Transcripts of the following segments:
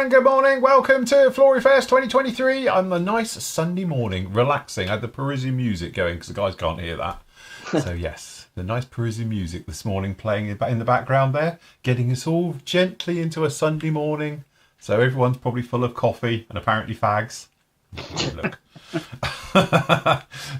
and good morning. Welcome to Flory Fest 2023 on the nice Sunday morning, relaxing. I had the Parisian music going because the guys can't hear that. So yes, the nice Parisian music this morning playing in the background there, getting us all gently into a Sunday morning. So everyone's probably full of coffee and apparently fags. Look.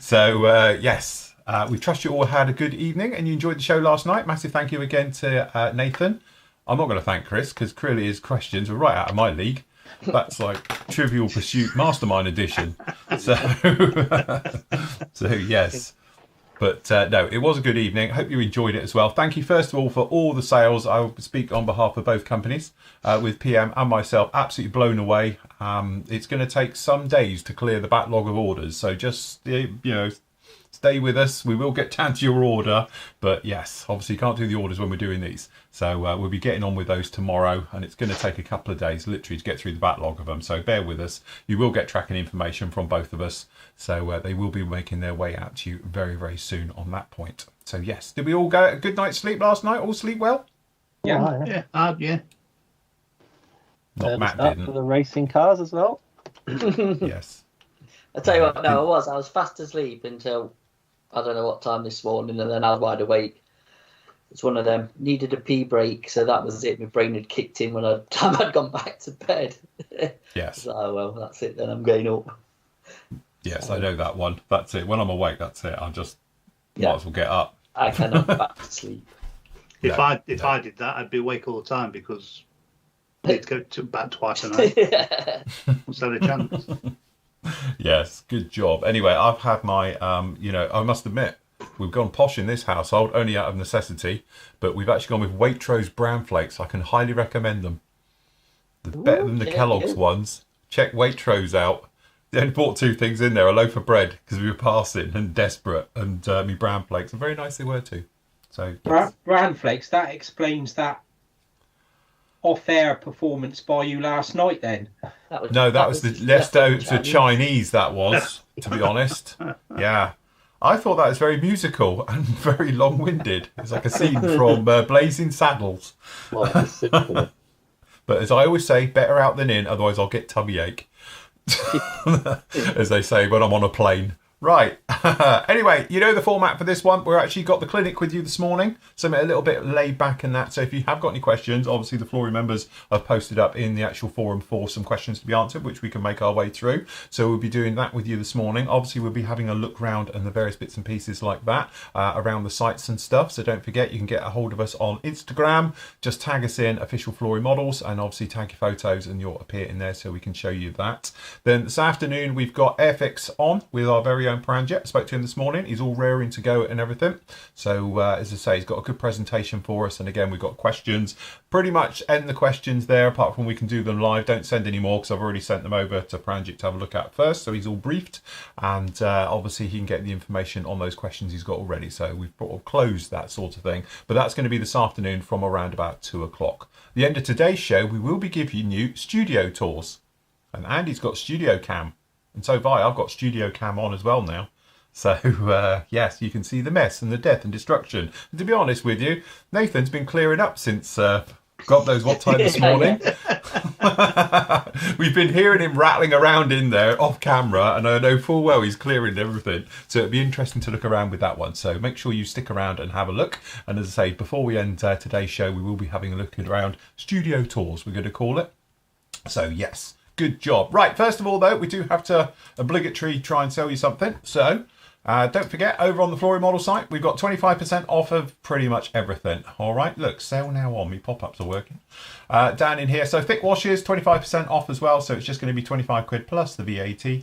So yes, we trust you all had a good evening and you enjoyed the show last night. Massive thank you again to Nathan. I'm not going to thank Chris because clearly his questions were right out of my league. That's like Trivial Pursuit Mastermind Edition. So, so yes. But no, it was a good evening. Hope you enjoyed it as well. Thank you, first of all, for all the sales. I will speak on behalf of both companies, with PM and myself. Absolutely blown away. It's going to take some days to clear the backlog of orders. So just, stay with us. We will get down to your order. But yes, obviously you can't do the orders when we're doing these. So we'll be getting on with those tomorrow. And it's going to take a couple of days, literally, to get through the backlog of them. So bear with us. You will get tracking information from both of us. So they will be making their way out to you very, very soon on that point. So yes, did we all get a good night's sleep last night? All sleep well? Yeah. Yeah. Not Matt didn't. For the racing cars as well. Yes. I tell you what, no, I was fast asleep until I don't know what time this morning, and then I was wide awake. It's one of them. Needed a pee break, so that was it. My brain had kicked in when I'd gone back to bed. Yes. So, well, that's it then. I'm going up. Yes, I know that one. That's it. When I'm awake, that's it. I'll just might as well get up. I cannot go back to sleep. If I did that, I'd be awake all the time because I'd go to bed twice a night. What's that a chance? Yes, good job. Anyway, I've had my, I must admit, we've gone posh in this household, only out of necessity, but we've actually gone with Waitrose bran flakes. I can highly recommend them. They're better than the Kellogg's ones. Check Waitrose out. They only bought two things in there, a loaf of bread, because we were passing and desperate, and me bran flakes. And very nice they were too. So yes. Bran flakes, that explains that off-air performance by you last night then. That was the leftover Chinese, that was, to be honest. Yeah. I thought that was very musical and very long-winded. It's like a scene from Blazing Saddles. But as I always say, better out than in, otherwise I'll get tummy ache. As they say when I'm on a plane. Right. Anyway, you know the format for this one. We've actually got the clinic with you this morning. Something a little bit laid back in that. So if you have got any questions, obviously the Flory members have posted up in the actual forum for some questions to be answered, which we can make our way through. So we'll be doing that with you this morning. Obviously, we'll be having a look round and the various bits and pieces like that around the sites and stuff. So don't forget, you can get a hold of us on Instagram. Just tag us in official Flory models and obviously tag your photos and you'll appear in there so we can show you that. Then this afternoon, we've got Airfix on with our very own Peramjit. Spoke to him this morning. He's all raring to go and everything. So as I say, he's got a good presentation for us. And again, we've got questions. Pretty much end the questions there, apart from we can do them live. Don't send any more because I've already sent them over to Peramjit to have a look at first. So he's all briefed. And obviously he can get the information on those questions he's got already. So we've sort of closed that sort of thing. But that's going to be this afternoon from around about 2 o'clock. The end of today's show, we will be giving you studio tours. And Andy's got studio cam. And so have I. I've got studio cam on as well now. So, yes, you can see the mess and the death and destruction. And to be honest with you, Nathan's been clearing up since God knows what time this morning. We've been hearing him rattling around in there off camera, and I know full well he's clearing everything. So it'd be interesting to look around with that one. So make sure you stick around and have a look. And as I say, before we end today's show, we will be having a look around studio tours, we're going to call it. So, yes. Good job. Right, first of all, though, we do have to obligatory try and sell you something. So don't forget, over on the Flory model site, we've got 25% off of pretty much everything. All right, look, sale now on. Me pop-ups are working. Down in here, so thick washes, 25% off as well. So it's just going to be 25 quid plus the VAT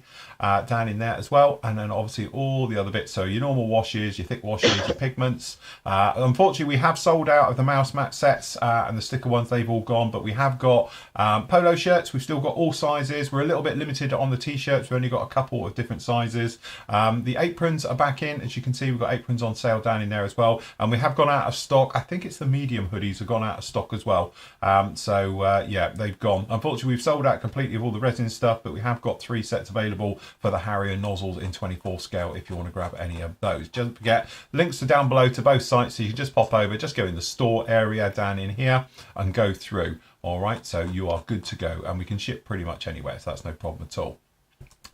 down in there as well. And then obviously all the other bits. So your normal washes, your thick washes, your pigments. Unfortunately, we have sold out of the mouse mat sets and the sticker ones. They've all gone, but we have got polo shirts. We've still got all sizes. We're a little bit limited on the t-shirts. We've only got a couple of different sizes. The aprons aprons are back in. As you can see, we've got aprons on sale down in there as well. And we have gone out of stock. I think it's the medium hoodies have gone out of stock as well. Yeah, they've gone. Unfortunately, we've sold out completely of all the resin stuff, but we have got 3 sets available for the Harrier nozzles in 24 scale if you want to grab any of those. Don't forget, links are down below to both sites, so you can just pop over, just go in the store area down in here and go through. All right, so you are good to go, and we can ship pretty much anywhere, so that's no problem at all.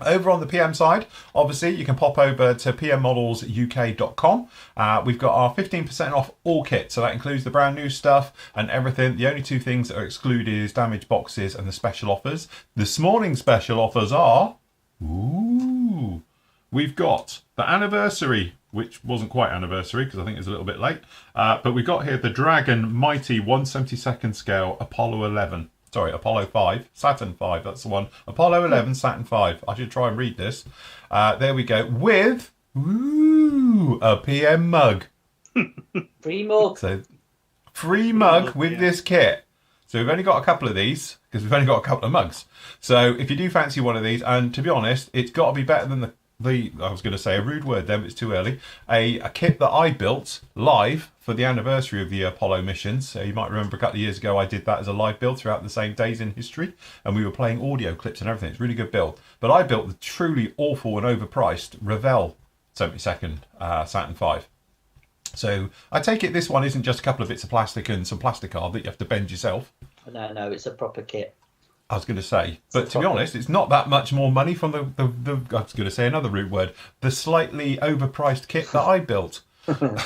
Over on the PM side, obviously, you can pop over to pmmodelsuk.com. We've got our 15% off all kits, so that includes the brand new stuff and everything. The only 2 things that are excluded is damaged boxes and the special offers. This morning's special offers are... Ooh! We've got the anniversary, which wasn't quite anniversary because I think it's a little bit late. But we've got here the Dragon Mighty 1/72 scale Apollo 11. Sorry, Apollo 5, Saturn 5, that's the one. Apollo 11, Saturn 5. I should try and read this. There we go. With a PM mug. Free mug. So, free mug with this kit. So we've only got a couple of these because we've only got a couple of mugs. So if you do fancy one of these, and to be honest, it's got to be better than the I was going to say a rude word then, but it's too early. A kit that I built live for the anniversary of the Apollo missions. So you might remember a couple of years ago I did that as a live build throughout the same days in history, and we were playing audio clips and everything. It's a really good build. But I built the truly awful and overpriced Revell 72nd Saturn 5. So I take it this one isn't just a couple of bits of plastic and some plastic card that you have to bend yourself. No, it's a proper kit. I was going to say, but to be honest, it's not that much more money from the I was going to say another rude word, the slightly overpriced kit that I built. Talk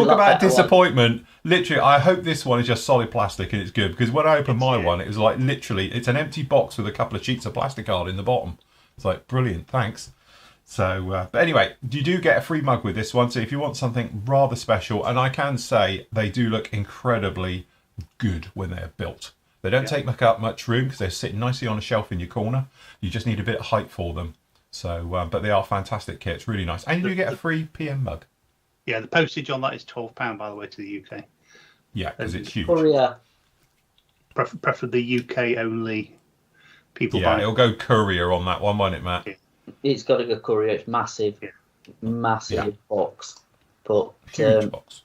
about disappointment. Literally, I hope this one is just solid plastic and it's good, because when I opened my one, it was like literally, it's an empty box with a couple of sheets of plastic card in the bottom. It's like, brilliant, thanks. So, but anyway, you do get a free mug with this one. So if you want something rather special, and I can say they do look incredibly good when they're built. They don't take up much room because they're sitting nicely on a shelf in your corner. You just need a bit of height for them. So, but they are fantastic kits, really nice. And you get a free PM mug. Yeah, the postage on that is £12, by the way, to the UK. Yeah, because it's huge. Courier. Preferably UK only people. Yeah, it'll go courier on that one, won't it, Matt? Yeah. It's got to go courier. It's massive, massive box. But Huge box.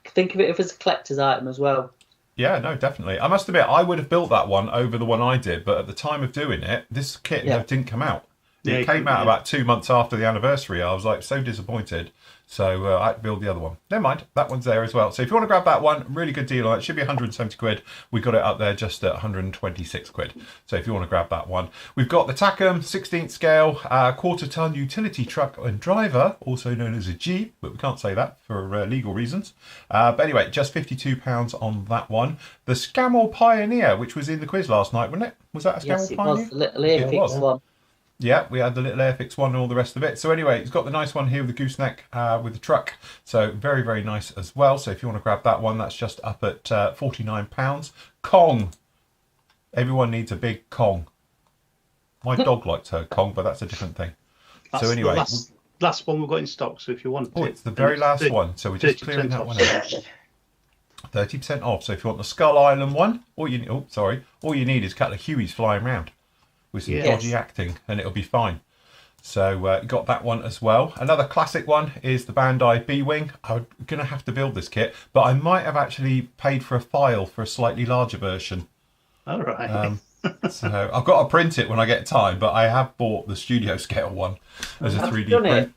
Think of it as a collector's item as well. Yeah, no, definitely. I must admit, I would have built that one over the one I did, but at the time of doing it, this kit didn't come out. It came out about 2 months after the anniversary. I was like so disappointed. So I had to build the other one. Never mind, that one's there as well. So if you want to grab that one, really good deal on it. It should be 170 quid. We got it up there just at 126 quid. So if you want to grab that one. We've got the Tacom 16th scale quarter-ton utility truck and driver, also known as a Jeep, but we can't say that for legal reasons. But anyway, just £52 on that one. The Scamel Pioneer, which was in the quiz last night, wasn't it? Was that a Scamel Pioneer? Yes, it was. The little Airfix one. Yeah, we had the little Airfix one and all the rest of it. So anyway, it's got the nice one here with the gooseneck with the truck. So very, very nice as well. So if you want to grab that one, that's just up at £49. Kong. Everyone needs a big Kong. My dog likes her Kong, but that's a different thing. That's so anyway. The last one we've got in stock, so if you want it. It's the very last one. So we're just clearing that one out. 30% off. So if you want the Skull Island one, all you need is a couple of Hueys flying around with some dodgy acting, and it'll be fine. So got that one as well. Another classic one is the Bandai B-Wing. I'm going to have to build this kit, but I might have actually paid for a file for a slightly larger version. All right. So I've got to print it when I get time, but I have bought the studio scale one as a 3D print.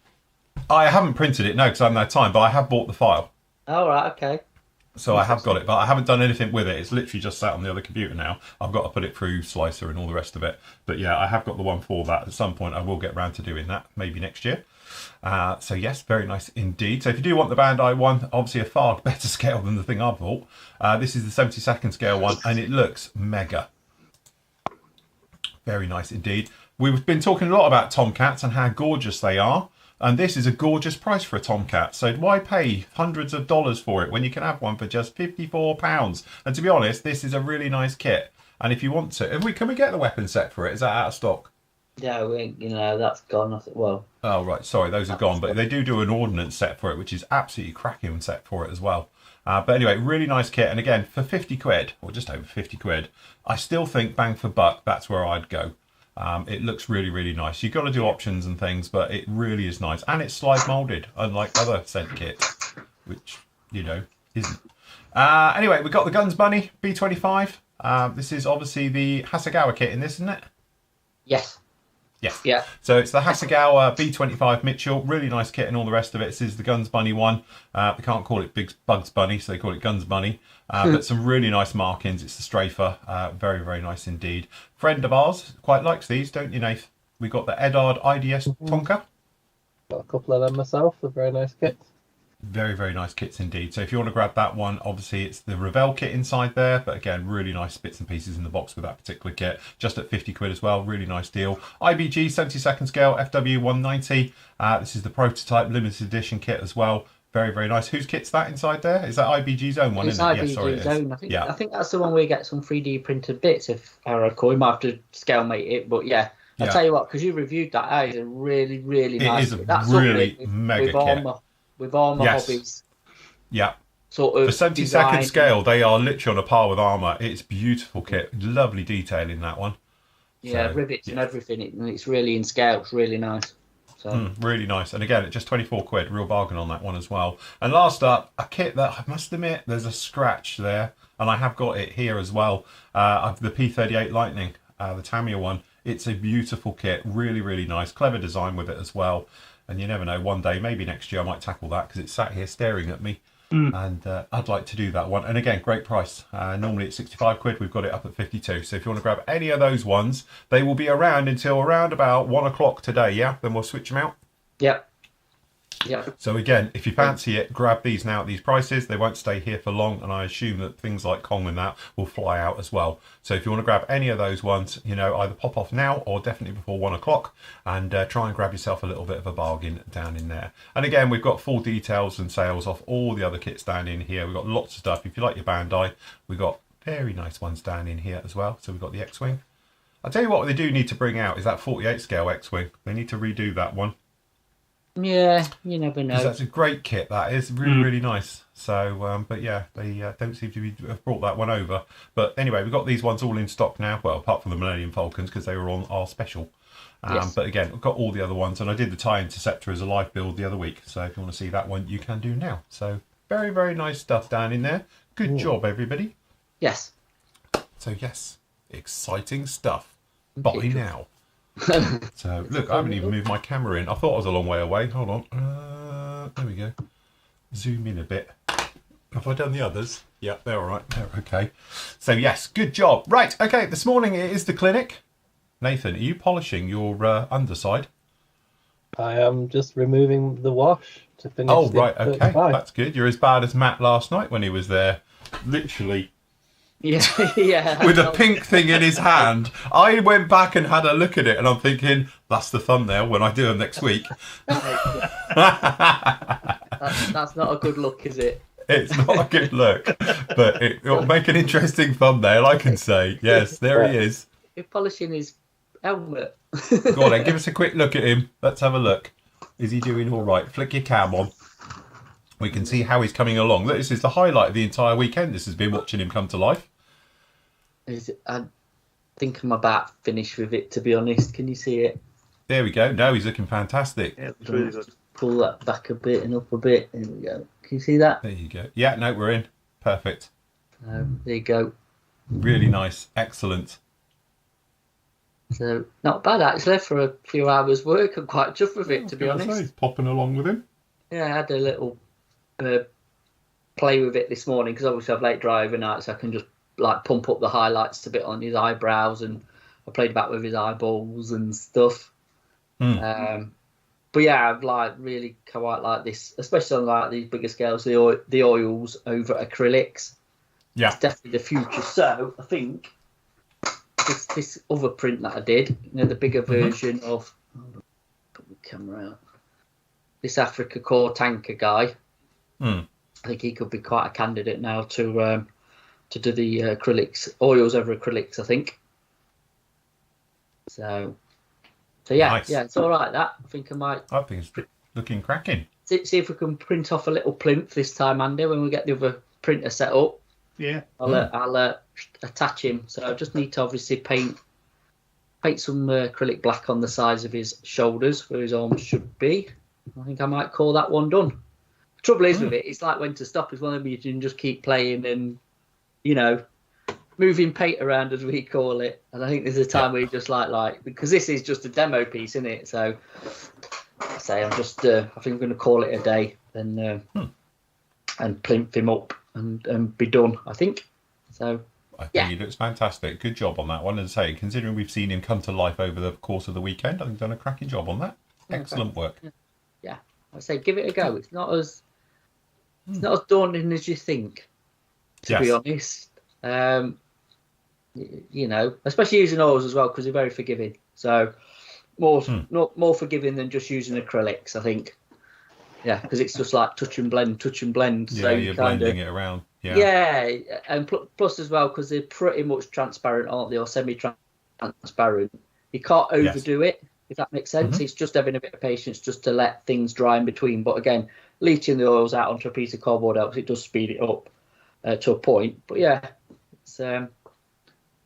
I haven't printed it, no, because I haven't had time, but I have bought the file. All right, okay. So I have got it, but I haven't done anything with it. It's literally just sat on the other computer now. I've got to put it through Slicer and all the rest of it. But yeah, I have got the one for that. At some point, I will get round to doing that, maybe next year. So yes, very nice indeed. So if you do want the Bandai one, obviously a far better scale than the thing I bought. This is the 72nd scale one, and it looks mega. Very nice indeed. We've been talking a lot about Tomcats and how gorgeous they are. And this is a gorgeous price for a Tomcat. So why pay hundreds of dollars for it when you can have one for just £54? And to be honest, this is a really nice kit. And if you want to, can we get the weapon set for it? Is that out of stock? Yeah, that's gone. Well. Oh, right. Sorry, those are gone. But they do an ordnance set for it, which is absolutely cracking set for it as well. But anyway, really nice kit. And again, for 50 quid, or just over 50 quid, I still think bang for buck, that's where I'd go. It looks really, really nice. You've got to do options and things, but it really is nice. And it's slide molded, unlike other scent kits, which, isn't. Anyway, we've got the Guns Bunny B25. This is obviously the Hasegawa kit in this, isn't it? Yes. Yes. Yeah. So it's the Hasegawa B25 Mitchell. Really nice kit and all the rest of it. This is the Guns Bunny one. They can't call it Big Bugs Bunny, so they call it Guns Bunny. But some really nice markings. It's the strafer. Very, very nice indeed. Friend of ours quite likes these, don't you, Nath? We got the Edard IDS Tonka. Got a couple of them myself. They're very nice kits. Very, very nice kits indeed. So if you want to grab that one, obviously it's the Revell kit inside there, but again, really nice bits and pieces in the box with that particular kit, just at 50 quid as well. Really nice deal. IBG 72nd scale FW 190. This is the prototype limited edition kit as well. Very, very nice. Whose kit's that inside there? Is that IBG's own one? It's isn't it? IBG's Yes, sorry, it own. is. I think that's the one where you get some 3D printed bits. If I recall, you might have to scale mate it, but yeah. I'll tell you what, because you reviewed that, that is a really, really nice. It is a really mega kit. With Armour Hobbies. Yeah. Sort of the 72nd scale, they are literally on a par with Armour. It's beautiful kit. Lovely detail in that one. Yeah, so, rivets and everything. And it's really in scale. It's really nice. So. Really nice. And again, at just 24 quid. Real bargain on that one as well. And last up, a kit that I must admit, there's a scratch there. And I have got it here as well. Of the P38 Lightning, the Tamiya one. It's a beautiful kit. Really, really nice. Clever design with it as well. And you never know, one day, maybe next year, I might tackle that because it's sat here staring at me. And I'd like to do that one. And again, great price. Normally it's 65 quid. We've got it up at 52. So if you want to grab any of those ones, they will be around until around about 1 o'clock today. Yeah, then we'll switch them out. Yep. So again, if you fancy it, grab these now at these prices. They won't stay here for long, and I assume that things like Kong and that will fly out as well. So if you want to grab any of those ones, either pop off now or definitely before 1 o'clock, and try and grab yourself a little bit of a bargain down in there. And again, we've got full details and sales off all the other kits down in here. We've got lots of stuff. If you like your Bandai, we've got very nice ones down in here as well. So we've got the X-Wing. I'll tell you what they do need to bring out is that 48 scale X-Wing. They need to redo that one. Yeah, you never know. That's a great kit. That is really, really nice. So, but yeah, they don't seem to have brought that one over. But anyway, we've got these ones all in stock now. Well, apart from the Millennium Falcons because they were on our special. Yes. But again, we've got all the other ones, and I did the TIE Interceptor as a live build the other week. So if you want to see that one, you can do now. So very, very nice stuff down in there. Good job, everybody. Yes. So yes, exciting stuff. Buy now. So look, I haven't even moved my camera in. I thought I was a long way away. Hold on. There we go. Zoom in a bit. Have I done the others? Yeah, they're all right. They're okay. So yes, good job. Right, okay. This morning it is the clinic. Nathan, are you polishing your underside? I am just removing the wash to finish. Oh right, okay. That's good. You're as bad as Matt last night when he was there. Literally. Yeah. With a pink thing in his hand. I went back and had a look at it, and I'm thinking, that's the thumbnail when I do them next week. That's not a good look, is it? It's not a good look, but it'll make an interesting thumbnail, I can say. Yes, there he is. You're polishing his helmet. Go on then, give us a quick look at him. Let's have a look. Is he doing all right? Flick your cam on. We can see how he's coming along. This is the highlight of the entire weekend. This has been watching him come to life. I think I'm about finished with it, to be honest. Can you see it? There we go. No, he's looking fantastic. Yeah, it's really good. Pull that back a bit and up a bit. There we go. Can you see that? There you go. Yeah, no, we're in. Perfect. There you go. Really nice. Excellent. So, not bad, actually, for a few hours' work. I'm quite chuffed with it, to be honest. Popping along with him. Yeah, I had a little play with it this morning, because obviously I've late drive overnight, so I can just pump up the highlights a bit on his eyebrows, and I played back with his eyeballs and stuff. But yeah, I've really quite like this, especially on these bigger scales, the oils over acrylics. Yeah, it's definitely the future. So I think this other print that I did, the bigger version of, put the camera out, this Africa Core tanker guy. I think he could be quite a candidate now to do the acrylics, oils over acrylics, I think. So yeah, nice. Yeah, it's all right. That I think it's looking cracking. See if we can print off a little plinth this time, Andy, when we get the other printer set up. Yeah, I'll attach him. So I just need to obviously paint paint some acrylic black on the sides of his shoulders where his arms should be. I think I might call that one done. The trouble is with it, it's like when to stop. It's one of them you can just keep playing and, you know, moving paint around, as we call it. And I think there's a time where you just like because this is just a demo piece, isn't it? So I say I'm just I think I'm going to call it a day and plinth him up and be done, I think. So I think he looks fantastic. Good job on that one. As I say, considering we've seen him come to life over the course of the weekend, I think he's done a cracking job on that. Excellent work. Yeah, I say give it a go. It's not as daunting as you think, to be honest. You know, especially using oils as well, because they're very forgiving. So more forgiving than just using acrylics, I think. Yeah, because it's just like touch and blend. Yeah, so you're blending it around. Yeah. Yeah, and plus as well, because they're pretty much transparent, aren't they, or semi-transparent. You can't overdo it, if that makes sense. It's just having a bit of patience just to let things dry in between. But again, leaching the oils out onto a piece of cardboard helps. It does speed it up to a point. But yeah, it's in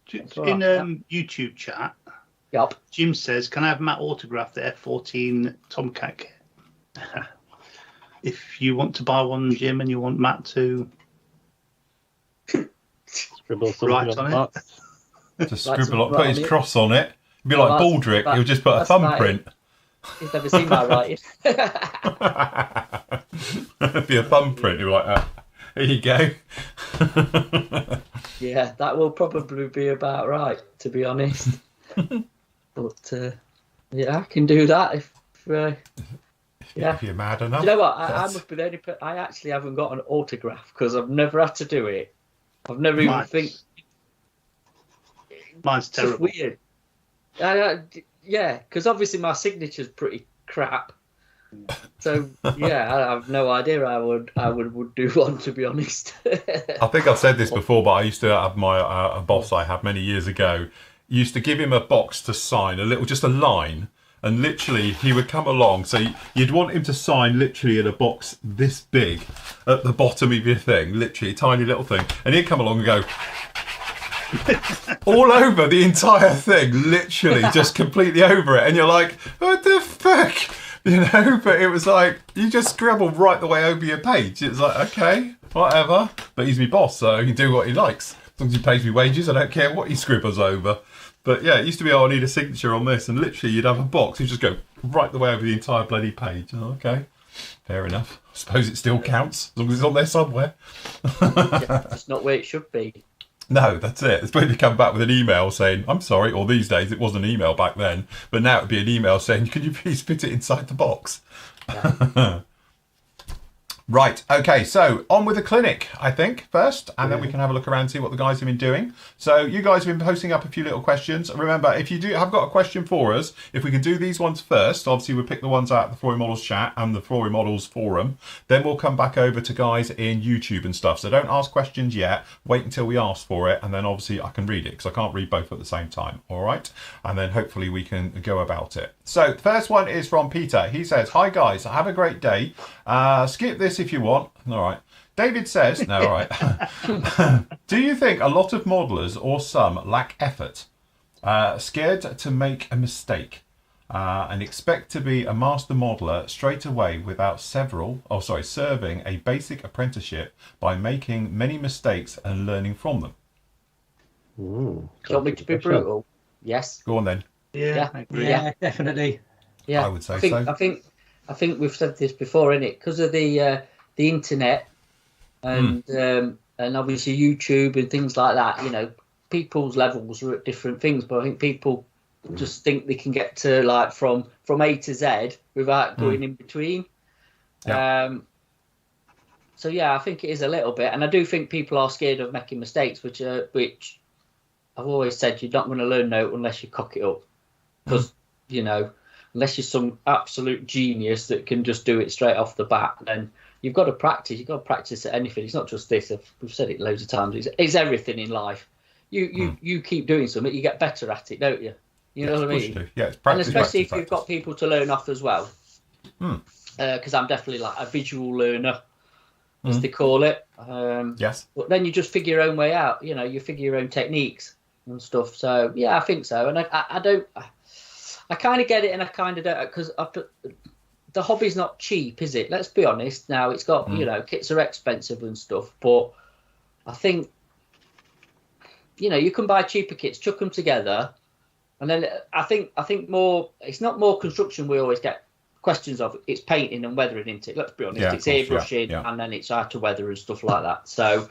YouTube chat. Yep. Jim says, "Can I have Matt autograph the F14 Tomcat kit?" If you want to buy one, Jim, and you want Matt to scribble something write on it. Just scribble on, put his cross on it. It'd be like Baldrick. He'll just put a thumbprint. He's never seen my writing. It'd be a thumbprint. You're like, here you go. Yeah, that will probably be about right, to be honest. But yeah, I can do that if you're mad enough. Do you know what? I must be the only I actually haven't got an autograph because I've never had to do it. I've never even think. Mine's terrible. It's weird. Yeah, because obviously my signature's pretty crap. So yeah, I have no idea I would do one, to be honest. I think I've said this before, but I used to have my a boss I had many years ago. Used to give him a box to sign, just a line. And literally, he would come along. So you'd want him to sign literally in a box this big at the bottom of your thing, literally a tiny little thing. And he'd come along and go all over the entire thing, literally just completely over it. And you're like, what the fuck? You know, but it was like, you just scribble right the way over your page. It's like, okay, whatever. But he's my boss, so he can do what he likes. As long as he pays me wages, I don't care what he scribbles over. But yeah, it used to be, I need a signature on this, and literally you'd have a box, you'd just go right the way over the entire bloody page. Oh, okay, fair enough. I suppose it still counts, as long as it's on there somewhere. It's not where it should be. No, that's it. It's when you come back with an email saying, I'm sorry, or these days it wasn't an email back then, but now it'd be an email saying, could you please fit it inside the box? Yeah. Right, okay, so on with the clinic, I think, first, and then we can have a look around and see what the guys have been doing. So you guys have been posting up a few little questions. Remember, if you have got a question for us, if we can do these ones first, obviously we'll pick the ones out of the Flory Models chat and the Flory Models forum, then we'll come back over to guys in YouTube and stuff. So don't ask questions yet, wait until we ask for it, and then obviously I can read it, because I can't read both at the same time, all right? And then hopefully we can go about it. So the first one is from Peter. He says, hi guys, have a great day. Skip this if you want. All right. David says, no, all right. Do you think a lot of modelers or some lack effort, scared to make a mistake, and expect to be a master modeler straight away without serving a basic apprenticeship by making many mistakes and learning from them? Ooh, Do you want me to be brutal? Yes. Go on then. Yeah, I agree. Yeah, definitely. Yeah, I would say so. I think we've said this before, innit? Because of the internet and obviously YouTube and things like that, you know, people's levels are at different things, but I think people just think they can get to like from A to Z without going in between. Yeah. So yeah, I think it is a little bit, and I do think people are scared of making mistakes, which I've always said you're not going to learn no unless you cock it up, because you know, unless you're some absolute genius that can just do it straight off the bat, then you've got to practice. You've got to practice at anything. It's not just this. We've said it loads of times. It's everything in life. You keep doing something, you get better at it, don't you? You know what I mean? Yeah, it's practice. And especially if you've got people to learn off as well. Because I'm definitely like a visual learner, as they call it. Yes. But then you just figure your own way out. You know, you figure your own techniques. and stuff. So yeah, I think so. And I don't. I kind of get it, and I kind of don't, because the hobby's not cheap, is it? Let's be honest. Now it's got kits are expensive and stuff, but I think you can buy cheaper kits, chuck them together, and then I think more. It's not more construction we always get questions of. It's painting and weathering into it. Let's be honest. It's airbrushing, and then it's how to weather and stuff like that. So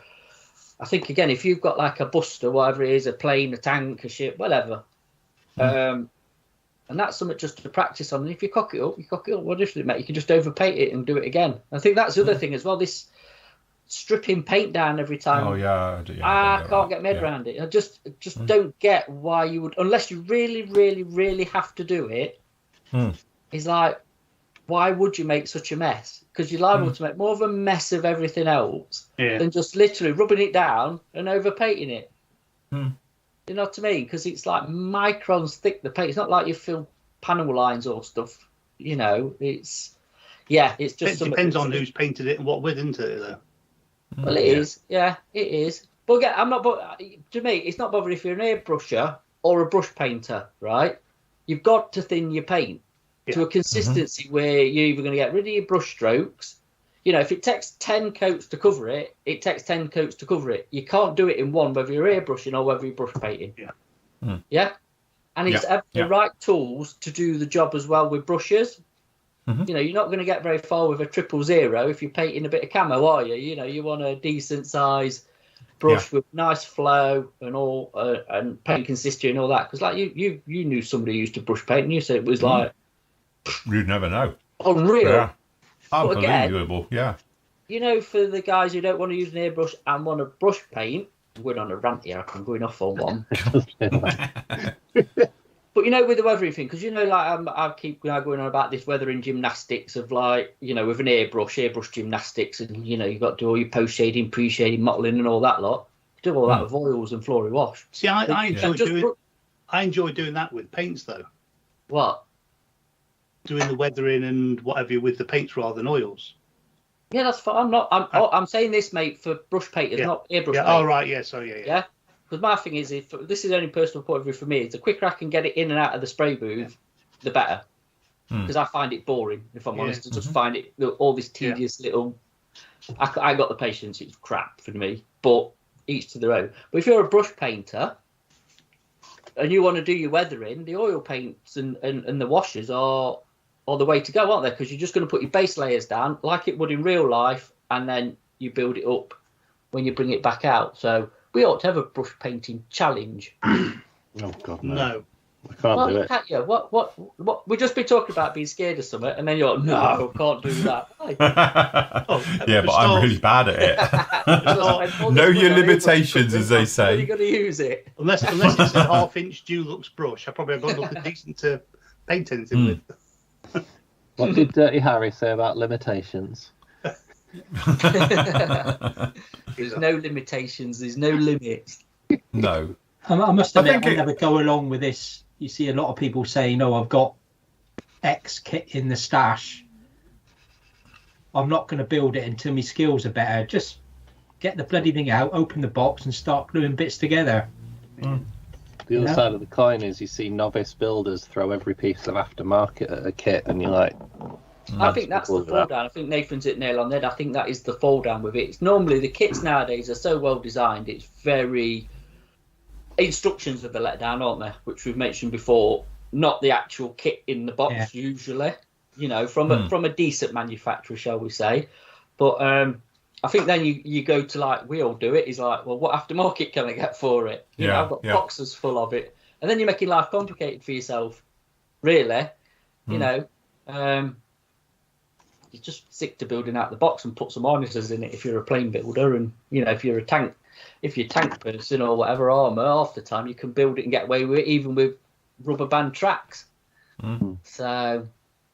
I think again, if you've got like a buster, whatever it is, a plane, a tank, a ship, whatever, and that's something just to practice on. And if you cock it up, what does it make? You can just overpaint it and do it again. I think that's the other thing as well. This stripping paint down every time. Oh yeah, I can't get my head around it. I just don't get why you would, unless you really, really, really have to do it. It's like, why would you make such a mess? Because you're liable to make more of a mess of everything else than just literally rubbing it down and overpainting it. You know what I mean? Because it's like microns thick, the paint. It's not like you fill panel lines or stuff. It's just. It depends on who's painted it and what width into it, though. Well, it is. Yeah, it is. But again, to me, it's not bothered if you're an airbrusher or a brush painter, right? You've got to thin your paint to a consistency where you're either going to get rid of your brush strokes. If it takes 10 coats to cover it, it takes 10 coats to cover it. You can't do it in one, whether you're airbrushing or whether you're brush painting. Yeah. And it's the right tools to do the job as well with brushes. You're not going to get very far with a 000 if you're painting a bit of camo, are you? You want a decent size brush with nice flow and all, and paint consistency and all that. Because like you knew somebody who used to brush paint, and you said it was like you'd never know. Unreal. Yeah. Unbelievable. Again, for the guys who don't want to use an airbrush and want to brush paint, I'm going on a rant here. I'm going off on one. But with the weathering thing, because I keep going on about this weathering gymnastics of like, with an airbrush gymnastics, and you've got to do all your post shading, pre shading, mottling, and all that lot. You do all that with oils and Flory wash. See, I enjoy doing that with paints though. What? Doing the weathering and whatever with the paints rather than oils. Yeah, that's fine. I'm saying this, mate, for brush painters, not airbrush paint. Oh right, yeah. So yeah. Because my thing is, if this is only personal point of view for me, is the quicker I can get it in and out of the spray booth, the better. Because I find it boring, if I'm honest. I just find it all this tedious little. I got the patience. It's crap for me, but each to their own. But if you're a brush painter and you want to do your weathering, the oil paints and the washes are the way to go, aren't they? Because you're just going to put your base layers down like it would in real life, and then you build it up when you bring it back out. So we ought to have a brush painting challenge. Oh God, no. I can't do it. Can't you? What? We've just been talking about being scared of something, and then you're like, no, I can't do that. But I'm really bad at it. Know your limitations, as they say. You're going to use it. Unless it's a half-inch Dulux brush, I probably have got nothing decent to paint anything with. What did Dirty Harry say about limitations? There's no limitations. There's no limits. No. I must admit, I never go along with this. You see a lot of people saying, I've got X kit in the stash. I'm not going to build it until my skills are better. Just get the bloody thing out, open the box and start gluing bits together. The other side of the coin is you see novice builders throw every piece of aftermarket at a kit, and you're like... I think that's the fall down. I think Nathan's hit nail on the head. I think that is the fall down with it. It's normally the kits nowadays are so well designed. It's very... Instructions are the letdown, aren't they? Which we've mentioned before. Not the actual kit in the box usually. From a decent manufacturer, shall we say? But I think then you go to like we all do it. Is like, well, what aftermarket can I get for it? I've got boxes full of it, and then you're making life complicated for yourself. Really, you're just stick to building out the box and put some harnesses in it if you're a plane builder, and if you're a tank. If you're tank person or whatever armour, half the time you can build it and get away with it, even with rubber band tracks. So,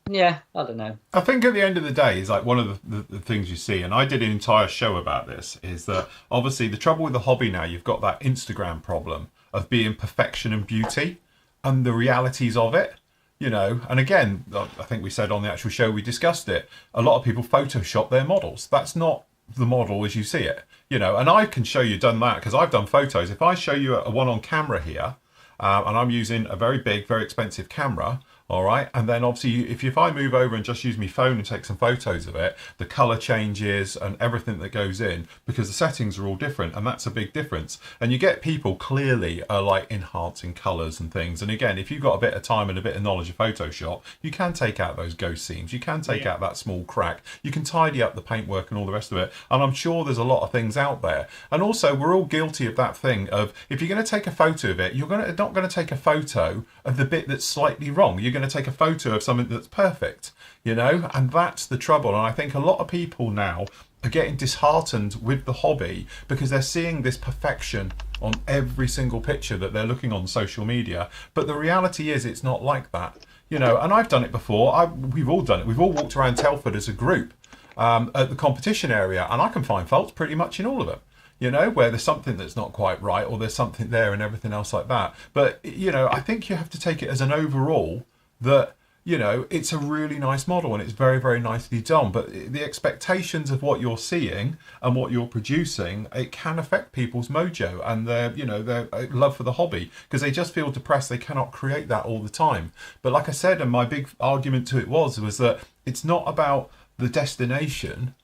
I don't know. I think at the end of the day, is like one of the things you see, and I did an entire show about this, is that obviously the trouble with the hobby now, you've got that Instagram problem of being perfection and beauty and the realities of it. And again, I think we said on the actual show, we discussed it, a lot of people Photoshop their models. That's not the model as you see it, you know. And I can show you done that because I've done photos. If I show you a one on camera here, and I'm using a very big, very expensive camera, all right, and then obviously if I move over and just use my phone and take some photos of it, the color changes and everything that goes in, because the settings are all different, and that's a big difference. And you get people clearly are like enhancing colors and things. And again, if you've got a bit of time and a bit of knowledge of Photoshop, you can take out those ghost seams, you can take out that small crack, you can tidy up the paintwork and all the rest of it. And I'm sure there's a lot of things out there. And also, we're all guilty of that thing of, if you're going to take a photo of it, you're not going to take a photo of the bit that's slightly wrong. You're going to take a photo of something that's perfect, you know. And that's the trouble. And I think a lot of people now are getting disheartened with the hobby because they're seeing this perfection on every single picture that they're looking on social media. But the reality is, it's not like that, you know. And I've done it before. We've all done it. We've all walked around Telford as a group at the competition area, and I can find faults pretty much in all of them, you know, where there's something that's not quite right, or there's something there and everything else like that. But, you know, I think you have to take it as an overall that, you know, it's a really nice model and it's very, very nicely done. But the expectations of what you're seeing and what you're producing, it can affect people's mojo and their, you know, their love for the hobby, because they just feel depressed they cannot create that all the time. But like I said, and my big argument to it was that it's not about the destination,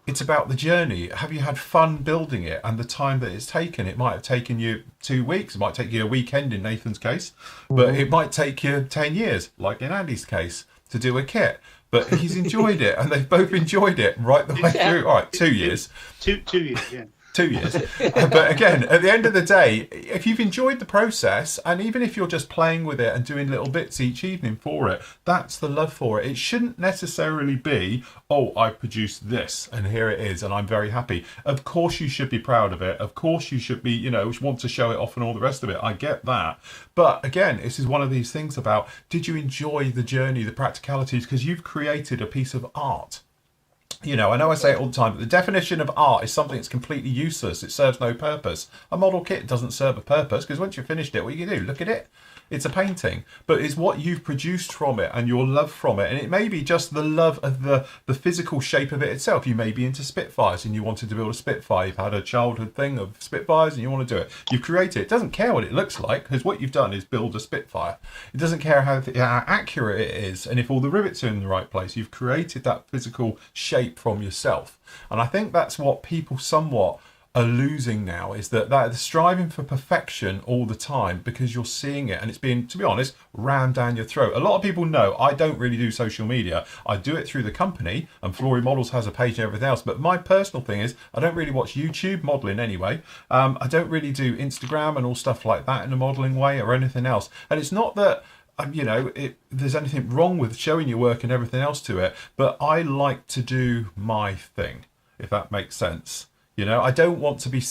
it's about the journey. Have you had fun building it and the time that it's taken? It might have taken you 2 weeks. It might take you a weekend in Nathan's case, but it might take you 10 years, like in Andy's case, to do a kit. But he's enjoyed it, and they've both enjoyed it right the way through. All right, 2 years. 2 years, yeah. 2 years. But again, at the end of the day, if you've enjoyed the process, and even if you're just playing with it and doing little bits each evening for it, that's the love for it. It shouldn't necessarily be, oh, I produced this and here it is and I'm very happy. Of course you should be proud of it. Of course you should be, you know, want to show it off and all the rest of it. I get that. But again, this is one of these things about, did you enjoy the journey, the practicalities? Because you've created a piece of art. You know I say it all the time, but the definition of art is something that's completely useless. It serves no purpose. A model kit doesn't serve a purpose, because once you've finished it, what you can do? Look at it. It's a painting. But it's what you've produced from it and your love from it. And it may be just the love of the physical shape of it itself. You may be into Spitfires and you wanted to build a Spitfire. You've had a childhood thing of Spitfires and you want to do it. You've created it. It doesn't care what it looks like, because what you've done is build a Spitfire. It doesn't care how accurate it is and if all the rivets are in the right place. You've created that physical shape from yourself. And I think that's what people somewhat are losing now, is that they're striving for perfection all the time, because you're seeing it and it's being, to be honest, rammed down your throat. A lot of people know I don't really do social media. I do it through the company, and Flory Models has a page and everything else. But my personal thing is, I don't really watch YouTube modeling anyway. I don't really do Instagram and all stuff like that in a modeling way or anything else. And it's not that you know, there's anything wrong with showing your work and everything else to it, but I like to do my thing, if that makes sense. You know, I don't want to be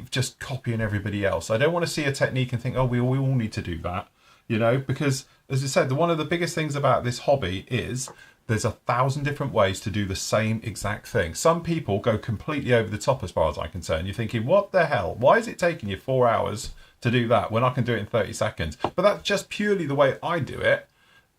just copying everybody else. I don't want to see a technique and think, oh, we all need to do that, you know, because as I said, one of the biggest things about this hobby is there's 1,000 different ways to do the same exact thing. Some people go completely over the top as far as I'm concerned. You're thinking, what the hell? Why is it taking you 4 hours to do that when I can do it in 30 seconds? But that's just purely the way I do it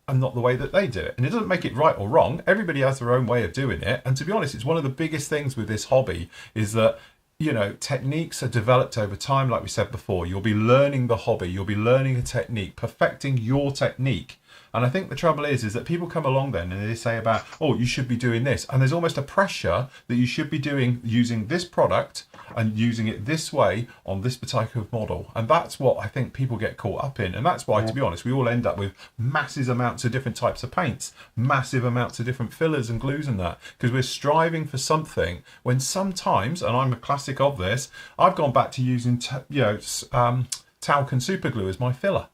and not the way that they do it. And it doesn't make it right or wrong. Everybody has their own way of doing it. And to be honest, it's one of the biggest things with this hobby is that, you know, techniques are developed over time. Like we said before, you'll be learning the hobby, you'll be learning a technique, perfecting your technique. And I think the trouble is that people come along then and they say about, oh, you should be doing this. And there's almost a pressure that you should be using this product and using it this way on this particular model. And that's what I think people get caught up in. And that's why, to be honest, we all end up with massive amounts of different types of paints, massive amounts of different fillers and glues and that, because we're striving for something when sometimes, and I'm a classic of this, I've gone back to using, talc and super glue as my filler.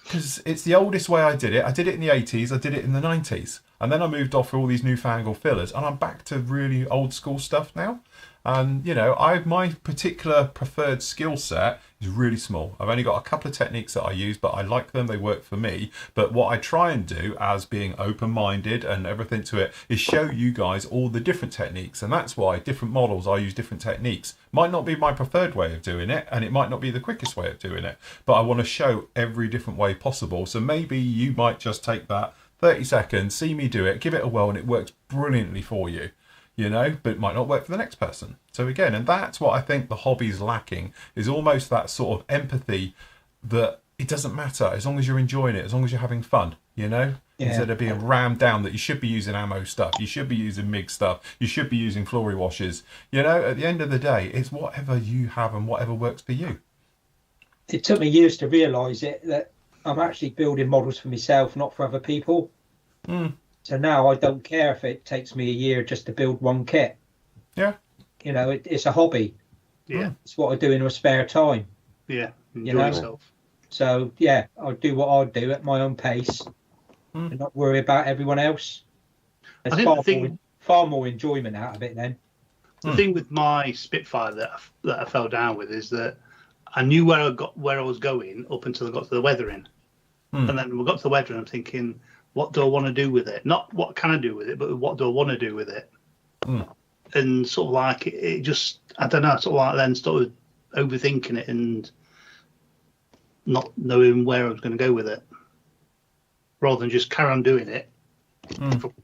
Because it's the oldest way I did it. I did it in the 80s, I did it in the 90s. And then I moved off for all these newfangled fillers. And I'm back to really old school stuff now. And, you know, my particular preferred skill set is really small. I've only got a couple of techniques that I use, but I like them. They work for me. But what I try and do, as being open-minded and everything to it, is show you guys all the different techniques. And that's why different models, I use different techniques. Might not be my preferred way of doing it, and it might not be the quickest way of doing it. But I want to show every different way possible. So maybe you might just take that 30 seconds, see me do it, give it a whirl, and it works brilliantly for you. you know, but it might not work for the next person. So again, and that's what I think the hobby's lacking, is almost that sort of empathy that it doesn't matter as long as you're enjoying it, as long as you're having fun, you know, instead of being rammed down that you should be using ammo stuff, you should be using MIG stuff, you should be using Flory washes. You know, at the end of the day, it's whatever you have and whatever works for you. It took me years to realise that I'm actually building models for myself, not for other people. So now I don't care if it takes me a year just to build one kit. Yeah. You know, it's a hobby. Yeah. It's what I do in my spare time. Yeah. Enjoy You know? yourself. So, yeah, I'll do what I do at my own pace and not worry about everyone else. There's far more enjoyment out of it then. The thing with my Spitfire that I fell down with is that I knew where I was going up until I got to the weathering. And then we got to the weathering, I'm thinking, what do I want to do with it? Not what can I do with it, but what do I want to do with it? And sort of like it just, I don't know, sort of like then started overthinking it and not knowing where I was going to go with it, rather than just carry on doing it.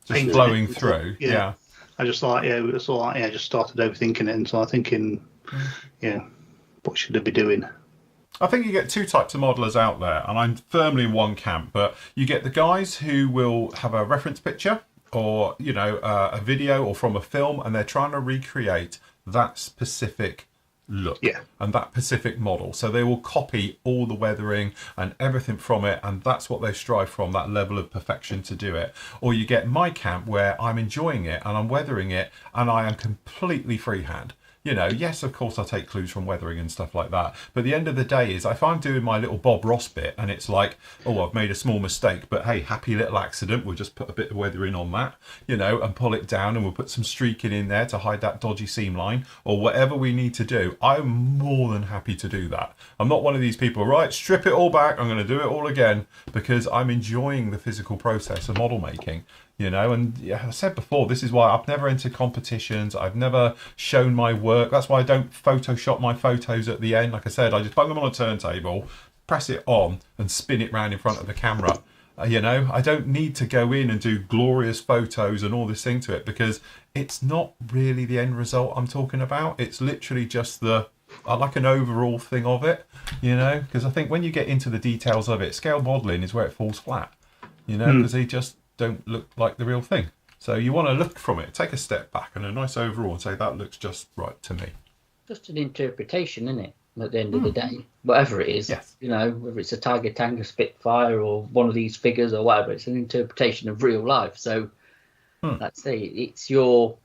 Just flowing through. Yeah. I just like, it's all like, just started overthinking it and started thinking, what should I be doing? I think you get two types of modelers out there, and I'm firmly in one camp, but you get the guys who will have a reference picture or, you know, a video or from a film, and they're trying to recreate that specific look and that specific model. So they will copy all the weathering and everything from it, and that's what they strive from, that level of perfection to do it. Or you get my camp where I'm enjoying it and I'm weathering it and I am completely freehand. You know, yes, of course I take clues from weathering and stuff like that, but the end of the day is if I'm doing my little Bob Ross bit and it's like, oh, I've made a small mistake, but hey, happy little accident, we'll just put a bit of weathering on that, you know, and pull it down, and we'll put some streaking in there to hide that dodgy seam line or whatever we need to do. I'm more than happy to do that. I'm not one of these people, right, strip it all back, I'm going to do it all again, because I'm enjoying the physical process of model making. You know, and yeah, I said before, this is why I've never entered competitions. I've never shown my work. That's why I don't Photoshop my photos at the end. Like I said, I just bung them on a turntable, press it on, and spin it round in front of the camera. You know, I don't need to go in and do glorious photos and all this thing to it, because it's not really the end result I'm talking about. It's literally just like an overall thing of it, you know, because I think when you get into the details of it, scale modelling is where it falls flat, you know, because they just don't look like the real thing. So you want to look from it, take a step back and a nice overall and say that looks just right to me. Just an interpretation, isn't it? At the end of the day, whatever it is, you know, whether it's a Tiger Tango Spitfire or one of these figures or whatever, it's an interpretation of real life. So let's say it's your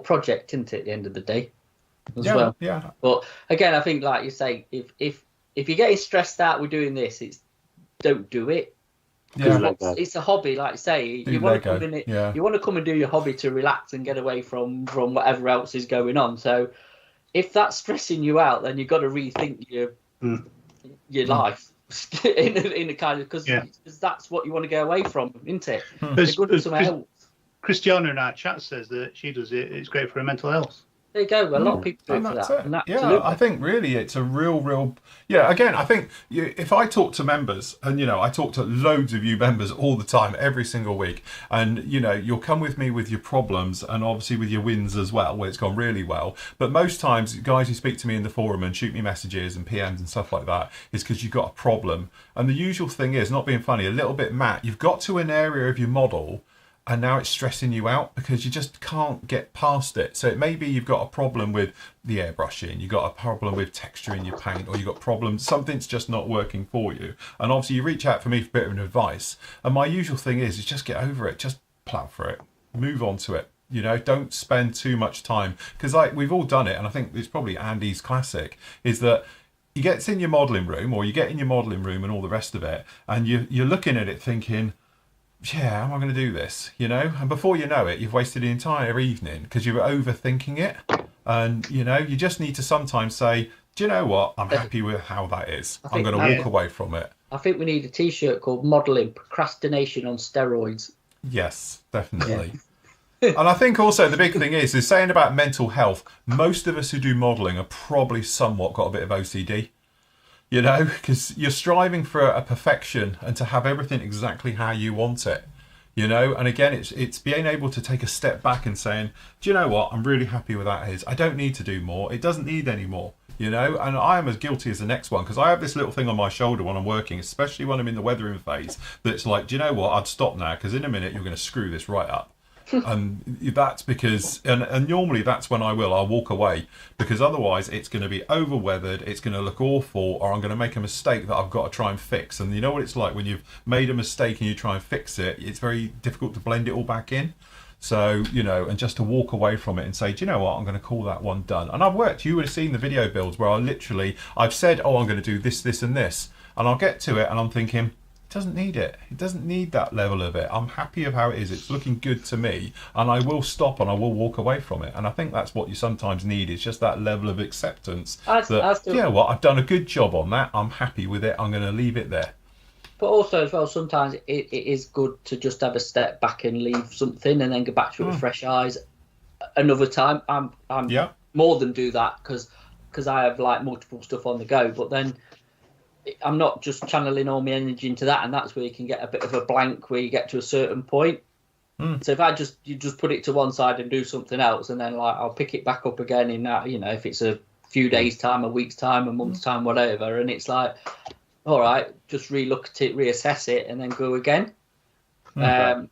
project, isn't it? At the end of the day, as well. Yeah. But again, I think, like you say, if you're getting stressed out with doing this, don't do it. Yeah, it's a hobby, like you say. You want to come in it. Yeah. You want to come and do your hobby to relax and get away from whatever else is going on. So, if that's stressing you out, then you've got to rethink your life in a kind of, because that's what you want to get away from, isn't it? Christiana in our chat says that she does it. It's great for her mental health. There you go. A lot of people do it for that. And yeah, I think really it's a real. Yeah, again, I think if I talk to members, and you know, I talk to loads of you members all the time, every single week, and you know, you'll come with me with your problems and obviously with your wins as well, where it's gone really well. But most times, guys who speak to me in the forum and shoot me messages and PMs and stuff like that is because you've got a problem. And the usual thing is, not being funny, a little bit Matt, you've got to an area of your model, and now it's stressing you out because you just can't get past it. So it may be you've got a problem with the airbrushing, you've got a problem with texture in your paint, or you've got problems, something's just not working for you. And obviously you reach out for me for a bit of advice. And my usual thing is just get over it, just plow for it, move on to it. You know, don't spend too much time, because like we've all done it, and I think it's probably Andy's classic, is that you get in your modelling room, or you get in your modelling room and all the rest of it, and you're looking at it thinking, yeah, how am I going to do this? You know, and before you know it, you've wasted the entire evening because you were overthinking it. And, you know, you just need to sometimes say, do you know what? I'm happy with how that is. I'm going to walk away from it. I think we need a T-shirt called Modelling Procrastination on Steroids. Yes, definitely. And I think also the big thing is saying about mental health, most of us who do modelling are probably somewhat got a bit of OCD. You know, because you're striving for a perfection and to have everything exactly how you want it. you know. And again, it's being able to take a step back and saying, do you know what, I'm really happy with that. I don't need to do more. It doesn't need any more, you know. And I am as guilty as the next one, because I have this little thing on my shoulder when I'm working, especially when I'm in the weathering phase, that's like, do you know what, I'd stop now, because in a minute you're going to screw this right up. And that's because, and normally that's when I'll walk away, because otherwise it's going to be over weathered, it's going to look awful, or I'm going to make a mistake that I've got to try and fix. And you know what it's like when you've made a mistake and you try and fix it, it's very difficult to blend it all back in. So, you know, and just to walk away from it and say, do you know what, I'm going to call that one done. And you would have seen the video builds where I've said, oh, I'm going to do this, this and this, and I'll get to it and I'm thinking, doesn't need it. It doesn't need that level of it. I'm happy of how it is. It's looking good to me, and I will stop and I will walk away from it. And I think that's what you sometimes need, is just that level of acceptance. You know what, I've done a good job on that. I'm happy with it. I'm going to leave it there. But also as well, sometimes it is good to just have a step back and leave something and then go back to it with fresh eyes. Another time, I'm more than do that, because I have like multiple stuff on the go. But then I'm not just channeling all my energy into that, and that's where you can get a bit of a blank where you get to a certain point. So if you just put it to one side and do something else, and then like I'll pick it back up again in that, you know, if it's a few days time, a week's time, a month's time, whatever, and it's like, all right, just relook at it, reassess it, and then go again. I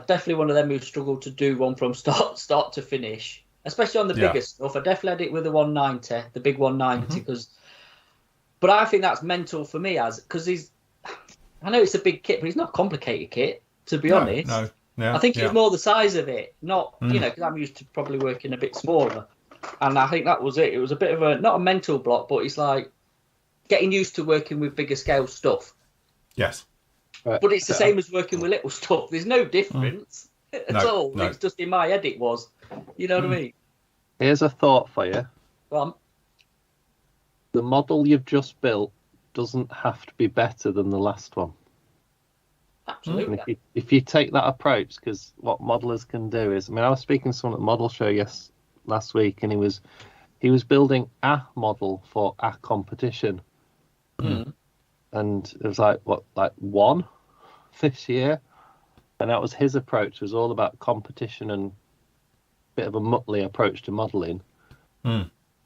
definitely one of them who struggled to do one from start to finish, especially on the bigger stuff. I definitely had it with the 190, the big 190, because. But I think that's mental for me, because I know it's a big kit, but it's not a complicated kit, to be honest. I think it's more the size of it, not, you know, because I'm used to probably working a bit smaller. And I think that was it. It was a bit of not a mental block, but it's like getting used to working with bigger scale stuff. Yes. But it's the same as working with little stuff. There's no difference at all. No. It's just in my head it was. You know what I mean? Here's a thought for you. Go on. The model you've just built doesn't have to be better than the last one. Absolutely. If you take that approach, because what modelers can do is, I mean, I was speaking to someone at the model show last week, and he was building a model for a competition, and it was like one this year, and that was his approach. It was all about competition and a bit of a mutley approach to modelling.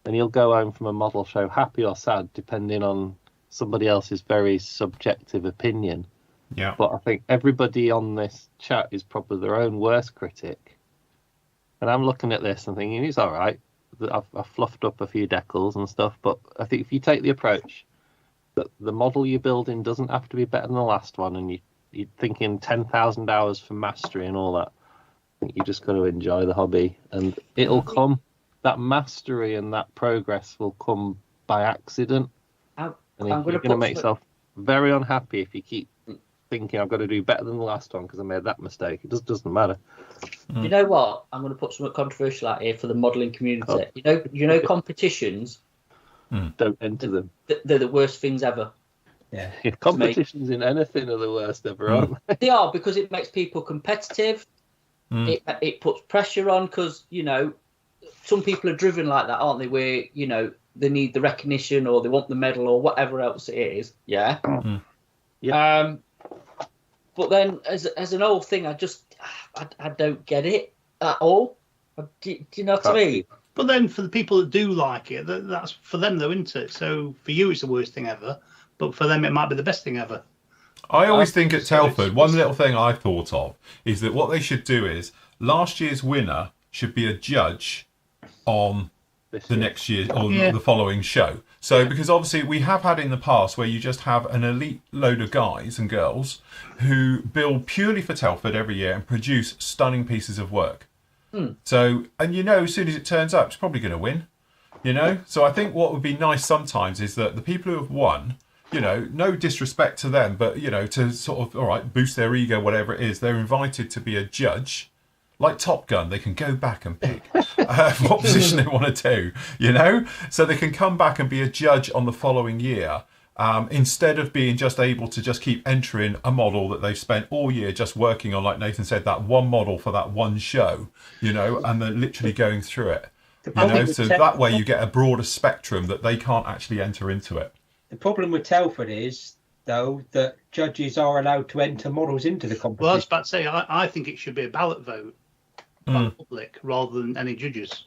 And you'll go home from a model show happy or sad, depending on somebody else's very subjective opinion. Yeah. But I think everybody on this chat is probably their own worst critic. And I'm looking at this and thinking, he's all right. I've fluffed up a few decals and stuff. But I think if you take the approach that the model you're building doesn't have to be better than the last one, and you're thinking 10,000 hours for mastery and all that, I think you just got to enjoy the hobby. And it'll come. That mastery and that progress will come by accident. You're going to make yourself very unhappy if you keep thinking, I've got to do better than the last one because I made that mistake. It just doesn't matter. You know what? I'm going to put something controversial out here for the modelling community. You know, competitions. Don't enter them. They're the worst things ever. Yeah. Competitions in anything are the worst ever, aren't they? They are, because it makes people competitive. It puts pressure on, because, you know, some people are driven like that, aren't they? Where, you know, they need the recognition or they want the medal or whatever else it is. Yeah. Yeah. But then, as an old thing, I don't get it at all. Do you know what I mean? But then, for the people that do like it, that's for them, though, isn't it? So for you, it's the worst thing ever, but for them, it might be the best thing ever. I always think at Telford, one little thing I thought of is that what they should do is last year's winner should be a judge on the next year or the following show. So because obviously we have had in the past where you just have an elite load of guys and girls who build purely for Telford every year and produce stunning pieces of work. So, and you know, as soon as it turns up, it's probably going to win, you know. So I think what would be nice sometimes is that the people who have won, you know, no disrespect to them, but, you know, to sort of, all right, boost their ego, whatever it is, they're invited to be a judge. Like Top Gun, they can go back and pick what position they want to do, you know? So they can come back and be a judge on the following year, instead of being just able to just keep entering a model that they've spent all year just working on, like Nathan said, that one model for that one show, you know, and they're literally going through it, you know? So that way you get a broader spectrum that they can't actually enter into it. The problem with Telford is though, that judges are allowed to enter models into the competition. Well, I was about to say, I think it should be a ballot vote by the public rather than any judges.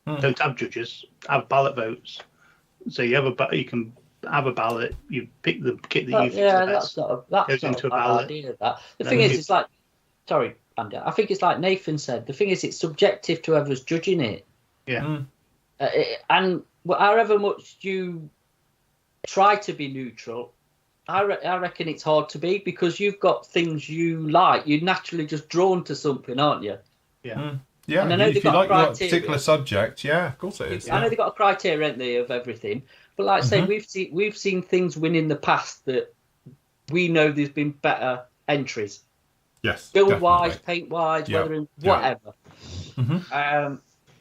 Don't have judges, have ballot votes. So you can have a ballot, you pick the kit that you think is the best. That's not a bad idea. The thing is, it's like, sorry, Andy, I think it's like Nathan said. The thing is, it's subjective to whoever's judging it. Yeah. And however much you try to be neutral, I reckon it's hard to be, because you've got things you like. You're naturally just drawn to something, aren't you? Yeah. Yeah, and I know if you like a particular subject, yeah, of course it is. I know they've got a criteria, haven't they, of everything. But like I say, we've seen things win in the past that we know there's been better entries. Yes. Build-wise, paint-wise, weathering, whatever. Mm-hmm.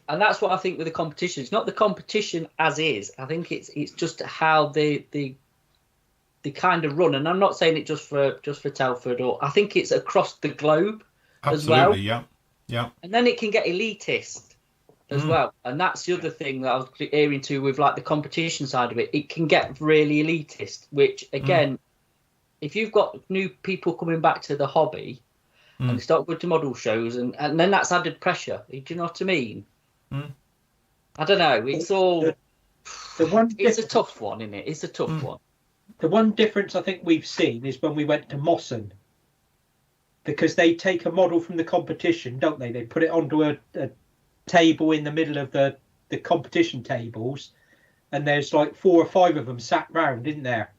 And that's what I think with the competition. It's not the competition as is. I think it's just how they kind of run. And I'm not saying it just for Telford, or I think it's across the globe as well. Absolutely, yeah. And then it can get elitist as well. And that's the other thing that I was hearing to with like the competition side of it. It can get really elitist, which again, if you've got new people coming back to the hobby and they start going to model shows, and then that's added pressure. Do you know what I mean? I don't know. It's all. It's a tough one, isn't it? It's a tough one. The one difference I think we've seen is when we went to Mosson, because they take a model from the competition, don't they? They put it onto a table in the middle of the competition tables, and there's like 4 or 5 of them sat round, isn't there?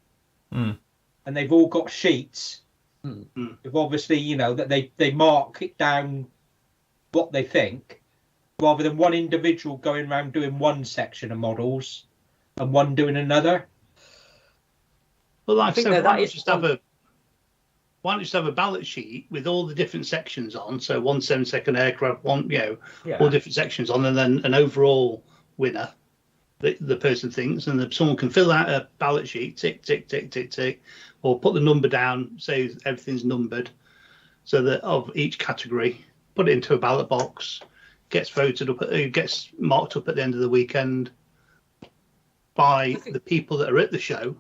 And they've all got sheets. Of obviously, that they mark it down what they think, rather than one individual going around doing one section of models and one doing another. Well, like I said, why don't you just have a ballot sheet with all the different sections on? So 1 7-second aircraft, all different sections on, and then an overall winner that the person thinks, and someone can fill out a ballot sheet, tick, tick, tick, tick, tick, or put the number down, say everything's numbered, so that of each category, put it into a ballot box, gets voted up, gets marked up at the end of the weekend by the people that are at the show.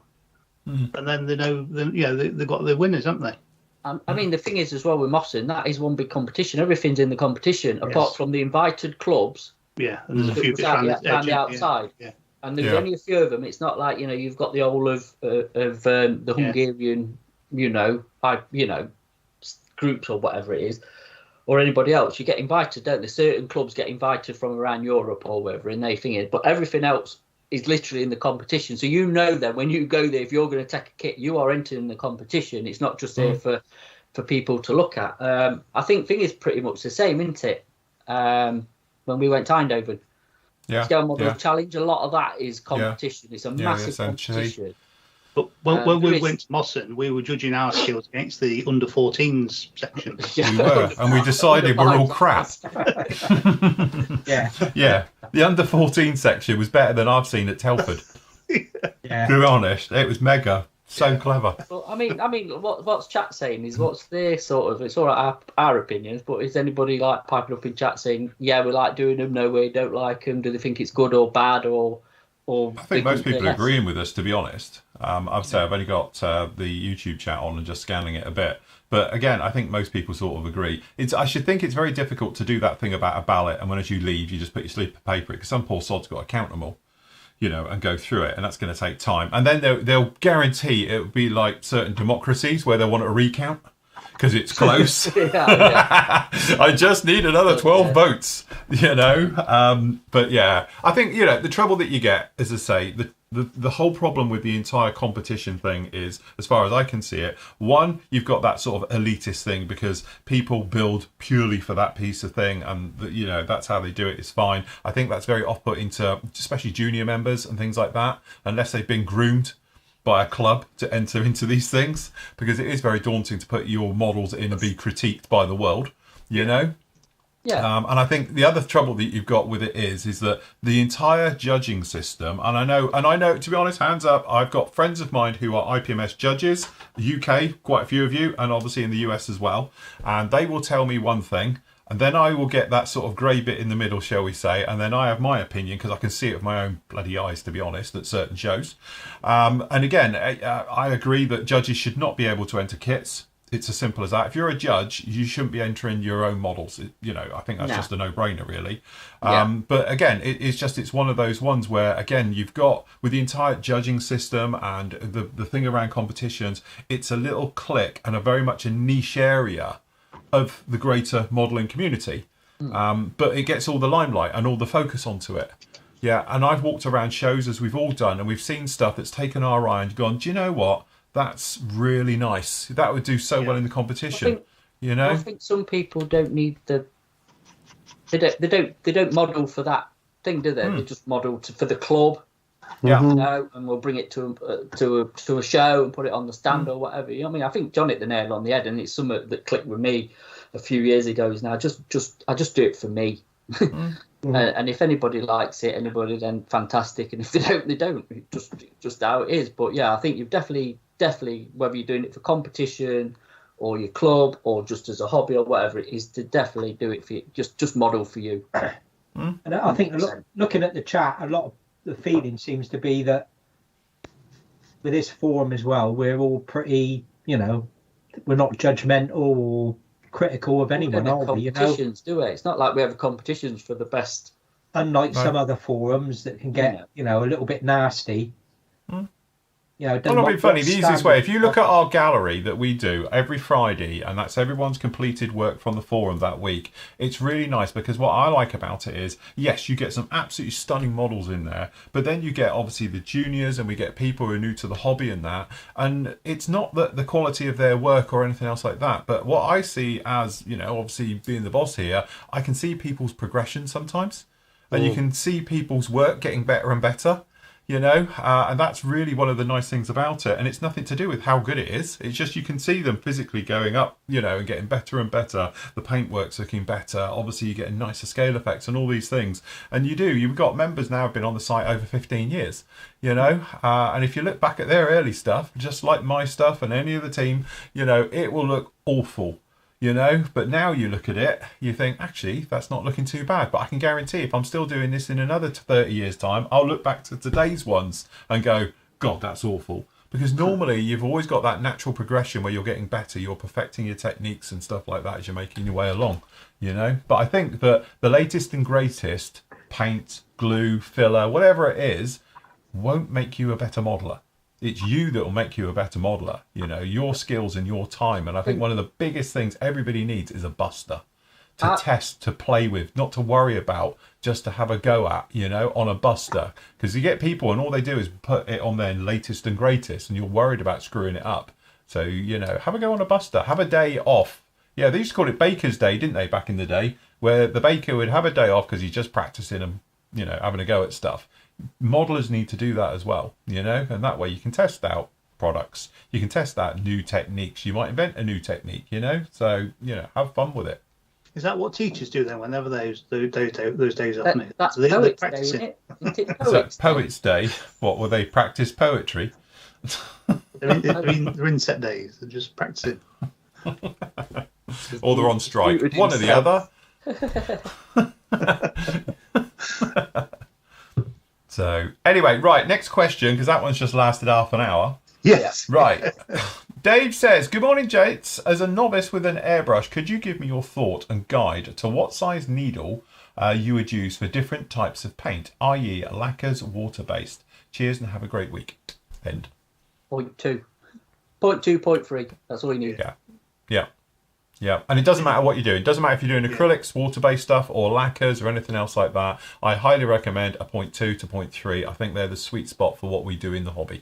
And then they know, they've got their winners, haven't they? I mean, the thing is as well with Mosson, that is one big competition. Everything's in the competition, apart from the invited clubs. Yeah, and there's a few bits around the outside. Yeah. And there's only a few of them. It's not like, you've got the whole of the Hungarian, groups or whatever it is, or anybody else. You get invited, don't they? Certain clubs get invited from around Europe or wherever, and they think it. But everything else is literally in the competition. So that when you go there, if you're going to take a kit, you are entering the competition. It's not just there for people to look at. I think thing is pretty much the same, isn't it? When we went to Eindhoven, Scale Model Challenge, a lot of that is competition. It's a massive competition. But when we went to Mosson, we were judging our skills against the under 14s section. We were, and we decided we're all crap. Yeah. The under 14 section was better than I've seen at Telford. To be honest, it was mega. So clever. Well, I mean, what's chat saying is what's their sort of, it's all right, our opinions, but is anybody like piping up in chat saying, yeah, we like doing them, no, we don't like them, do they think it's good or bad, or I think most people are agreeing with us, to be honest. I'd say I've only got the YouTube chat on and just scanning it a bit. But again, I think most people sort of agree. I should think it's very difficult to do that thing about a ballot, and when as you leave, you just put your slip of paper, because some poor sod's got to count them all, and go through it, and that's going to take time. And then they'll guarantee it will be like certain democracies where they want a recount because it's close. I just need another 12 votes, But yeah, I think, the trouble that you get, as I say, the whole problem with the entire competition thing is, as far as I can see it, one, you've got that sort of elitist thing because people build purely for that piece of thing, and that's how they do it. It's fine. I think that's very off-putting to especially junior members and things like that, unless they've been groomed by a club to enter into these things, because it is very daunting to put your models in and be critiqued by the world, Yeah. And I think the other trouble that you've got with it is that the entire judging system, and I know, to be honest, hands up, I've got friends of mine who are IPMS judges, the UK, quite a few of you, and obviously in the US as well, and they will tell me one thing. And then I will get that sort of grey bit in the middle, shall we say, and then I have my opinion, because I can see it with my own bloody eyes, to be honest, at certain shows. And again, I agree that judges should not be able to enter kits. It's as simple as that. If you're a judge, you shouldn't be entering your own models. I think that's just a no-brainer, really. But again, it's one of those ones where, again, you've got, with the entire judging system and the thing around competitions, it's a little clique and a very much a niche area of the greater modelling community. But it gets all the limelight and all the focus onto it. Yeah, and I've walked around shows, as we've all done, and we've seen stuff that's taken our eye and gone, do you know what? That's really nice. That would do so well in the competition. I think some people don't need they don't model for that thing, do they? They just model for the club. Yeah. And we'll bring it to a show and put it on the stand or whatever. I mean, I think John hit the nail on the head, and it's something that clicked with me a few years ago. Is now I just do it for me. And if anybody likes it, then fantastic. And if they don't, they don't. It's just how it is. But yeah, I think you've definitely, whether you're doing it for competition or your club or just as a hobby or whatever it is, to definitely do it for you. Just model for you. And I think looking at the chat, a lot of the feeling seems to be that with this forum as well, we're all pretty, we're not judgmental or critical of anyone, are we? Competitions, do we? It's not like we have competitions for the best. Unlike some other forums that can get, a little bit nasty. Well, it'll be funny. The easiest way, if you look at our gallery that we do every Friday, and that's everyone's completed work from the forum that week, it's really nice, because what I like about it is, yes, you get some absolutely stunning models in there, but then you get obviously the juniors, and we get people who are new to the hobby and that, and it's not that the quality of their work or anything else like that, but what I see as, obviously being the boss here, I can see people's progression sometimes, and you can see people's work getting better and better. And that's really one of the nice things about it. And it's nothing to do with how good it is. It's just you can see them physically going up, and getting better and better. The paintwork's looking better. Obviously, you're getting nicer scale effects and all these things. And you've got members now who've been on the site over 15 years, And if you look back at their early stuff, just like my stuff and any of the team, it will look awful. But now you look at it, you think, actually, that's not looking too bad. But I can guarantee if I'm still doing this in another 30 years' time, I'll look back to today's ones and go, God, that's awful. Because normally you've always got that natural progression where you're getting better, you're perfecting your techniques and stuff like that as you're making your way along, But I think that the latest and greatest paint, glue, filler, whatever it is, won't make you a better modeller. It's you that will make you a better modeller, your skills and your time. And I think one of the biggest things everybody needs is a buster to test, to play with, not to worry about, just to have a go at, on a buster. Because you get people and all they do is put it on their latest and greatest, and you're worried about screwing it up. So, have a go on a buster, have a day off. Yeah, they used to call it Baker's Day, didn't they, back in the day, where the baker would have a day off because he's just practicing and, having a go at stuff. Modelers need to do that as well, and that way you can test out products, you can test out new techniques, you might invent a new technique, so have fun with it. Is that what teachers do then whenever those days off? That's they Poets practice Day, it? isn't it? So Poets Day, what will they practice poetry? they're in set days, they're just practicing. Or they're on strike, one or the other. So anyway, right, next question, because that one's just lasted half an hour. Yes. Right. Dave says, good morning, Jates. As a novice with an airbrush, could you give me your thought and guide to what size needle you would use for different types of paint, i.e. lacquers, water-based? Cheers and have a great week. End. 0.2. 0.2, 0.3. That's all you need. Yeah, and it doesn't matter what you're doing. It doesn't matter if you're doing acrylics, water-based stuff, or lacquers, or anything else like that. I highly recommend a 0.2 to 0.3. I think they're the sweet spot for what we do in the hobby.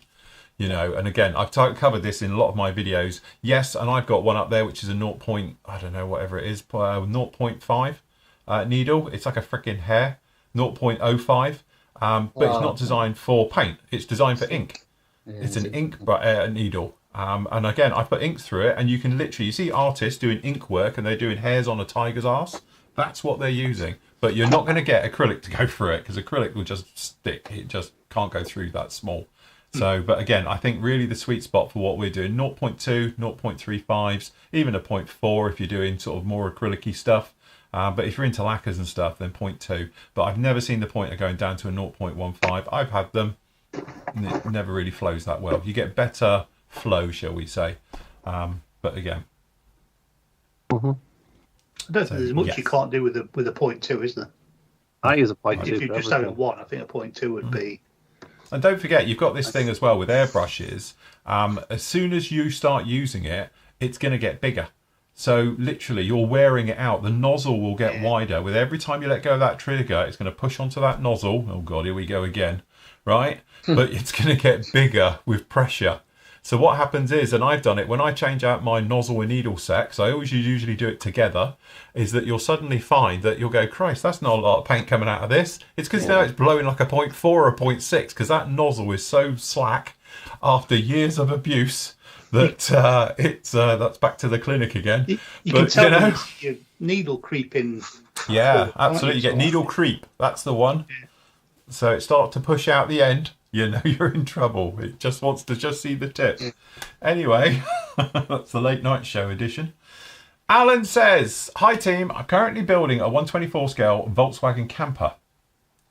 And again, I've covered this in a lot of my videos. Yes, and I've got one up there, which is a 0.5 needle. It's like a freaking hair, 0.05. But it's not designed for paint. It's designed for ink. It's an ink needle. And again, I put ink through it, and you can literally, you see artists doing ink work, and they're doing hairs on a tiger's ass. That's what they're using. But you're not going to get acrylic to go through it, because acrylic will just stick. It just can't go through that small. So, but again, I think really the sweet spot for what we're doing, 0.2, 0.35s, even a 0.4 if you're doing sort of more acrylic-y stuff. But if you're into lacquers and stuff, then 0.2. But I've never seen the point of going down to a 0.15. I've had them, and it never really flows that well. You get better flow, shall we say. But again. I don't think there's much you can't do with a 0.2, is there? I use a 0.2. If you're just having one, I think a 0.2 would be. And don't forget, you've got this thing as well with airbrushes. As soon as you start using it, it's going to get bigger. So literally, you're wearing it out. The nozzle will get wider. With every time you let go of that trigger, it's going to push onto that nozzle. Oh God, here we go again, right? But it's going to get bigger with pressure. So what happens is, and I've done it, when I change out my nozzle and needle set, because I always usually do it together, is that you'll suddenly find that you'll go, Christ, that's not a lot of paint coming out of this. It's because now it's blowing like a 0.4 or a 0.6, because that nozzle is so slack after years of abuse that that's back to the clinic again. You can tell your needle creeping. Yeah, absolutely. You get needle creep. That's the one. Yeah. So it starts to push out the end. You know you're in trouble. It just wants to just see the tip. Anyway, that's the late night show edition. Alan says, hi team, I'm currently building a 124 scale Volkswagen camper.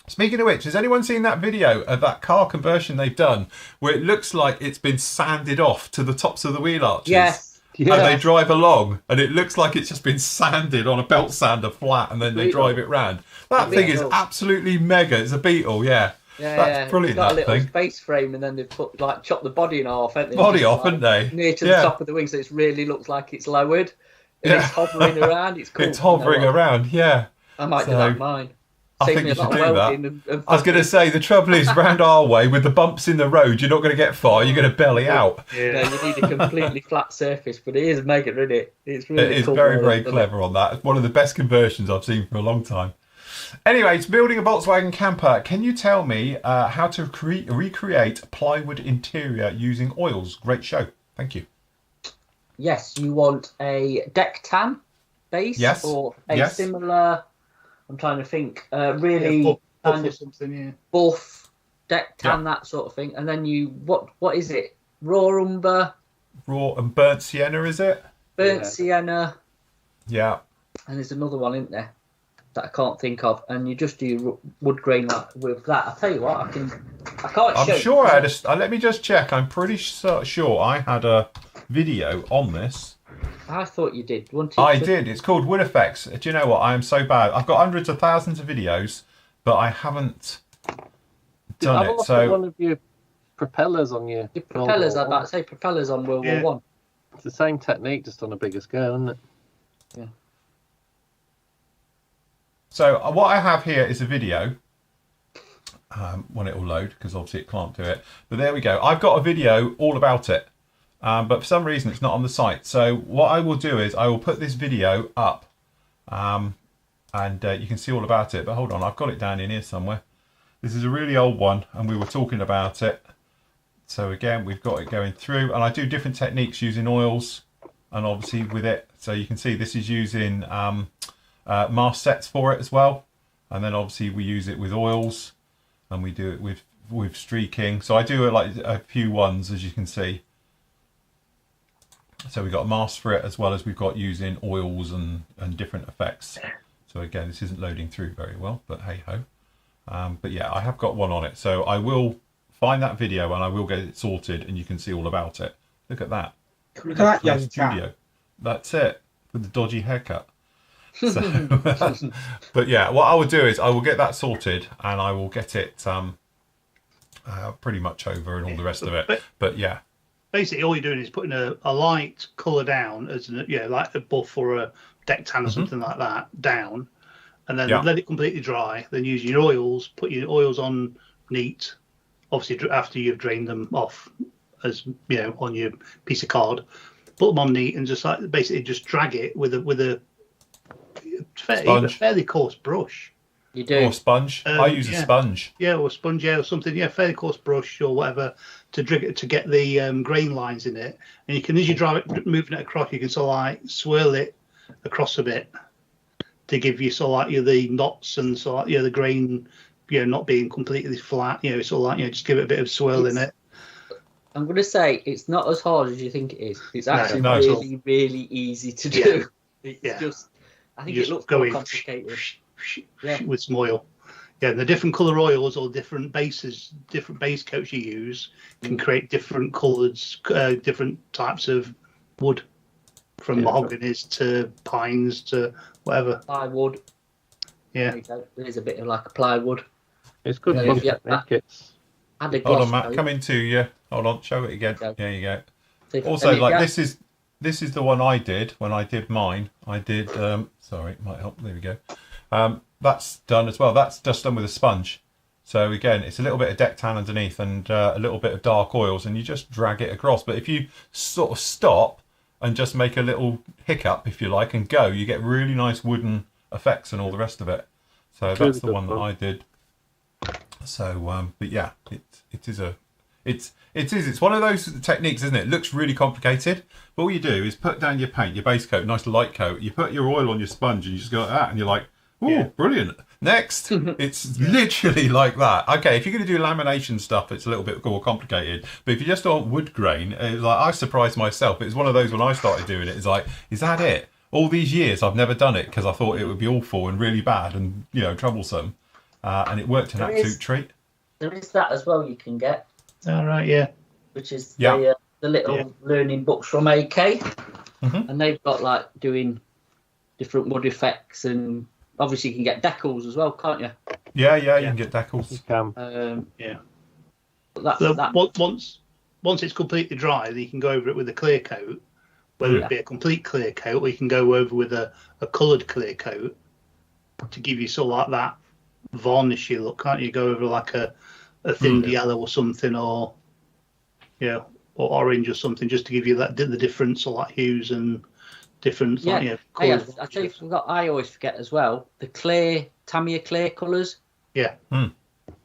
Speaking of which, has anyone seen that video of that car conversion they've done where it looks like it's been sanded off to the tops of the wheel arches? Yes. Yeah. And they drive along and it looks like it's just been sanded on a belt sander flat and then they drive it round. That thing is absolutely mega. It's a Beetle, yeah. That's brilliant. It's got that a little thing. space frame, and then they've chopped the body in half, haven't they? Body off, haven't they? Near to the top of the wing, so it really looks like it's lowered. And it's hovering around. It's cool. It's hovering around, yeah. I might do that mine. I think you should do that. I was going to say, the trouble is, round our way, with the bumps in the road, you're not going to get far. You're going to belly out. Yeah, you need a completely flat surface, but it is mega, isn't it? It's really It is cool. very, very clever on that. It's one of the best conversions I've seen for a long time. Anyway, it's building a Volkswagen camper. Can you tell me how to recreate plywood interior using oils? Great show. Thank you. Yes, you want a deck tan base or a similar... I'm trying to think. Really buff or something, buff, deck tan, that sort of thing. And then you, what is it? Raw umber? Raw and burnt sienna, is it? Burnt sienna. Yeah. And there's another one, isn't there, that I can't think of. And you just do wood grain with that. I'll tell you what, I can't I'm show sure you. I had let me just check. I'm pretty sure I had a video on this. I thought you did. I did. It's called Wood Effects. Do you know what? I am so bad. I've got hundreds of thousands of videos, but I haven't done it. So one of your propellers on your propellers. I'd like to say propellers on World War One. It's the same technique, just on a bigger scale, isn't it? Yeah. So what I have here is a video. When it will load, because obviously it can't do it. But there we go. I've got a video all about it. But for some reason it's not on the site. So what I will do is I will put this video up and you can see all about it. But hold on, I've got it down in here somewhere. This is a really old one and we were talking about it. So again, we've got it going through and I do different techniques using oils and obviously with it. So you can see this is using mask sets for it as well. And then obviously we use it with oils and we do it with streaking. So I do like a few ones, as you can see. So we've got a mask for it as well as we've got using oils and different effects. So again, this isn't loading through very well, but hey ho. But yeah, I have got one on it. So I will find that video and I will get it sorted and you can see all about it. Look at that. Look at that young studio. That's it, with the dodgy haircut. So, but yeah, what I will do is I will get that sorted and I will get it pretty much over and all the rest of it. But yeah. Basically, all you're doing is putting a light colour down, as like a buff or a deck tan or something like that, down, and then let it completely dry. Then use your oils, put your oils on neat, obviously after you've drained them off, as you know, on your piece of card. Put them on neat and just like basically just drag it with a fairly coarse brush. You do. Or sponge. I use a sponge. Yeah, or sponge, or something. Yeah, fairly coarse brush or whatever to get the grain lines in it. And you can, as you drive it, moving it across, you can sort of like swirl it across a bit to give you sort of like the knots and sort of like, the grain, not being completely flat. Sort of like just give it a bit of swirl in it. I'm going to say it's not as hard as you think it is. It's actually really, really easy to do. It's just I think You it looks just go more in complicated. with some oil. Yeah, the different colour oils or different bases, different base coats you use can create different colours, different types of wood, from mahoganies to pines to whatever. Plywood. Yeah. There's a bit of like a plywood. It's good Yeah, fun yeah. technique. It's And a Hold gloss on, Matt. coat. Coming to you. Hold on. Show it again. Okay. There you go. So Also, and like this is the one I did when I did mine. I did. Sorry, it might help. There we go. That's done as well. That's just done with a sponge. So again, it's a little bit of deck tan underneath and a little bit of dark oils, and you just drag it across. But if you sort of stop and just make a little hiccup, if you like, and go, you get really nice wooden effects and all the rest of it. So that's the one that I did. So, but yeah, it's one of those techniques, isn't it? It looks really complicated, but all you do is put down your paint, your base coat, nice light coat. You put your oil on your sponge, and you just go like that, and you're like, "Ooh, brilliant!" Next, it's literally like that. Okay, if you're going to do lamination stuff, it's a little bit more complicated. But if you just want wood grain, it's like I surprised myself. It was one of those when I started doing it. It's like, is that it? All these years I've never done it because I thought it would be awful and really bad and troublesome, and it worked an absolute treat. There is that as well you can get. All right, yeah. Which is the little learning books from AK, and they've got like doing different wood effects, and obviously you can get decals as well, can't you? Yeah, you can get decals. You can. Once it's completely dry, then you can go over it with a clear coat, whether it be a complete clear coat or you can go over with a coloured clear coat to give you sort of like that varnishy look, can't you? Go over like a thin yellow or something, or or orange or something, just to give you that the difference, or like hues and different. Colours. I tell you, I always forget as well the clear Tamiya clear colours. Yeah.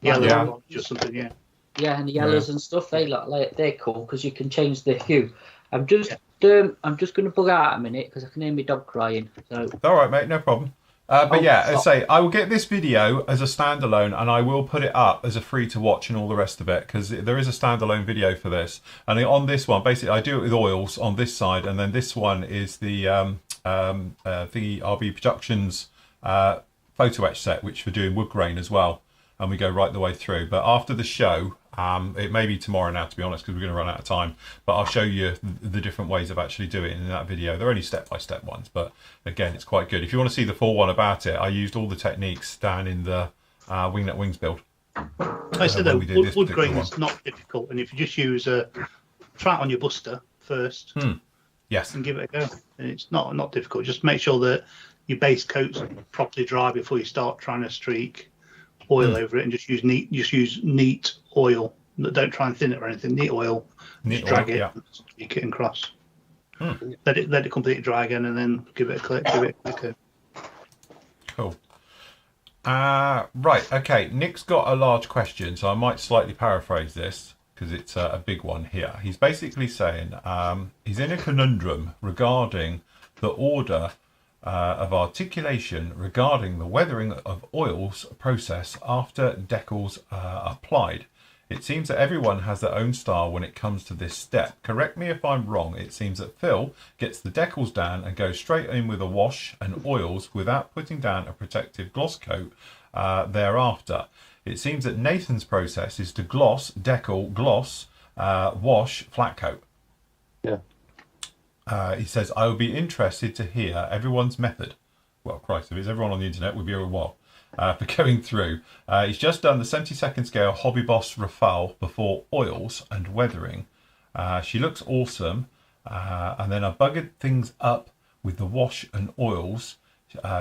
Yellow orange or something. Yeah. Yeah, and the yellows and stuff. They're cool because you can change the hue. I'm just going to bug out a minute because I can hear my dog crying. So. All right, mate, no problem. But as I say, I will get this video as a standalone, and I will put it up as a free to watch and all the rest of it, because there is a standalone video for this. And on this one, basically, I do it with oils on this side, and then this one is the RB Productions photo etch set, which we're doing wood grain as well, and we go right the way through. But after the show, it may be tomorrow now, to be honest, because we're going to run out of time. But I'll show you the different ways of actually doing it in that video. They're only step-by-step ones, but again, it's quite good. If you want to see the full one about it, I used all the techniques down in the Wingnet Wings build. I said that wood grain is not difficult, and if you just use try it on your buster first, yes, and give it a go, and it's not difficult. Just make sure that your base coat's properly dry before you start trying to streak oil over it, and just use neat oil. Don't try and thin it or anything. Neat oil. Just drag it, streak it and cross. Let it completely dry again, and then give it a click. Cool. Right. Okay. Nick's got a large question, so I might slightly paraphrase this because it's a big one here. He's basically saying he's in a conundrum regarding the order of articulation regarding the weathering of oils process after decals are applied. It seems that everyone has their own style when it comes to this step. Correct me if I'm wrong. It seems that Phil gets the decals down and goes straight in with a wash and oils without putting down a protective gloss coat thereafter. It seems that Nathan's process is to gloss, decal, gloss, wash, flat coat. Yeah. He says, I would be interested to hear everyone's method. Well, Christ, if it's everyone on the internet, we'll be here a while. For going through. He's just done the 72nd scale Hobby Boss Rafale before oils and weathering. She looks awesome. And then I buggered things up with the wash and oils.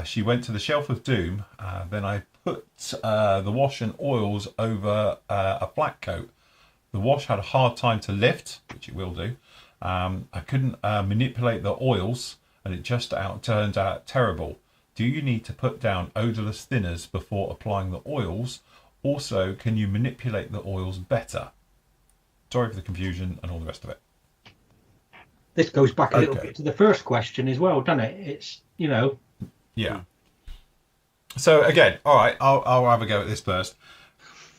She went to the Shelf of Doom. Then I put the wash and oils over a flat coat. The wash had a hard time to lift, which it will do. I couldn't manipulate the oils, and it just turned out terrible. Do you need to put down odorless thinners before applying the oils? Also, can you manipulate the oils better? Sorry for the confusion and all the rest of it. This goes back a little bit to the first question as well, doesn't it? It's, Yeah. So again, all right, I'll have a go at this first.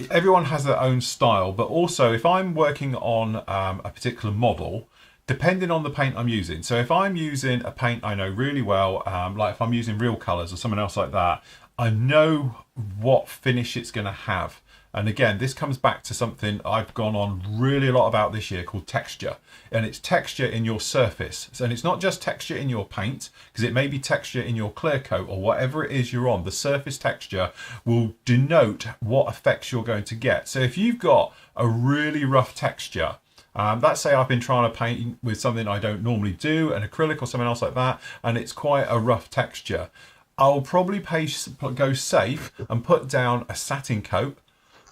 Everyone has their own style, but also if I'm working on a particular model, depending on the paint I'm using. So if I'm using a paint I know really well, like if I'm using Real Colours or someone else like that, I know what finish it's going to have. And again, this comes back to something I've gone on really a lot about this year called texture. And it's texture in your surface. And it's not just texture in your paint, because it may be texture in your clear coat or whatever it is you're on. The surface texture will denote what effects you're going to get. So if you've got a really rough texture, let's say I've been trying to paint with something I don't normally do, an acrylic or something else like that, and it's quite a rough texture, I'll probably go safe and put down a satin coat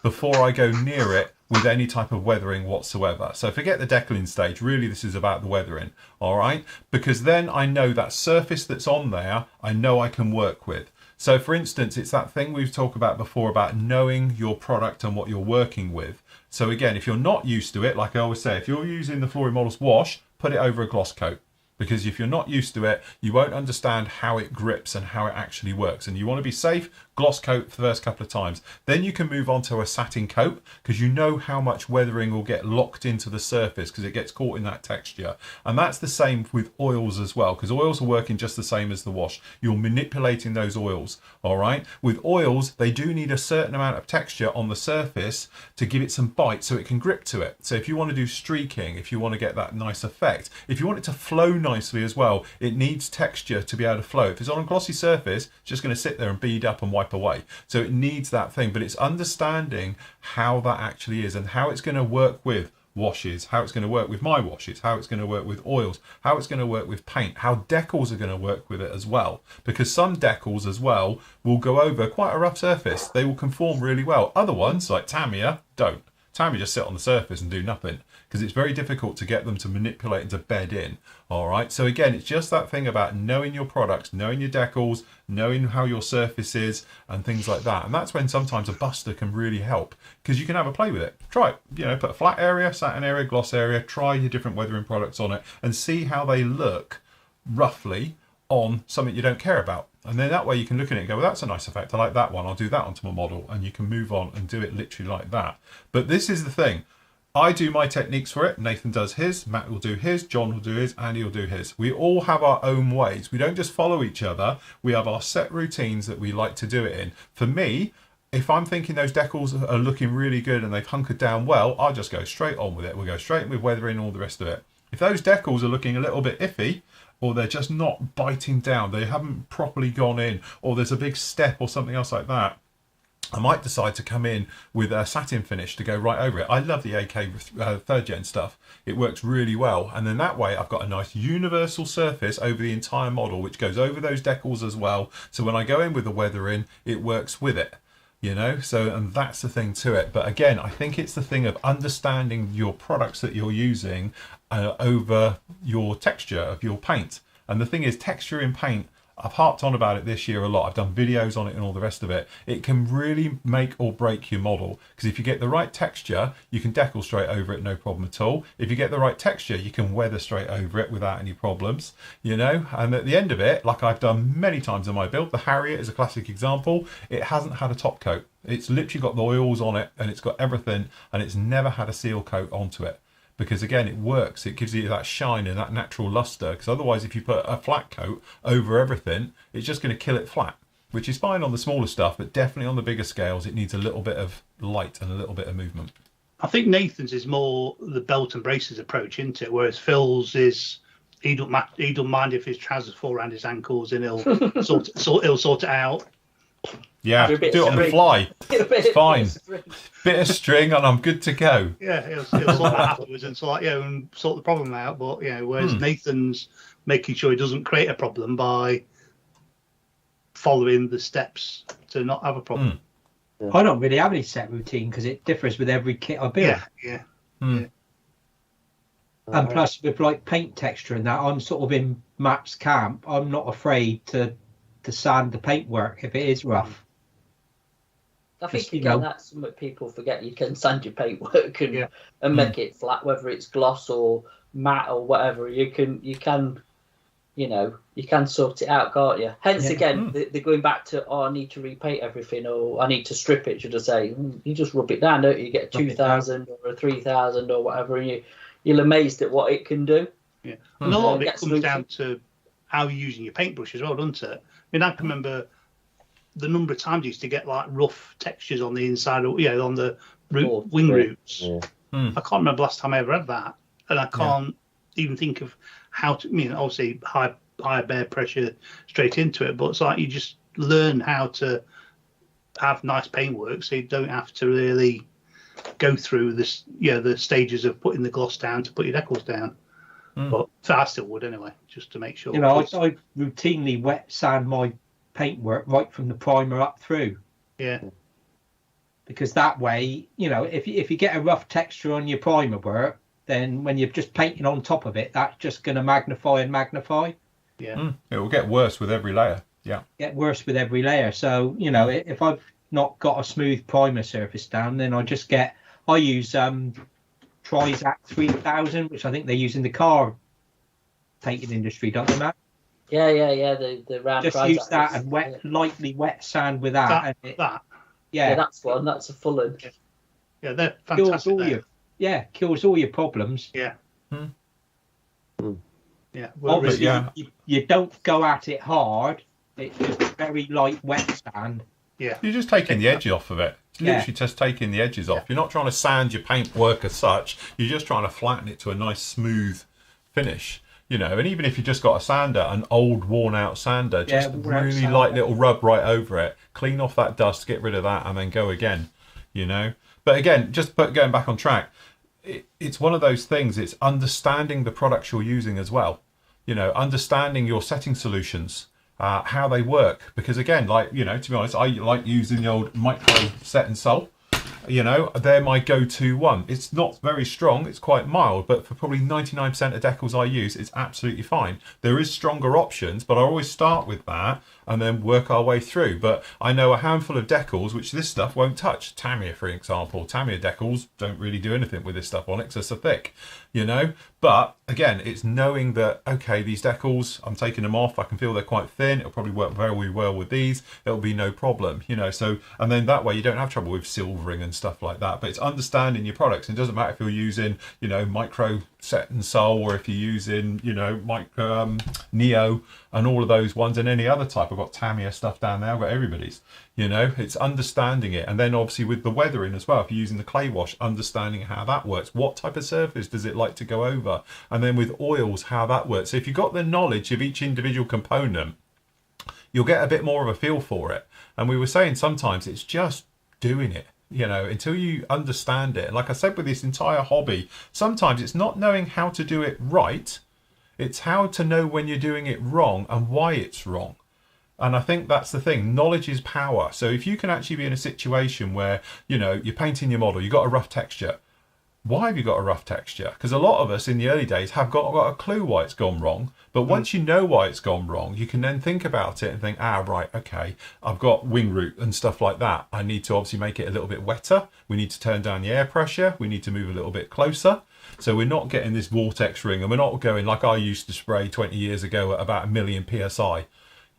before I go near it with any type of weathering whatsoever. So forget the decaling stage. Really, this is about the weathering, all right? Because then I know that surface that's on there, I know I can work with. So for instance, it's that thing we've talked about before about knowing your product and what you're working with. So again, if you're not used to it, like I always say, if you're using the Flory Models wash, put it over a gloss coat. Because if you're not used to it, you won't understand how it grips and how it actually works. And you want to be safe, gloss coat for the first couple of times. Then you can move on to a satin coat, because you know how much weathering will get locked into the surface because it gets caught in that texture. And that's the same with oils as well, because oils are working just the same as the wash. You're manipulating those oils, all right? With oils, they do need a certain amount of texture on the surface to give it some bite so it can grip to it. So if you want to do streaking, if you want to get that nice effect, if you want it to flow nicely as well, it needs texture to be able to flow. If it's on a glossy surface, it's just going to sit there and bead up and wipe away. So it needs that thing, but it's understanding how that actually is and how it's going to work with washes, how it's going to work with my washes, how it's going to work with oils, how it's going to work with paint, how decals are going to work with it as well. Because some decals as well will go over quite a rough surface. They will conform really well. Other ones, like Tamiya, don't. Tamiya just sit on the surface and do nothing, because it's very difficult to get them to manipulate and to bed in. All right. So again, it's just that thing about knowing your products, knowing your decals, knowing how your surface is and things like that. And that's when sometimes a buster can really help, because you can have a play with it. Try it, you know, put a flat area, satin area, gloss area, try your different weathering products on it and see how they look roughly on something you don't care about. And then that way you can look at it and go, well, that's a nice effect. I like that one. I'll do that onto my model. And you can move on and do it literally like that. But this is the thing. I do my techniques for it. Nathan does his. Matt will do his. John will do his. Andy will do his. We all have our own ways. We don't just follow each other. We have our set routines that we like to do it in. For me, if I'm thinking those decals are looking really good and they've hunkered down well, I'll just go straight on with it. We'll go straight in with weathering and all the rest of it. If those decals are looking a little bit iffy, or they're just not biting down, they haven't properly gone in, or there's a big step or something else like that, I might decide to come in with a satin finish to go right over it. I love the AK third gen stuff. It works really well. And then that way I've got a nice universal surface over the entire model, which goes over those decals as well. So when I go in with the weathering, it works with it. You know, so, and that's the thing to it. But again, I think it's the thing of understanding your products that you're using over your texture of your paint. And the thing is, texture in paint, I've harped on about it this year a lot. I've done videos on it and all the rest of it. It can really make or break your model, because if you get the right texture, you can decal straight over it, no problem at all. If you get the right texture, you can weather straight over it without any problems, you know. And at the end of it, like I've done many times in my build, the Harriet is a classic example. It hasn't had a top coat. It's literally got the oils on it and it's got everything, and it's never had a seal coat onto it. Because again, it works. It gives you that shine and that natural luster. Because otherwise, if you put a flat coat over everything, it's just going to kill it flat, which is fine on the smaller stuff, but definitely on the bigger scales, it needs a little bit of light and a little bit of movement. I think Nathan's is more the belt and braces approach, isn't it? Whereas Phil's is he don't mind if his trousers fall around his ankles, and he'll sort it out. Yeah, do it on the fly. It's fine. Bit of string and I'm good to go. Yeah, he'll sort that afterwards and and sort the problem out. But whereas Nathan's making sure he doesn't create a problem by following the steps to not have a problem. Yeah. I don't really have any set routine because it differs with every kit I build. Yeah. And plus with like paint texture and that, I'm sort of in Matt's camp. I'm not afraid to sand the paintwork if it is rough. I think again that's what people forget. You can sand your paintwork and make it flat, whether it's gloss or matte or whatever. You can sort it out, can't you? Hence again, they're going back to I need to repaint everything, or I need to strip it. Should I say? You just rub it down, don't you? You get a 2,000 or a 3,000 or whatever, and you're amazed at what it can do. Yeah, and a lot of it comes down to how you're using your paintbrush as well, doesn't it? I mean, I can remember the number of times I used to get like rough textures on the inside, on the wing roots. Yeah. I can't remember last time I ever had that, and I can't even think of how to. I mean, obviously high bear pressure straight into it, but it's like you just learn how to have nice paintwork, so you don't have to really go through this, the stages of putting the gloss down to put your decals down. But I still would anyway, just to make sure. I routinely wet sand my paintwork right from the primer up through. Yeah. Because that way, if you get a rough texture on your primer work, then when you're just painting on top of it, that's just going to magnify. Yeah. It will get worse with every layer. Yeah. Get worse with every layer. So, if I've not got a smooth primer surface down, then I use Trizac 3000, which I think they use in the car painting industry, don't they, Matt? Yeah. The round. Just Trizac use that and lightly wet sand with that. Yeah, that's one. That's a full one. Yeah, they're fantastic. Kills all your problems. Yeah. Yeah. Obviously, you don't go at it hard. It's just very light wet sand. Yeah. You're just taking the edge off of it. It's literally just taking the edges off. You're not trying to sand your paintwork as such. You're just trying to flatten it to a nice smooth finish. And even if you just got a sander, an old worn out sander, just really light little rub right over it, clean off that dust, get rid of that, and then go again. But again, going back on track, it's one of those things. It's understanding the products you're using as well. Understanding your setting solutions, how they work. Because again, to be honest, I like using the old micro set and sol. They're my go-to one. It's not very strong, it's quite mild, but for probably 99% of decals I use, it's absolutely fine. There is stronger options, but I always start with that and then work our way through. But I know a handful of decals which this stuff won't touch. Tamiya, for example. Tamiya decals don't really do anything with this stuff on it because they're so thick, But again, it's knowing that, okay, these decals, I'm taking them off, I can feel they're quite thin, it'll probably work very well with these, it'll be no problem, so, and then that way you don't have trouble with silvering and stuff like that. But it's understanding your products. It doesn't matter if you're using, micro set and sol, or if you're using, Neo and all of those ones, and any other type. I've got Tamiya stuff down there, I've got everybody's. It's understanding it. And then obviously with the weathering as well, if you're using the clay wash, understanding how that works. What type of surface does it like to go over? And then with oils, how that works. So if you've got the knowledge of each individual component, you'll get a bit more of a feel for it. And we were saying sometimes it's just doing it, until you understand it. Like I said, with this entire hobby, sometimes it's not knowing how to do it right. It's how to know when you're doing it wrong and why it's wrong. And I think that's the thing. Knowledge is power. So if you can actually be in a situation where, you're painting your model, you've got a rough texture. Why have you got a rough texture? Because a lot of us in the early days have got a clue why it's gone wrong. But once you know why it's gone wrong, you can then think about it and think, right, okay, I've got wing root and stuff like that. I need to obviously make it a little bit wetter. We need to turn down the air pressure. We need to move a little bit closer. So we're not getting this vortex ring, and we're not going like I used to spray 20 years ago at about 1 million PSI.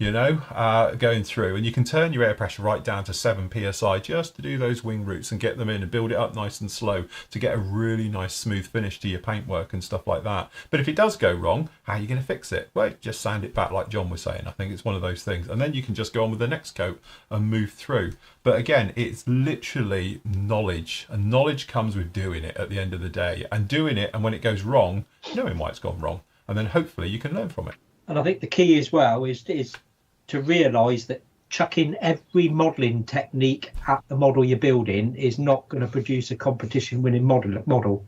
Going through, and you can turn your air pressure right down to 7 psi just to do those wing roots and get them in and build it up nice and slow to get a really nice smooth finish to your paintwork and stuff like that. But if it does go wrong, how are you going to fix it? Well, just sand it back like John was saying. I think it's one of those things, and then you can just go on with the next coat and move through. But again, it's literally knowledge, and knowledge comes with doing it at the end of the day, and doing it, and when it goes wrong, knowing why it's gone wrong, and then hopefully you can learn from it. And I think the key as well is to realise that chucking every modelling technique at the model you're building is not going to produce a competition-winning model.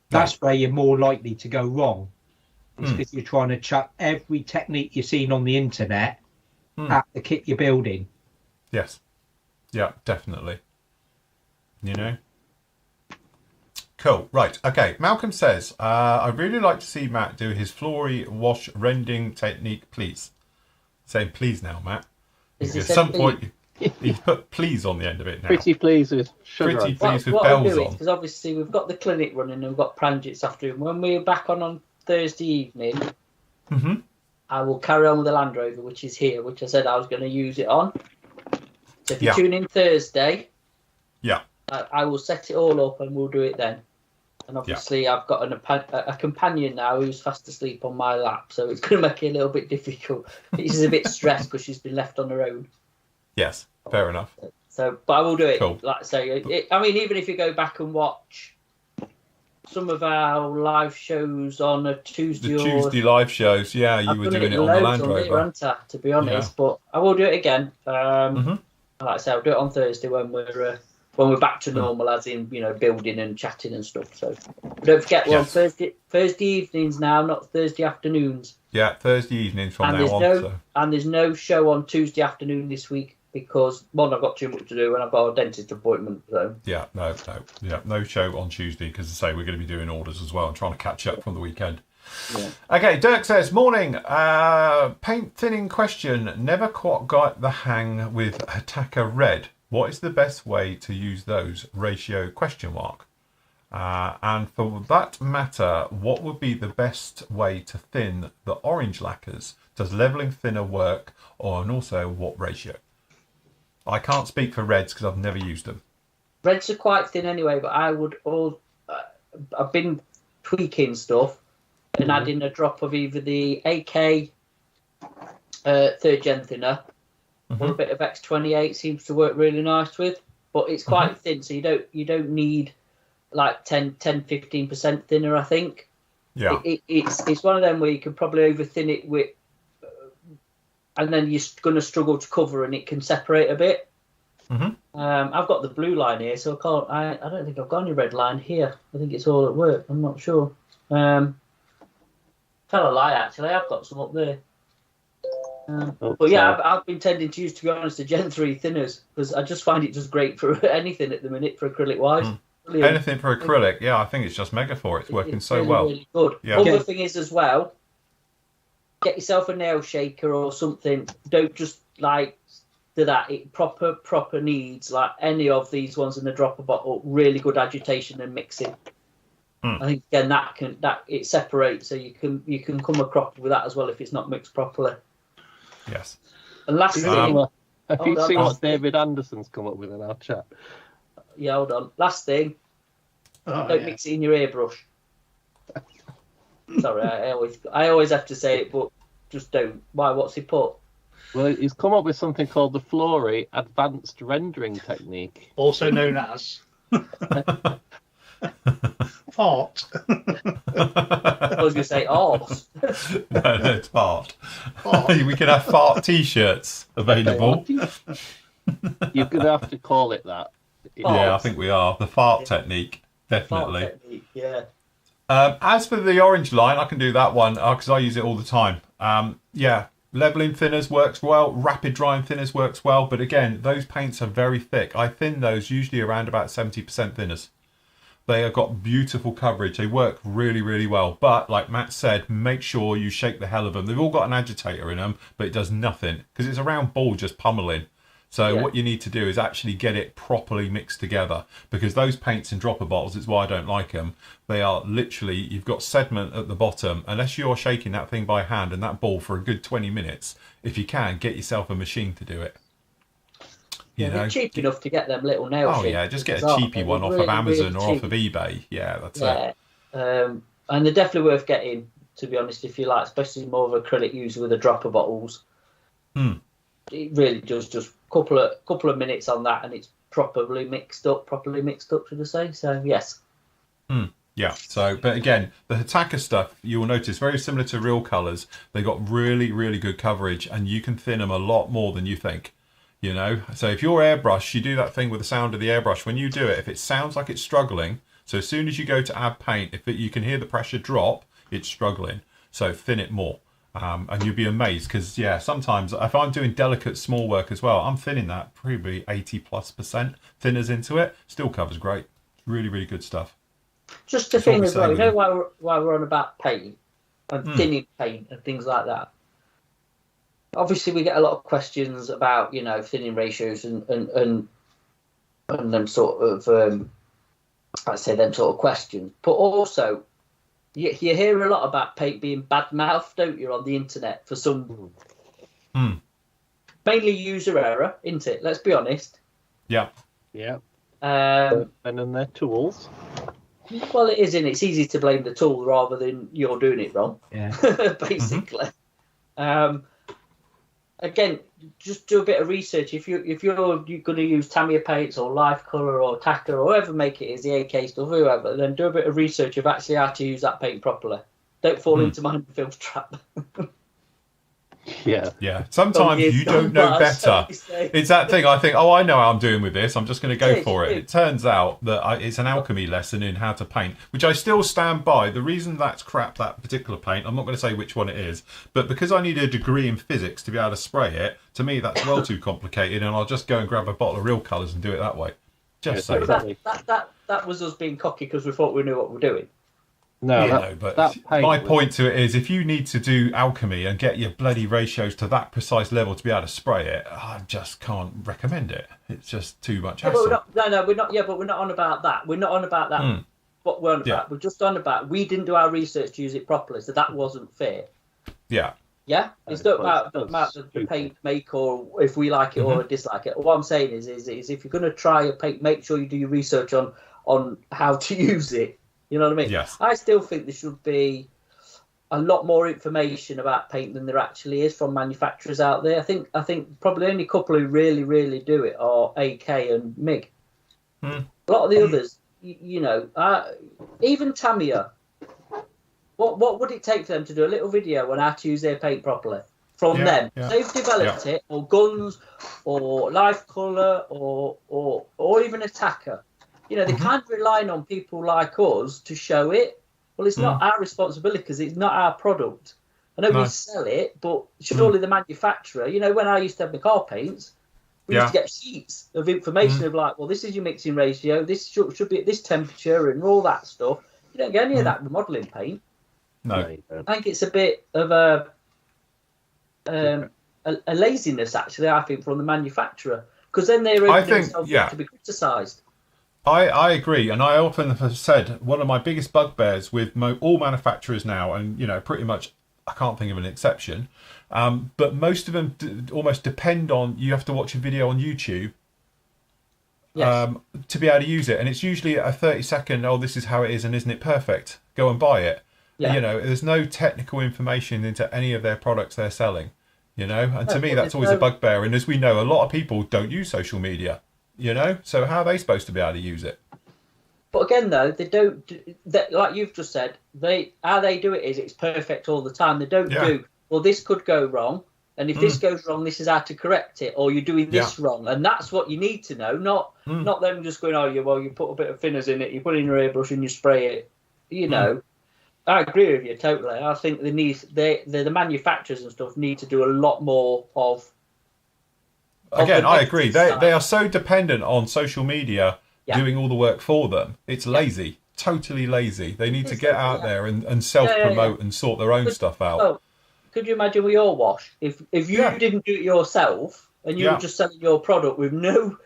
That's where you're more likely to go wrong. It's because you're trying to chuck every technique you've seen on the internet at the kit you're building. Yes. Yeah, definitely. Cool. Right. Okay. Malcolm says, I'd really like to see Matt do his Flory wash rending technique, please. Saying please now, Matt. At some point, you've put please on the end of it now. Pretty pleased with sugar. Pretty pleased with what bells I'll do on. Because obviously we've got the clinic running and we've got Peramjit's after him. When we're back on Thursday evening, I will carry on with the Land Rover, which is here, which I said I was going to use it on. So if you tune in Thursday, I will set it all up and we'll do it then. And obviously, I've got a companion now who's fast asleep on my lap, so it's going to make it a little bit difficult. She's a bit stressed because she's been left on her own. Yes, fair enough. So, but I will do it. Cool. Like I say, I mean, even if you go back and watch some of our live shows on a Tuesday, Tuesday live shows, yeah, you were doing it on the Land Rover. To be honest, but I will do it again. Like I say, I'll do it on Thursday when we're back to normal, as in building and chatting and stuff. So don't forget, we're on Thursday evenings now, not Thursday afternoons. Yeah, Thursday evenings from now on. And there's no show on Tuesday afternoon this week because one, I've got too much to do and I've got a dentist appointment. So no show on Tuesday because, as I say, we're going to be doing orders as well and trying to catch up from the weekend. Yeah. Okay, Dirk says, morning. Paint thinning question. Never quite got the hang with Hataka Red. What is the best way to use those? Ratio ? And for that matter, what would be the best way to thin the orange lacquers? Does leveling thinner work, and also what ratio? I can't speak for reds because I've never used them. Reds are quite thin anyway, but I've been tweaking stuff and adding a drop of either the AK 3rd gen thinner or a bit of X28 seems to work really nice with, but it's quite thin, so you don't need like 10-15% thinner, I think. Yeah. It's one of them where you can probably over thin it with, and then you're going to struggle to cover and it can separate a bit. I've got the blue line here, so I don't think I've got any red line here. I think it's all at work. I'm not sure. Tell a lie, actually. I've got some up there. But yeah, I've been tending to use, to be honest, the Gen 3 thinners because I just find it just great for anything at the minute for acrylic wise. Anything for acrylic, yeah, I think it's just mega for it. It's working so well. Really good. Yeah. Other thing is as well, get yourself a nail shaker or something. Don't just do that. It proper needs, like any of these ones in the dropper bottle, really good agitation and mixing. I think again that it separates, so you can come across with that as well if it's not mixed properly. Yes. And last thing, have you seen what David Anderson's come up with in our chat? Yeah, hold on. Last thing, don't mix it in your airbrush. Sorry, I always have to say it, but just don't. Why? What's he put? Well, he's come up with something called the Flory Advanced Rendering Technique, also known as fart. I was going to say arse. No, it's fart. We can have fart t-shirts available. You're going to have to call it that. Yeah, I think we are. The fart technique, definitely. Fart technique, yeah. As for the orange line, I can do that one because I use it all the time. Leveling thinners works well. Rapid drying thinners works well. But again, those paints are very thick. I thin those usually around about 70% thinners. They have got beautiful coverage. They work really, really well. But like Matt said, make sure you shake the hell of them. They've all got an agitator in them, but it does nothing because it's a round ball just pummeling. So what you need to do is actually get it properly mixed together, because those paints in dropper bottles, it's why I don't like them. They are literally, you've got sediment at the bottom. Unless you're shaking that thing by hand and that ball for a good 20 minutes, if you can, get yourself a machine to do it. They're cheap enough to get them little nail shapers. Oh yeah, just get a cheapy one off of Amazon or off of eBay. Yeah, that's it. And they're definitely worth getting, to be honest, if you like, especially more of acrylic user with the dropper bottles. It really does just couple of minutes on that and it's properly mixed up, should I say. So yes. Yeah, so, but again, the Hataka stuff, you will notice, very similar to real colours. They got really, really good coverage and you can thin them a lot more than you think. So if your airbrush, you do that thing with the sound of the airbrush. When you do it, if it sounds like it's struggling, so as soon as you go to add paint, you can hear the pressure drop, it's struggling. So thin it more. And you'll be amazed because, sometimes if I'm doing delicate small work as well, I'm thinning that probably 80+% thinners into it. Still covers great. Really, really good stuff. Just the thing as well, while we're on about paint and thinning paint and things like that. Obviously, we get a lot of questions about, thinning ratios and them sort of, I'd say them sort of questions. But also, you hear a lot about paint being bad-mouthed, don't you, on the internet for some... Mainly user error, isn't it? Let's be honest. Yeah. Yeah. And then their tools. Well, it is, and it's easy to blame the tool rather than you're doing it wrong. Yeah. Basically. Again, just do a bit of research. If you're going to use Tamiya paints or Life Colour or Taka or whoever make it is, the AK stuff, whoever, then do a bit of research of actually how to use that paint properly. Don't fall into my film trap. Yeah. Sometimes you don't know better. It's that thing. I think, I know how I'm doing with this. I'm just going to go for it. It turns out that it's an alchemy lesson in how to paint, which I still stand by. The reason that's crap, that particular paint, I'm not going to say which one it is, but because I need a degree in physics to be able to spray it, to me that's well too complicated, and I'll just go and grab a bottle of real colours and do it that way. Just say that was us being cocky because we thought we knew what we were doing. No, but my point to it is, if you need to do alchemy and get your bloody ratios to that precise level to be able to spray it, I just can't recommend it. It's just too much hassle. We're not. Yeah, but we're not on about that. We're not on about that. What we're on about. We're just on about we didn't do our research to use it properly, so that wasn't fair. Yeah. Yeah, it's not about the paint make or if we like it or dislike it. What I'm saying is if you're going to try a paint, make sure you do your research on how to use it. You know what I mean? Yes. I still think there should be a lot more information about paint than there actually is from manufacturers out there. I think probably only a couple who really do it are AK and MIG. A lot of the others, even Tamiya. What would it take for them to do a little video on how to use their paint properly from them? Yeah. They've developed it, or Guns, or Life Colour, or even Attacker. They're kind of relying on people like us to show it. Well, it's not our responsibility because it's not our product. I know we sell it, but surely the manufacturer, when I used to have my car paints, we used to get sheets of information of like, well, this is your mixing ratio, this should be at this temperature and all that stuff. You don't get any of that with modelling paint. No. I think it's a bit of a laziness, actually, I think, from the manufacturer. Because then they're opening themselves up to be criticised. I agree, and I often have said one of my biggest bugbears with all manufacturers now, and pretty much I can't think of an exception, but most of them almost depend on you have to watch a video on YouTube to be able to use it, and it's usually a 30-second. Oh, this is how it is, and isn't it perfect? Go and buy it. Yeah. There's no technical information into any of their products they're selling. And to me that's always a bugbear. And as we know, a lot of people don't use social media. So how are they supposed to be able to use it? But again, though, they don't. Like you've just said, how they do it is it's perfect all the time. They don't do, well, this could go wrong, and if this goes wrong, this is how to correct it, or you're doing this wrong, and that's what you need to know. Not them just going, you put a bit of thinners in it, you put it in your airbrush, and you spray it. I agree with you totally. I think the manufacturers and stuff need to do a lot more of. Again, I agree. They are so dependent on social media doing all the work for them. It's lazy, totally lazy. They need to get out there and self-promote and sort their own stuff out. Well, could you imagine with your wash? If you didn't do it yourself and you were just selling your product with no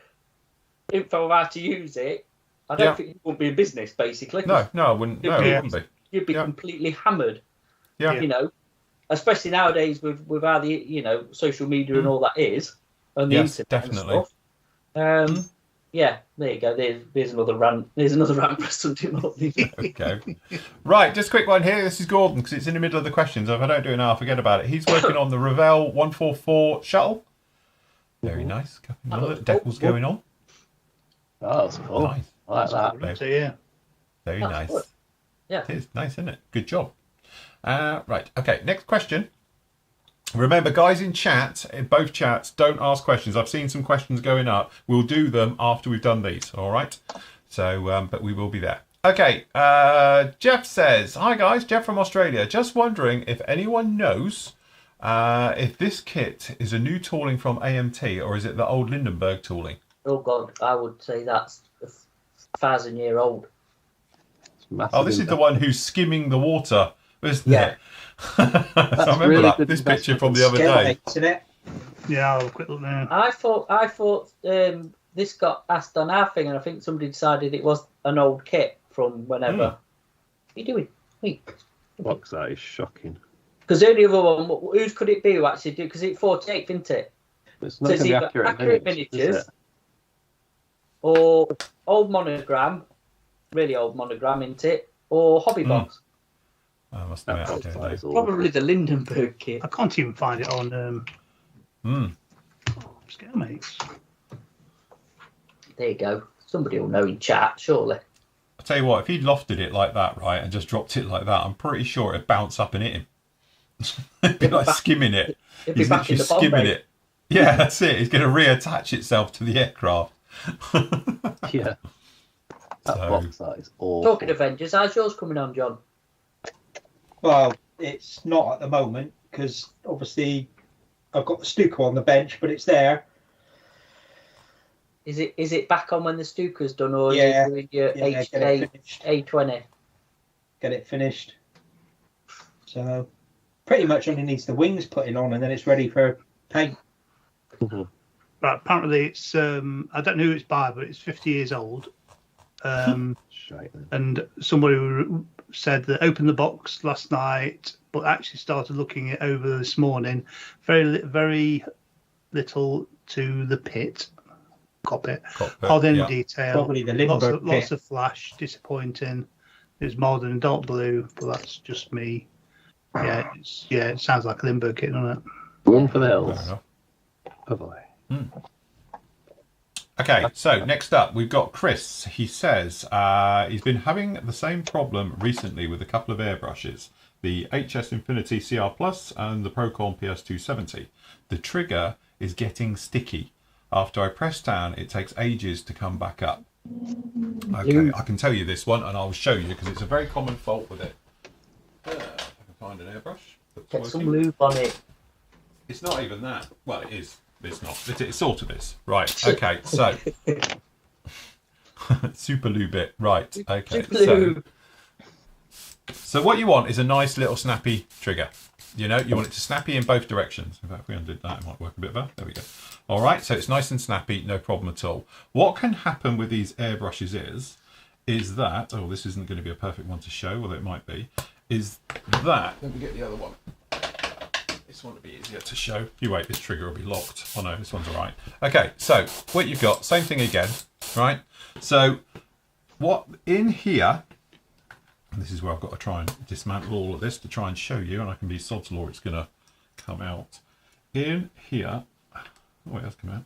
info of how to use it, I don't think you wouldn't be in business, basically. No, I wouldn't. No, it wouldn't be. You'd be completely hammered. Yeah. Especially nowadays with how the social media and all that is. And the internet definitely. And stuff. There you go. There's another rant. There's another rant for Sunday morning. Okay. Right, just a quick one here. This is Gordon because it's in the middle of the questions. If I don't do it now, I'll forget about it. He's working on the Revell 144 shuttle. Very nice. Decals going on. Oh, that's cool. Nice. I like that. Very nice. Good. Yeah. It is nice, isn't it? Good job. Right. Okay. Next question. Remember, guys in chat, in both chats, don't ask questions. I've seen some questions going up. We'll do them after we've done these. All right. So, but we will be there. Okay. Jeff says, "Hi guys, Jeff from Australia. Just wondering if anyone knows if this kit is a new tooling from AMT or is it the old Lindenberg tooling?" Oh God, I would say that's 1,000-year-old. Oh, this is the one who's skimming the water, isn't it? I remember really this picture from the other day. Yeah, I'll have a quick look now. I thought this got asked on our thing, and I think somebody decided it was an old kit from whenever. What are you doing? Wait. Box, that is shocking. Because the only other one, whose could it be who actually do? Because it's 48, isn't it? It's not going to be accurate miniatures or old monogram really old monogram, isn't it? Or Hobby Box. I must admit, I don't know. Probably the Lindenberg kit. I can't even find it on Scalemates. There you go. Somebody will know in chat, surely. I'll tell you what, if he'd lofted it like that, right, and just dropped it like that, I'm pretty sure it'd bounce up and hit him. It'd be like skimming it. It'd be He's back in literally the skimming it. Yeah, that's it. It's going to reattach itself to the aircraft. Yeah. That box art is awful. Talking Avengers, how's yours coming on, John? Well, it's not at the moment because obviously I've got the Stuka on the bench, but it's there. Is it back on when the Stuka's done, or Yeah, is it doing your A20? Get it finished. So pretty much only needs the wings putting on, and then it's ready for paint. Right, apparently it's I don't know who it's by, but it's 50 years old. And somebody said that opened the box last night, but actually started looking it over this morning. Very little to the cockpit. Hard end detail. Probably the Lindbergh lots of flash. Disappointing. It was moulded in dark blue, but that's just me. Yeah, it sounds like a Lindbergh kit, doesn't it? One for the hills. Bye-bye. Okay, so next up we've got Chris. He says he's been having the same problem recently with a couple of airbrushes, the HS Infinity CR Plus and the Procon PS270. The trigger is getting sticky. After I press down, it takes ages to come back up. Okay, I can tell you this one, and I'll show you because it's a very common fault with it. If I can find an airbrush. Get some lube on it. It's not even that. Well, it is. It's not. It sort of is. Right. Okay. So super lube it. Right. Okay. So what you want is a nice little snappy trigger. You know, you want it to snappy in both directions. In fact, if we undid that, it might work a bit better. There we go. All right. So it's nice and snappy, no problem at all. What can happen with these airbrushes is that this isn't going to be a perfect one to show, although it might be. Is that? Let me get the other one. This one will be easier to show. You wait, this trigger will be locked. Oh no, this one's all right. Okay, so what you've got, same thing again, right? So what in here, and this is where I've got to try and dismantle all of this to try and show you, and I can be sod's law, it's going to come out. In here, it has come out.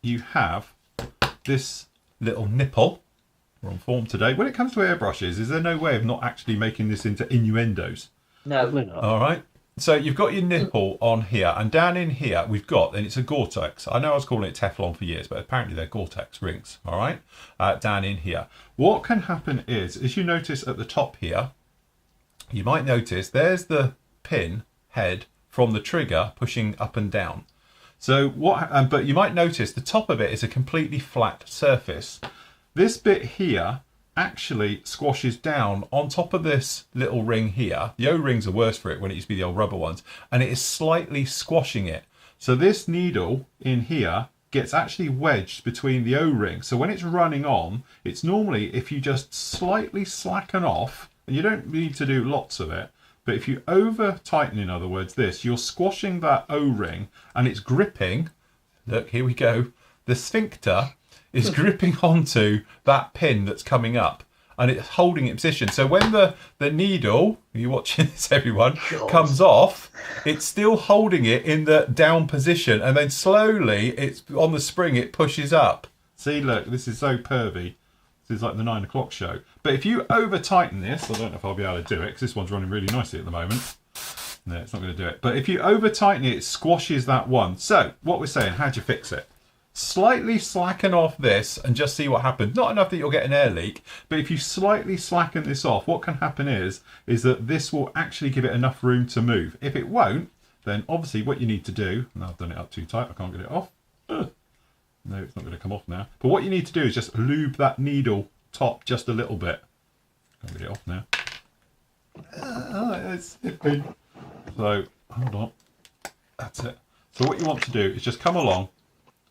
You have this little nipple. We're on form today. When it comes to airbrushes, is there no way of not actually making this into innuendos? No. All right. So you've got your nipple on here, and down in here we've got, and it's a Gore-Tex. I know I was calling it Teflon for years, but apparently they're Gore-Tex rings. All right. Down in here. What can happen is, as you notice at the top here, you might notice there's the pin head from the trigger pushing up and down. So but you might notice the top of it is a completely flat surface. This bit here actually squashes down on top of this little ring here. The O-rings are worse for it when it used to be the old rubber ones, and it is slightly squashing it. So this needle in here gets actually wedged between the O-ring. So when it's running on, it's normally, if you just slightly slacken off, and you don't need to do lots of it, but if you over tighten, in other words, this, you're squashing that O-ring and it's gripping. Look, here we go. The sphincter is gripping onto that pin that's coming up, and it's holding it in position. So when the needle, you're watching this everyone, comes off, it's still holding it in the down position, and then slowly it's on the spring, it pushes up. See, look, this is so pervy. This is like the 9 o'clock show. But if you over tighten this, I don't know if I'll be able to do it because this one's running really nicely at the moment. No, it's not going to do it. But if you over tighten it, it squashes that one. So what we're saying, how do you fix it? Slightly slacken off this and just see what happens. Not enough that you'll get an air leak, but if you slightly slacken this off, what can happen is that this will actually give it enough room to move. If it won't, then obviously what you need to do, and I've done it up too tight, I can't get it off. No, it's not going to come off now. But what you need to do is just lube that needle top just a little bit. Can't get it off now. It's slipping. So, hold on. That's it. So what you want to do is just come along.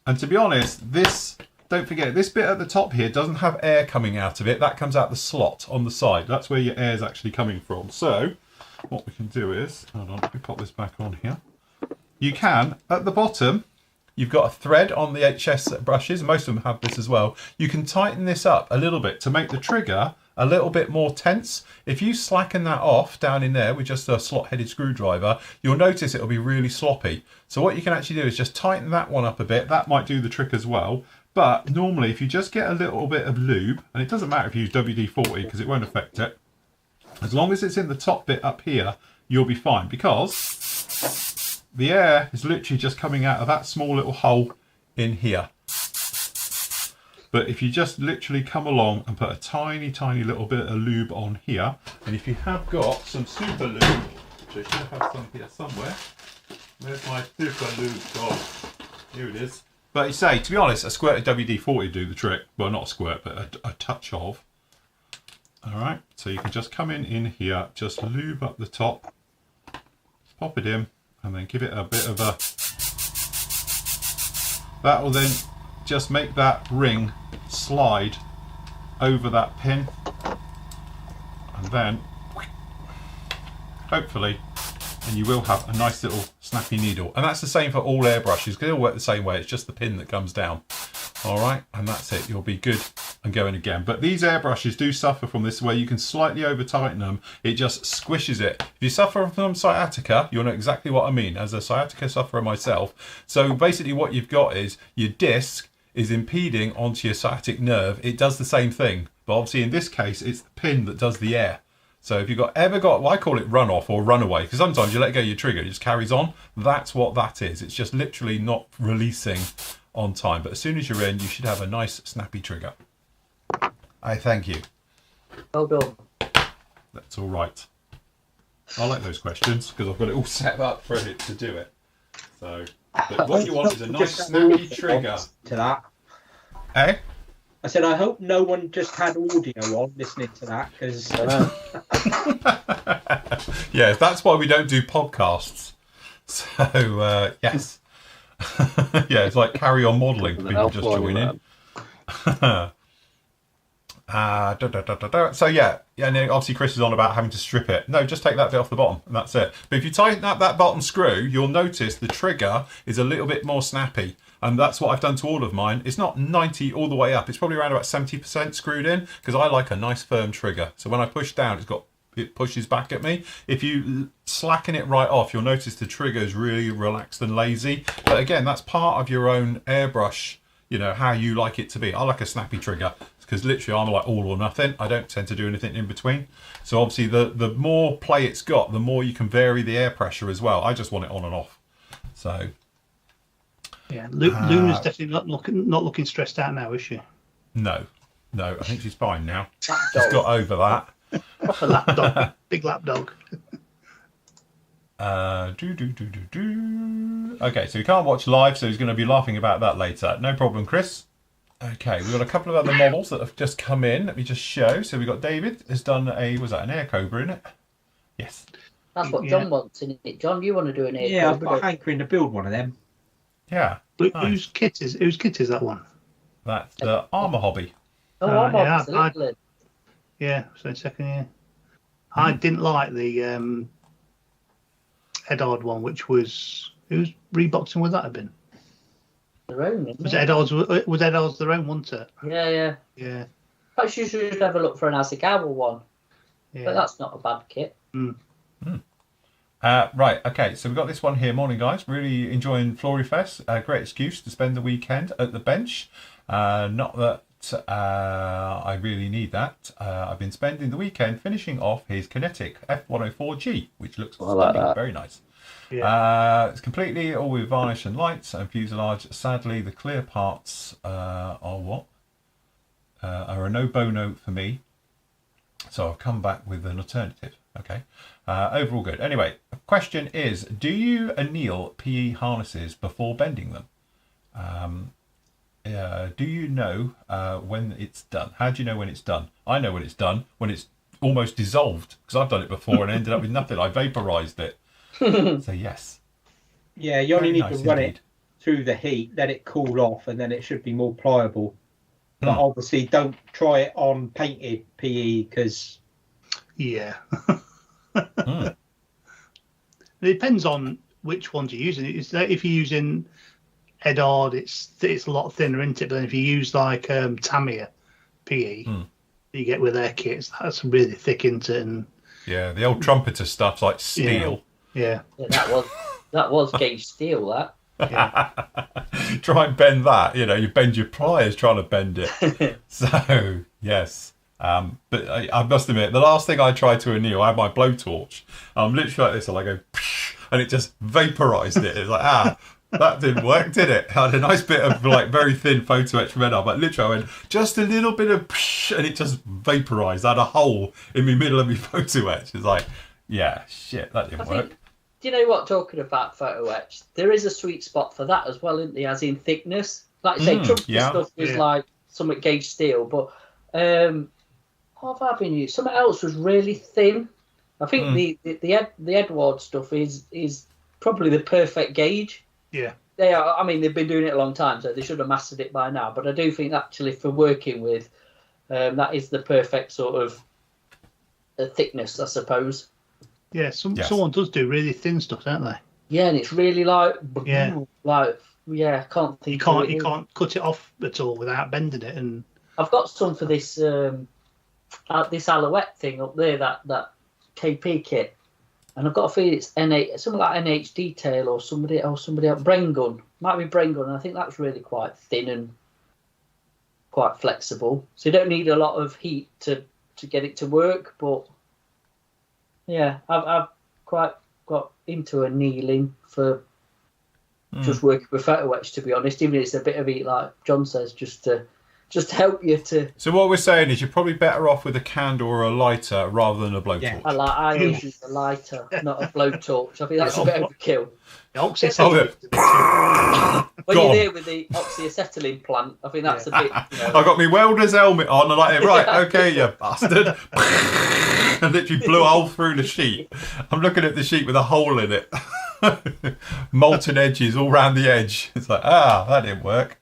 And to be honest, this, don't forget, this bit at the top here doesn't have air coming out of it. That comes out the slot on the side. That's where your air is actually coming from. So what we can do is, hold on, let me pop this back on here. You can, at the bottom, you've got a thread on the HS brushes. Most of them have this as well. You can tighten this up a little bit to make the trigger a little bit more tense. If you slacken that off down in there with just a slot-headed screwdriver, you'll notice it'll be really sloppy. So what you can actually do is just tighten that one up a bit. That might do the trick as well. But normally, if you just get a little bit of lube, and it doesn't matter if you use WD-40 because it won't affect it, as long as it's in the top bit up here, you'll be fine, because the air is literally just coming out of that small little hole in here. But if you just literally come along and put a tiny, tiny little bit of lube on here, and if you have got some super lube, which I should have some here somewhere. Where's my super lube gone? Here it is. But you say, to be honest, a squirt of WD-40 would do the trick. Well, not a squirt, but a touch of. All right, so you can just come in here, just lube up the top, pop it in, and then give it a bit of a... That will then just make that ring slide over that pin, and then hopefully, and you will have a nice little snappy needle. And that's the same for all airbrushes. They all work the same way. It's just the pin that comes down. All right, and that's it. You'll be good and going again. But these airbrushes do suffer from this, where you can slightly over tighten them. It just squishes it. If you suffer from sciatica, you'll know exactly what I mean, as a sciatica sufferer myself. So basically what you've got is your disc is impeding onto your sciatic nerve. It does the same thing, but obviously in this case it's the pin that does the air. So if you've ever got, well, I call it run off or run away, because sometimes you let go of your trigger, it just carries on. That's what that is. It's just literally not releasing on time. But as soon as you're in, you should have a nice snappy trigger. I thank you. Well done. That's all right. I like those questions because I've got it all set up for it to do it. So, but what you want is a nice snappy trigger. To that. Eh? I said, I hope no one just had audio on listening to that, because... Yeah, that's why we don't do podcasts. So, yes. Yeah, it's like carry on modelling for people just joining. So yeah, and then obviously Chris is on about having to strip it. No, just take that bit off the bottom and that's it. But if you tighten up that bottom screw, you'll notice the trigger is a little bit more snappy. And that's what I've done to all of mine. It's not 90 all the way up. It's probably around about 70% screwed in, because I like a nice firm trigger. So when I push down, it pushes back at me. If you slacken it right off, you'll notice the trigger is really relaxed and lazy. But again, that's part of your own airbrush, you know, how you like it to be. I like a snappy trigger, because literally I'm like all or nothing. I don't tend to do anything in between. So obviously the more play it's got, the more you can vary the air pressure as well. I just want it on and off. So yeah, Luna's definitely not looking stressed out now, is she? No, I think she's fine now. She's got over that. A lapdog, big lapdog. Okay, so we can't watch live, so he's going to be laughing about that later. No problem, Chris. Okay, we've got a couple of other models that have just come in. Let me just show. So we've got David has done was that an Air Cobra, isn't it? Yes. That's what John wants, isn't it? John, you want to do an Air Yeah, Cobra? I've got hankering to build one of them. Yeah. Nice. Whose kit is that one? That's the Armour Hobby. Oh, yeah, so second year. I didn't like the Edard one, which was whose Reeboxing would that have been? Their own, was Edard's their own, wasn't it? Yeah. Perhaps you should have a look for an Asakawa one. Yeah. But that's not a bad kit. Right, okay, so we've got this one here. Morning, guys. Really enjoying Flory Fest. Great excuse to spend the weekend at the bench. Not that I really need that. I've been spending the weekend finishing off his Kinetic F104G, which looks stunning, very nice. Yeah. It's completely all with varnish and lights and fuselage. Sadly, the clear parts are a no bono for me. So I've come back with an alternative. Okay. Overall good. Anyway, the question is, do you anneal PE harnesses before bending them? Do you know when it's done? How do you know when it's done? I know when it's done, when it's almost dissolved, because I've done it before and ended up with nothing. I vaporized it. So yes. Yeah, you only need to run it through the heat, let it cool off, and then it should be more pliable. But obviously don't try it on painted PE, because... Yeah. It depends on which ones you're using. If you're using head hard. It's a lot thinner, isn't it? But then if you use like Tamiya PE, you get with their kits, that's really thick, isn't it? And yeah, the old trumpeter stuff's like steel. Yeah. That was gauge steel. That. Yeah. Try and bend that. You bend your pliers trying to bend it. So yes. But I must admit, the last thing I tried to anneal, I had my blowtorch. I'm literally like this, and I go, and it just vaporised it. It's like, that didn't work, did it? I had a nice bit of like very thin photo etch red, but literally I went just a little bit of, and it just vaporised. I had a hole in the middle of my photo etch. It's like, yeah, shit, that didn't work. Do you know what? Talking about photo etch, there is a sweet spot for that as well, isn't there? As in thickness, like I say, trumpeter stuff was like somewhat gauge steel, but what have I been using? Something else was really thin. I think the Edward stuff is probably the perfect gauge. Yeah. They are. I mean, they've been doing it a long time, so they should have mastered it by now. But I do think actually for working with, that is the perfect sort of thickness, I suppose. Yeah, someone does do really thin stuff, don't they? Yeah, and it's really like I can't think. You can't cut it off at all without bending it. And I've got some for this this Alouette thing up there, that KP kit. And I've got a feeling it's something like NH Detail or somebody else. Brain Gun. Might be Brain Gun. And I think that's really quite thin and quite flexible. So you don't need a lot of heat to get it to work. But yeah, I've quite got into annealing for just working with photo etch, to be honest. Even if it's a bit of heat, like John says, just to help you to. So what we're saying is you're probably better off with a candle or a lighter rather than a blowtorch. Yeah. I use a lighter, not a blowtorch. I think that's a bit overkill. When you're there with the oxyacetylene plant, I think that's a bit. I got my welder's helmet on and like, right, okay, you bastard. And literally blew a hole through the sheet. I'm looking at the sheet with a hole in it. Molten edges all round the edge. It's like, that didn't work.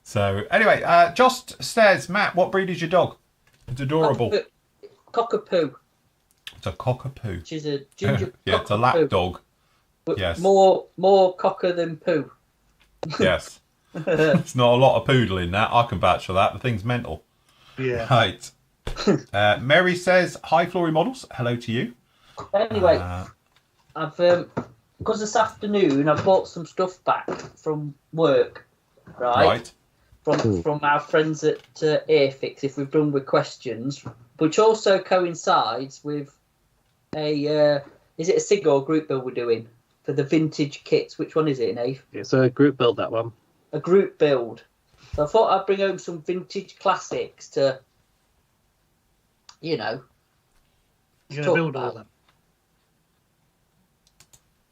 So anyway, Jost says, Matt, what breed is your dog? It's adorable. Cockapoo. It's a cockapoo. Which is a ginger. Yeah, it's a lap dog. Yes. More cocker than poo. Yes. It's not a lot of poodle in that. I can vouch for that. The thing's mental. Yeah. Right. Mary says, hi, Flory Models. Hello to you. Anyway, I've because this afternoon I've bought some stuff back from work. Right. From our friends at Airfix, if we've done with questions, which also coincides with is it a SIG or group build we're doing for the vintage kits? Which one is it, Nave? It's a group build, that one. A group build. So I thought I'd bring home some vintage classics to, You're going to build all of them?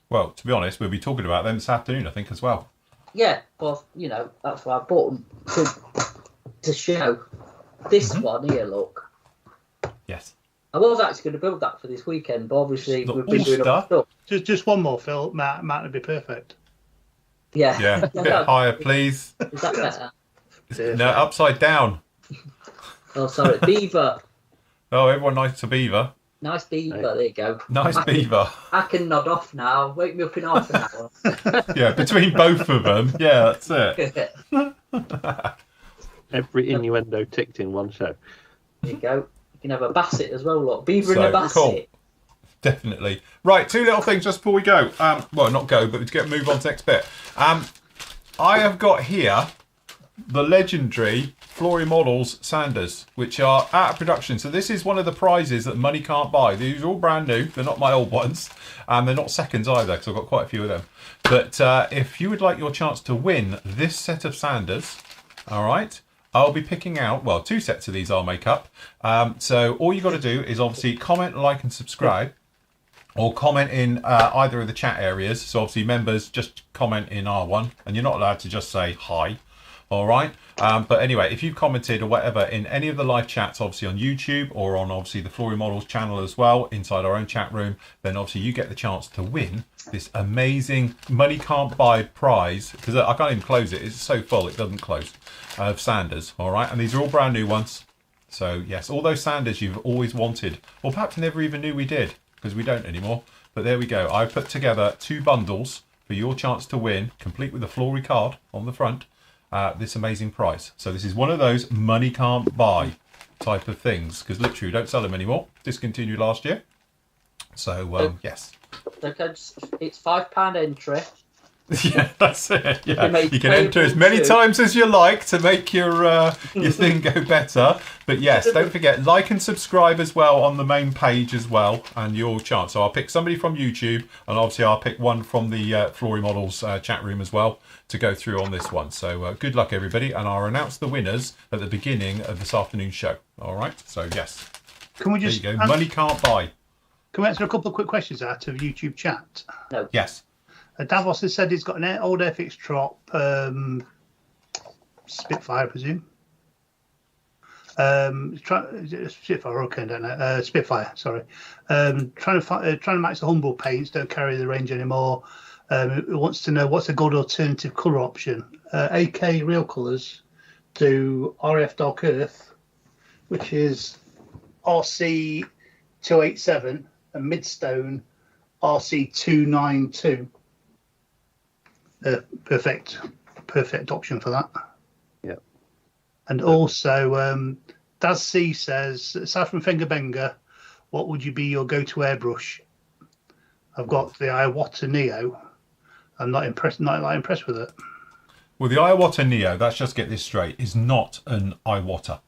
Well, to be honest, we'll be talking about them this afternoon, I think, as well. Yeah, well, that's why I bought them to show. This one here, look. Yes. I was actually going to build that for this weekend, but obviously we've been doing other stuff. Just one more, Phil. Matt would be perfect. Yeah. Yeah, a bit higher, please. Is that better? No, upside down. Oh, sorry. Beaver. Oh, everyone likes a beaver. Nice beaver, there you go. Nice beaver. I can nod off now. Wake me up in half an hour. Yeah, between both of them. Yeah, that's it. Every innuendo ticked in one show. There you go. You can have a basset as well, look. Beaver and a basset. Cool. Definitely. Right, two little things just before we go. Well, not go, but to move on to the next bit. I have got here the legendary Flory Models sanders, which are out of production. So this is one of the prizes that money can't buy. These are all brand new. They're not my old ones. They're not seconds either, because I've got quite a few of them. But if you would like your chance to win this set of sanders, all right, I'll be picking out, well, 2 sets of these I'll make up. So all you got to do is obviously comment, like, and subscribe. Or comment in either of the chat areas. So obviously members, just comment in R1. And you're not allowed to just say hi. All right. But anyway, if you've commented or whatever in any of the live chats, obviously on YouTube or on obviously the Flory Models channel as well, inside our own chat room, then obviously you get the chance to win this amazing money can't buy prize, because I can't even close it. It's so full it doesn't close, of sanders. All right. And these are all brand new ones. So yes, all those sanders you've always wanted, or perhaps never even knew we did, because we don't anymore. But there we go. I put together 2 bundles for your chance to win, complete with a Flory card on the front, this amazing prize. So this is one of those money can't buy type of things, because literally we don't sell them anymore. Discontinued last year. So yes. It's £5 entry. Yeah, that's it. Yeah, you can make enter as many times as you like to make your thing go better. But yes, don't forget, like and subscribe as well on the main page as well, and your chance. So I'll pick somebody from YouTube, and obviously I'll pick one from the Flory Models chat room as well to go through on this one. So good luck, everybody, and I'll announce the winners at the beginning of this afternoon's show. All right. So yes, Can we just there you go. Money can't buy. Can we answer a couple of quick questions out of YouTube chat? No. Yes. Davos has said he's got an old Airfix Trop Spitfire, I presume. Spitfire, okay, I don't know. Spitfire, sorry. Trying to match the Humble paints, don't carry the range anymore. He wants to know what's a good alternative colour option. AK Real Colours do RF Dark Earth, which is RC 287, and Midstone RC 292. Perfect option for that. Yep. And also, Daz C says, aside from Finger Benga, what would you be your go-to airbrush? I've got the Iwata Neo. I'm not that impressed with it. Well, the Iwata Neo, let's just get this straight, is not an Iwata.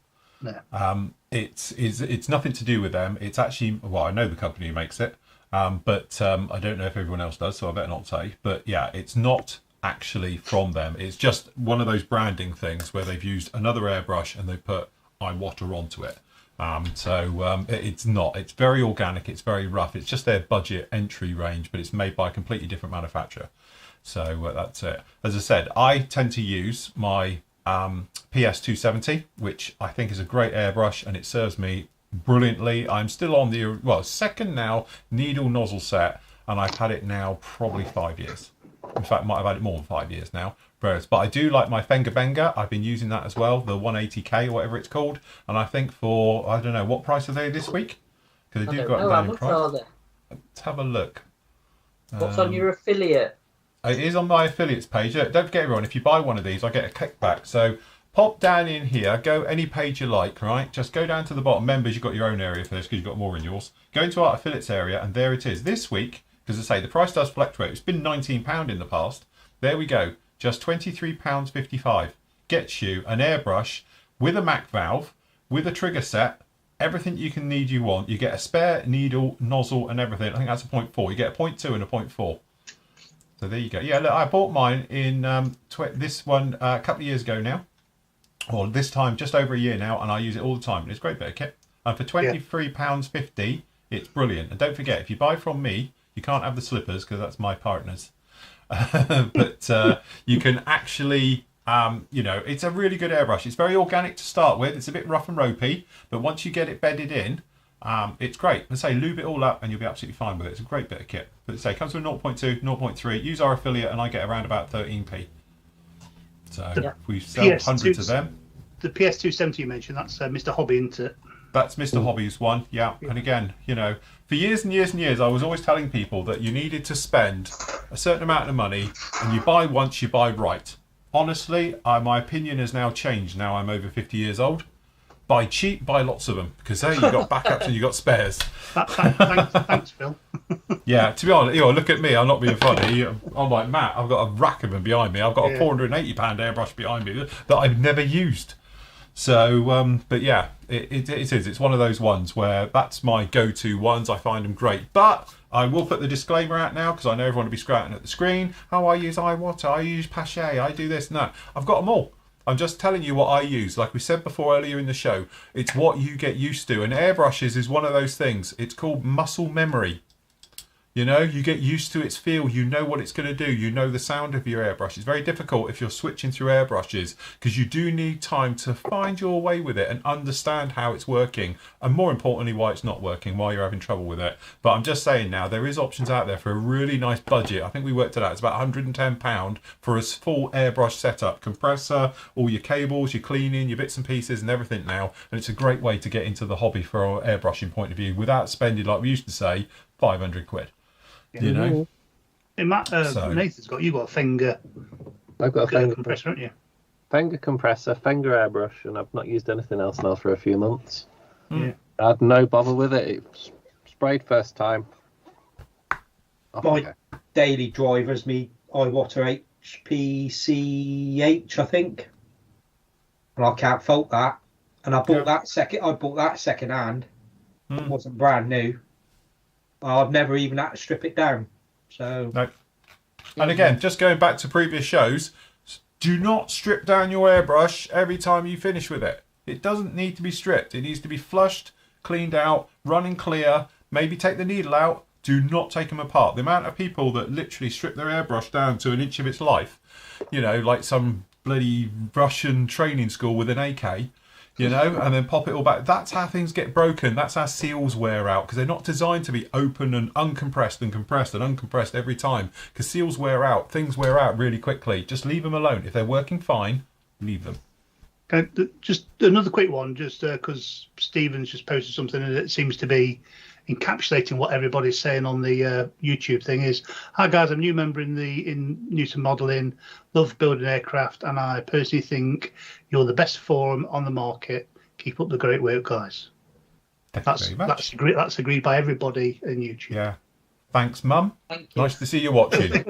No. It's nothing to do with them. It's actually, well, I know the company who makes it, but I don't know if everyone else does, so I better not say. But yeah, it's not actually from them. It's just one of those branding things where they've used another airbrush and they put Iwata onto it. It's not. It's very organic. It's very rough. It's just their budget entry range, but it's made by a completely different manufacturer. So that's it. As I said, I tend to use my PS270, which I think is a great airbrush, and it serves me brilliantly. I'm still on the second now needle nozzle set, and I've had it now probably 5 years. In fact, might have had it more than 5 years now. But I do like my Finger Benga. I've been using that as well, the 180K or whatever it's called. And I think for, I don't know, what price are they this week? Because they do go up and down in price. Let's have a look. What's on your affiliate? It is on my affiliates page. Don't forget, everyone, if you buy one of these, I get a kickback. So pop down in here, go any page you like, right? Just go down to the bottom. Members, you've got your own area for this because you've got more in yours. Go into our affiliates area, and there it is. This week, because I say the price does fluctuate. It's been £19 in the past. There we go. Just £23.55. Gets you an airbrush with a Mac valve, with a trigger set, everything you can need you want. You get a spare needle, nozzle, and everything. I think that's a 0.4. You get a 0.2 and a 0.4. So there you go. Yeah, look, I bought mine in this one a couple of years ago now. Or this time, just over a year now, and I use it all the time. And it's a great bit of kit. And for £23.50, it's brilliant. And don't forget, if you buy from me, you can't have the slippers because that's my partner's. But you can actually, it's a really good airbrush. It's very organic to start with. It's a bit rough and ropey, but once you get it bedded in, it's great. Let's say lube it all up and you'll be absolutely fine with it. It's a great bit of kit. But let's say it comes with 0.2, 0.3. Use our affiliate and I get around about 13p. So we sell hundreds of them. The PS270 you mentioned, that's Mr. Hobby, isn't it? That's Mr. Hobby's one, yeah. And again, for years and years and years, I was always telling people that you needed to spend a certain amount of money, and you buy once, you buy right. Honestly, my opinion has now changed. Now I'm over 50 years old. Buy cheap, buy lots of them, because there you've got backups and you've got spares. Thanks, Phil. Yeah, to be honest, look at me. I'm not being funny. I'm like Matt. I've got a rack of them behind me. I've got a £480 airbrush behind me that I've never used. So, but yeah, it is. It's one of those ones where that's my go-to ones. I find them great. But I will put the disclaimer out now because I know everyone will be scratching at the screen. Oh, I use Iwata, I use Pache, I do this. No, I've got them all. I'm just telling you what I use. Like we said before earlier in the show, it's what you get used to. And airbrushes is one of those things. It's called muscle memory. You get used to its feel. You know what it's going to do. You know the sound of your airbrush. It's very difficult if you're switching through airbrushes because you do need time to find your way with it and understand how it's working. And more importantly, why it's not working, why you're having trouble with it. But I'm just saying now, there is options out there for a really nice budget. I think we worked it out. It's about £110 for a full airbrush setup. Compressor, all your cables, your cleaning, your bits and pieces and everything now. And it's a great way to get into the hobby from an airbrushing point of view without spending, like we used to say, 500 quid. Nathan's got a finger. I've got a finger compressor, haven't you? Finger compressor, finger airbrush, and I've not used anything else now for a few months. Yeah. I had no bother with it. It sprayed first time. My daily driver's me iWater HPCH, I think. And I can't fault that. And I bought that second hand. It wasn't brand new. I've never even had to strip it down. So no. And again, just going back to previous shows, do not strip down your airbrush every time you finish with it. It doesn't need to be stripped. It needs to be flushed, cleaned out, running clear. Maybe take the needle out. Do not take them apart. The amount of people that literally strip their airbrush down to an inch of its life, like some bloody Russian training school with an AK, and then pop it all back. That's how things get broken. That's how seals wear out, because they're not designed to be open and uncompressed and compressed and uncompressed every time, because seals wear out. Things wear out really quickly. Just leave them alone. If they're working fine, leave them. Okay, just another quick one, just because Stephen's just posted something and it seems to be encapsulating what everybody's saying on the YouTube thing is, hi guys, I'm a new member in Newton Modelling, love building aircraft, and I personally think you're the best forum on the market. Keep up the great work, guys. That's agreed by everybody in YouTube. Yeah. Thanks, Mum. Thank you. Nice to see you watching.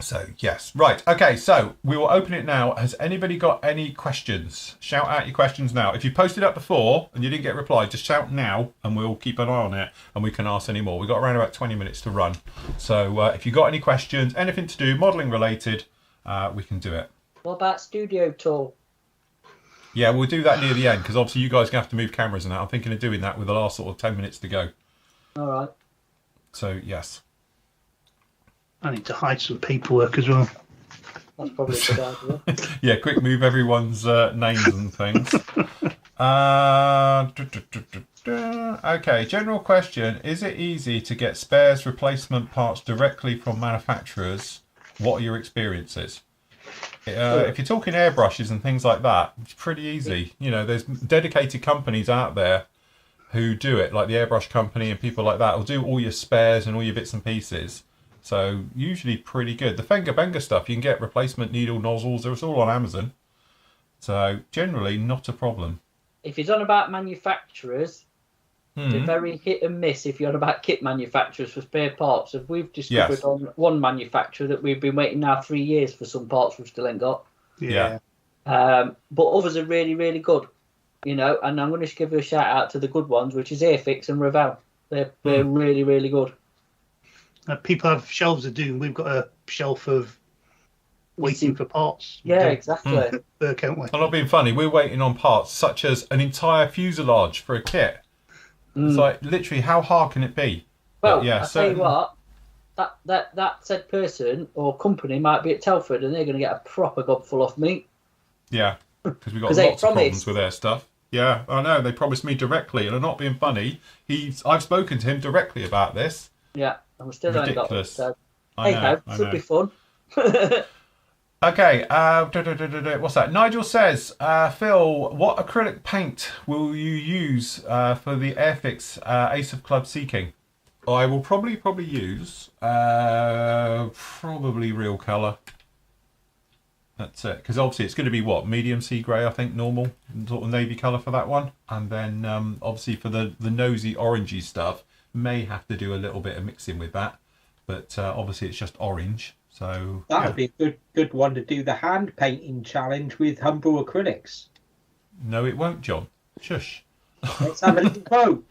So, yes. Right. Okay, so we will open it now. Has anybody got any questions? Shout out your questions now. If you posted up before and you didn't get a reply, just shout now and we'll keep an eye on it and we can ask any more. We've got around about 20 minutes to run. So if you've got any questions, anything to do, modelling related, we can do it. What about studio tour? Yeah, we'll do that near the end because obviously you guys are going to have to move cameras and that. I'm thinking of doing that with the last sort of 10 minutes to go. All right. So, yes. I need to hide some paperwork as well. That's probably a good idea. Yeah, quick move everyone's names and things. Okay, general question. Is it easy to get spares replacement parts directly from manufacturers? What are your experiences? If you're talking airbrushes and things like that, it's pretty easy. There's dedicated companies out there who do it, like the Airbrush company and people like that will do all your spares and all your bits and pieces. So usually pretty good. The Fenger stuff, you can get replacement needle nozzles. It's all on Amazon. So generally not a problem. If you're on about manufacturers, they're very hit and miss. If you're on about kit manufacturers for spare parts, if we've discovered on one manufacturer that we've been waiting now 3 years for some parts we still ain't got. Yeah. But others are really, really good. And I'm going to give a shout out to the good ones, which is Airfix and Revell. They're really, really good. People have shelves of doom. We've got a shelf of waiting for parts. Yeah, exactly. Can't we? I'm not being funny. We're waiting on parts such as an entire fuselage for a kit. It's like literally, how hard can it be? Well, I tell you what, that said person or company might be at Telford, and they're going to get a proper gobful off me. Yeah, because we've got lots of problems with their stuff. Yeah, I know. They promised me directly, and I'm not being funny. I've spoken to him directly about this. Yeah. And we still only got it, so I know. Should be fun. Okay, what's that? Nigel says, Phil, what acrylic paint will you use for the Airfix Ace of Club Seeking? I will probably use probably real colour. That's it, because obviously it's going to be medium sea grey, I think, normal sort of navy colour for that one, and then obviously for the nosy orangey stuff. May have to do a little bit of mixing with that, but obviously it's just orange. So that would be a good one to do the hand painting challenge with Humbrol acrylics. No, it won't, John. Shush. Let's have a little vote.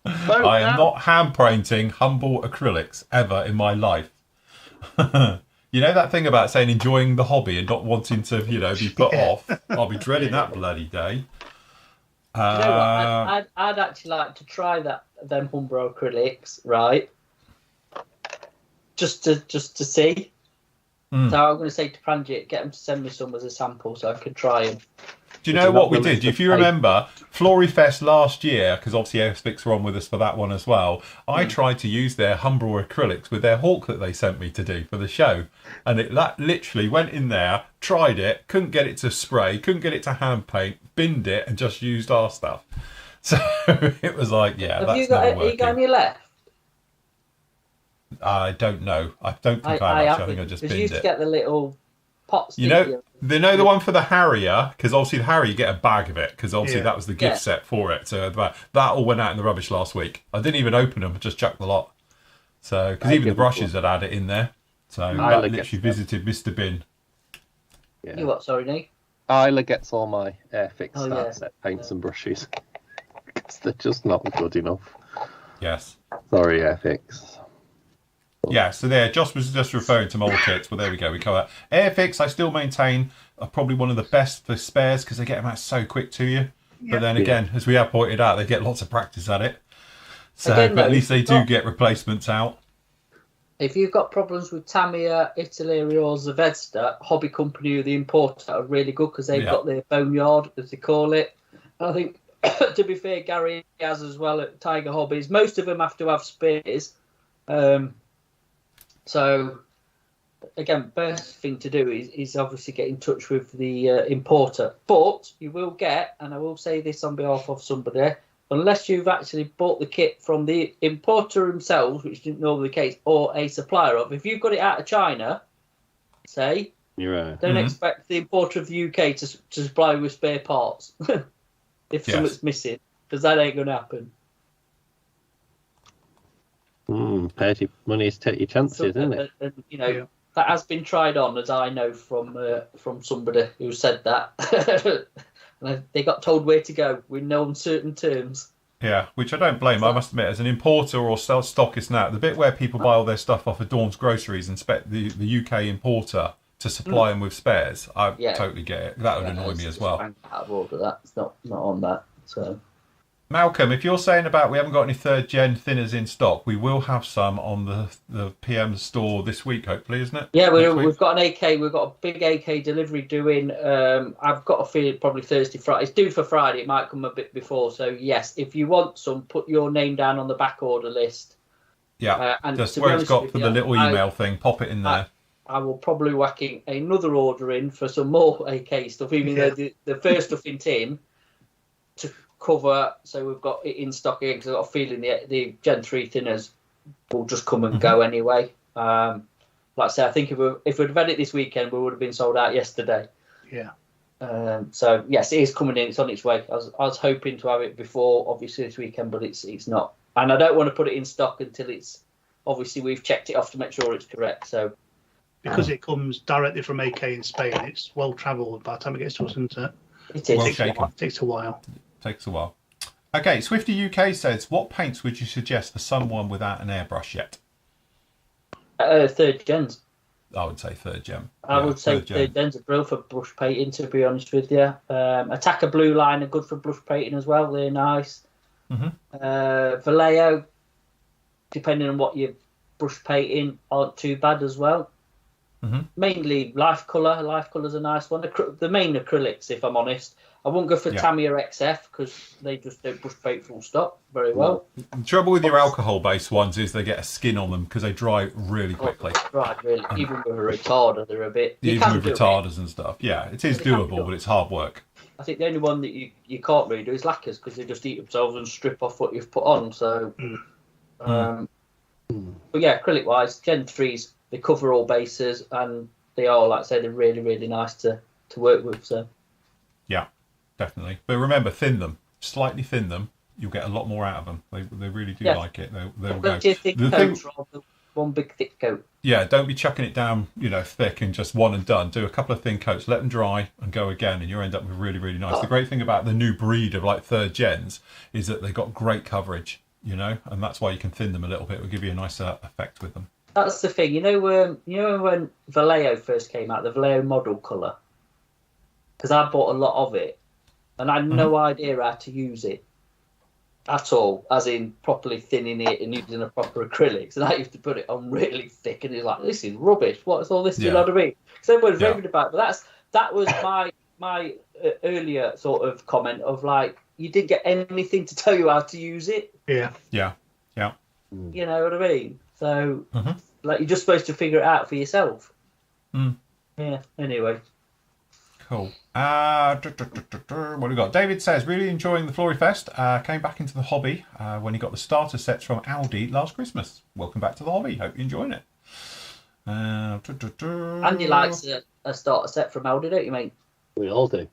I am not hand painting Humbrol acrylics ever in my life. You know that thing about saying enjoying the hobby and not wanting to, be put off? I'll be dreading that bloody day. You know what? I'd actually like to try them Humbrol acrylics, right? Just to see. So I'm going to say to Peramjit, get him to send me some as a sample so I can try them. Do you know what we did? If you remember, Flory Fest last year, because obviously Airfix were on with us for that one as well, I tried to use their Humbrol acrylics with their Hawk that they sent me to do for the show. And that literally went in there, tried it, couldn't get it to spray, couldn't get it to hand paint, binned it, and just used our stuff. So it was like, yeah, that's never working. Have you got any left? I don't know. I don't think I have. I think I just binned it. Because you used to get the little pots. You know the one for the Harrier, because obviously the Harrier you get a bag of it, because obviously that was the gift set for it. So that all went out in the rubbish last week. I didn't even open them; I just chucked the lot. So because even the brushes had it in there. So I literally visited Mr. Bin. Yeah. You what? Sorry, Nick. Isla gets all my Airfix set paints and brushes because they're just not good enough. Yes. Sorry, Airfix. Yeah, so there, Josh was just referring to mold kits, but there we go, we cover that. Airfix, I still maintain, are probably one of the best for spares because they get them out so quick to you. Yep. But then again, as we have pointed out, they get lots of practice at it. So, again, but at least they do get replacements out. If you've got problems with Tamiya, Italy, or Zvezda, Hobby Company or the importer are really good because they've got their boneyard, as they call it. And I think, to be fair, Gary has as well at Tiger Hobbies. Most of them have to have spares. So, again, best thing to do is obviously get in touch with the importer. But you will get, and I will say this on behalf of somebody, unless you've actually bought the kit from the importer themselves, which isn't normally the case, or a supplier of, if you've got it out of China, say, don't expect the importer of the UK to supply you with spare parts if something's missing, because that ain't going to happen. Pay your money to take your chances, isn't it? And, that has been tried on, as I know from somebody who said that. And they got told where to go with no uncertain terms. Yeah, which I don't blame. I must admit, as an importer or stockist now, the bit where people buy all their stuff off of Dawn's Groceries and expect the UK importer to supply them with spares, I totally get it. That would annoy me as well. Out of order, that's not on that. So. Malcolm, if you're saying about we haven't got any third gen thinners in stock, we will have some on the PM store this week, hopefully, isn't it? Yeah, we've got an AK. We've got a big AK delivery doing. I've got a feeling probably Thursday, Friday. It's due for Friday. It might come a bit before. So yes, if you want some, put your name down on the back order list. Yeah, and just where it's got for the little email thing, pop it in there. I will probably whacking another order in for some more AK stuff, even though the first stuff in tin to cover, so we've got it in stock again, because I've got a feeling the Gen 3 thinners will just come and go anyway. Like I say, I think if we'd have had it this weekend, we would have been sold out yesterday. Yeah. So yes, it is coming in. It's on its way. I was hoping to have it before, obviously, this weekend, but it's not. And I don't want to put it in stock until it's obviously we've checked it off to make sure it's correct. So because it comes directly from AK in Spain, it's well travelled by the time it gets to us, isn't it? It is. Well, takes a while. Takes a while. Okay, Swifty UK says, what paints would you suggest for someone without an airbrush yet? Third gens. I would say third gen. I would say third gens are brilliant for brush painting, to be honest with you. Attacker Blue Line are good for brush painting as well. They're nice. Vallejo, depending on what you're brush painting, aren't too bad as well. Mainly Life Colour. Life Colour's a nice one. The main acrylics, if I'm honest. I won't go for Tamiya XF because they just don't brush paint full stop very well. The trouble with your alcohol-based ones is they get a skin on them because they dry really quickly. Right, really. Even with a retarder, they're a bit... Even with retarders and stuff. Yeah, it is doable, but it's hard work. I think the only one that you can't really do is lacquers because they just eat themselves and strip off what you've put on. So, but yeah, acrylic-wise, Gen 3s, they cover all bases and they are, like I say, they're really, really nice to work with. So, yeah. Definitely. But remember, thin them. Slightly thin them. You'll get a lot more out of them. They really do like it. They'll go. One big thick coat. Yeah, don't be chucking it down, thick and just one and done. Do a couple of thin coats. Let them dry and go again, and you'll end up with really, really nice. The great thing about the new breed of like third gens is that they've got great coverage, and that's why you can thin them a little bit. It will give you a nicer effect with them. That's the thing. When Vallejo first came out, the Vallejo model colour, because I bought a lot of it. And I had no idea how to use it at all, as in properly thinning it and using a proper acrylics. And I used to put it on really thick, and it's like, this is rubbish. What's all this? Do you know what I mean? Because everyone's raving about it. But that was my earlier sort of comment of like, you didn't get anything to tell you how to use it. Yeah. You know what I mean? So, like, you're just supposed to figure it out for yourself. Yeah. Anyway. Cool. What have we got? David says, really enjoying the Flory Fest. Came back into the hobby when he got the starter sets from Aldi last Christmas. Welcome back to the hobby. Hope you're enjoying it. Andy likes a starter set from Aldi, don't you, mate? We all do.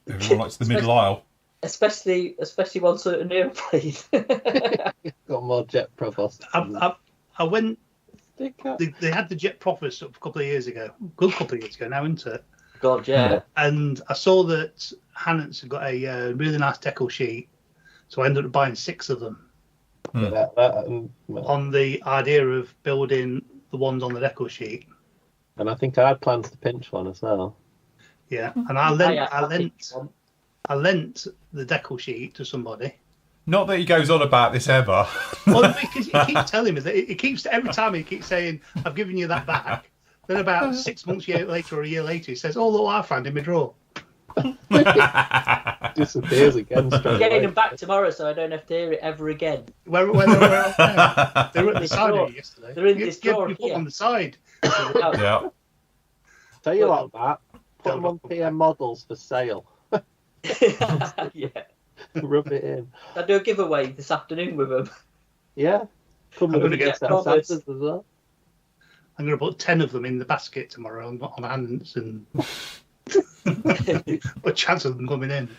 Everyone likes the middle aisle. Especially one certain airplane. Got more jet provost. I went. They had the Jet Profits up a couple of years ago. Good couple of years ago now, isn't it? God, yeah. And I saw that Hannants had got a really nice deco sheet, so I ended up buying 6 of them. On the idea of building the ones on the deco sheet. And I think I had plans to pinch one as well. Yeah, and I lent the deco sheet to somebody. Not that he goes on about this ever. Well, because he keeps telling me that it keeps every time he keeps saying, "I've given you that back." Then about 6 months later or a year later, he says, "Oh look, I found in my drawer." Disappears again. I'm getting them back tomorrow, so I don't have to hear it ever again. Where else? They were at the side of it yesterday. They're in this drawer you put here. on the side. Yeah. Tell you what, Matt. Put them on PM models for sale. Yeah. Rub it in. I'll do a giveaway this afternoon with them. Yeah. Come I'm with gonna get as well. I'm going to put 10 of them in the basket tomorrow on hands, and a chance of them coming in.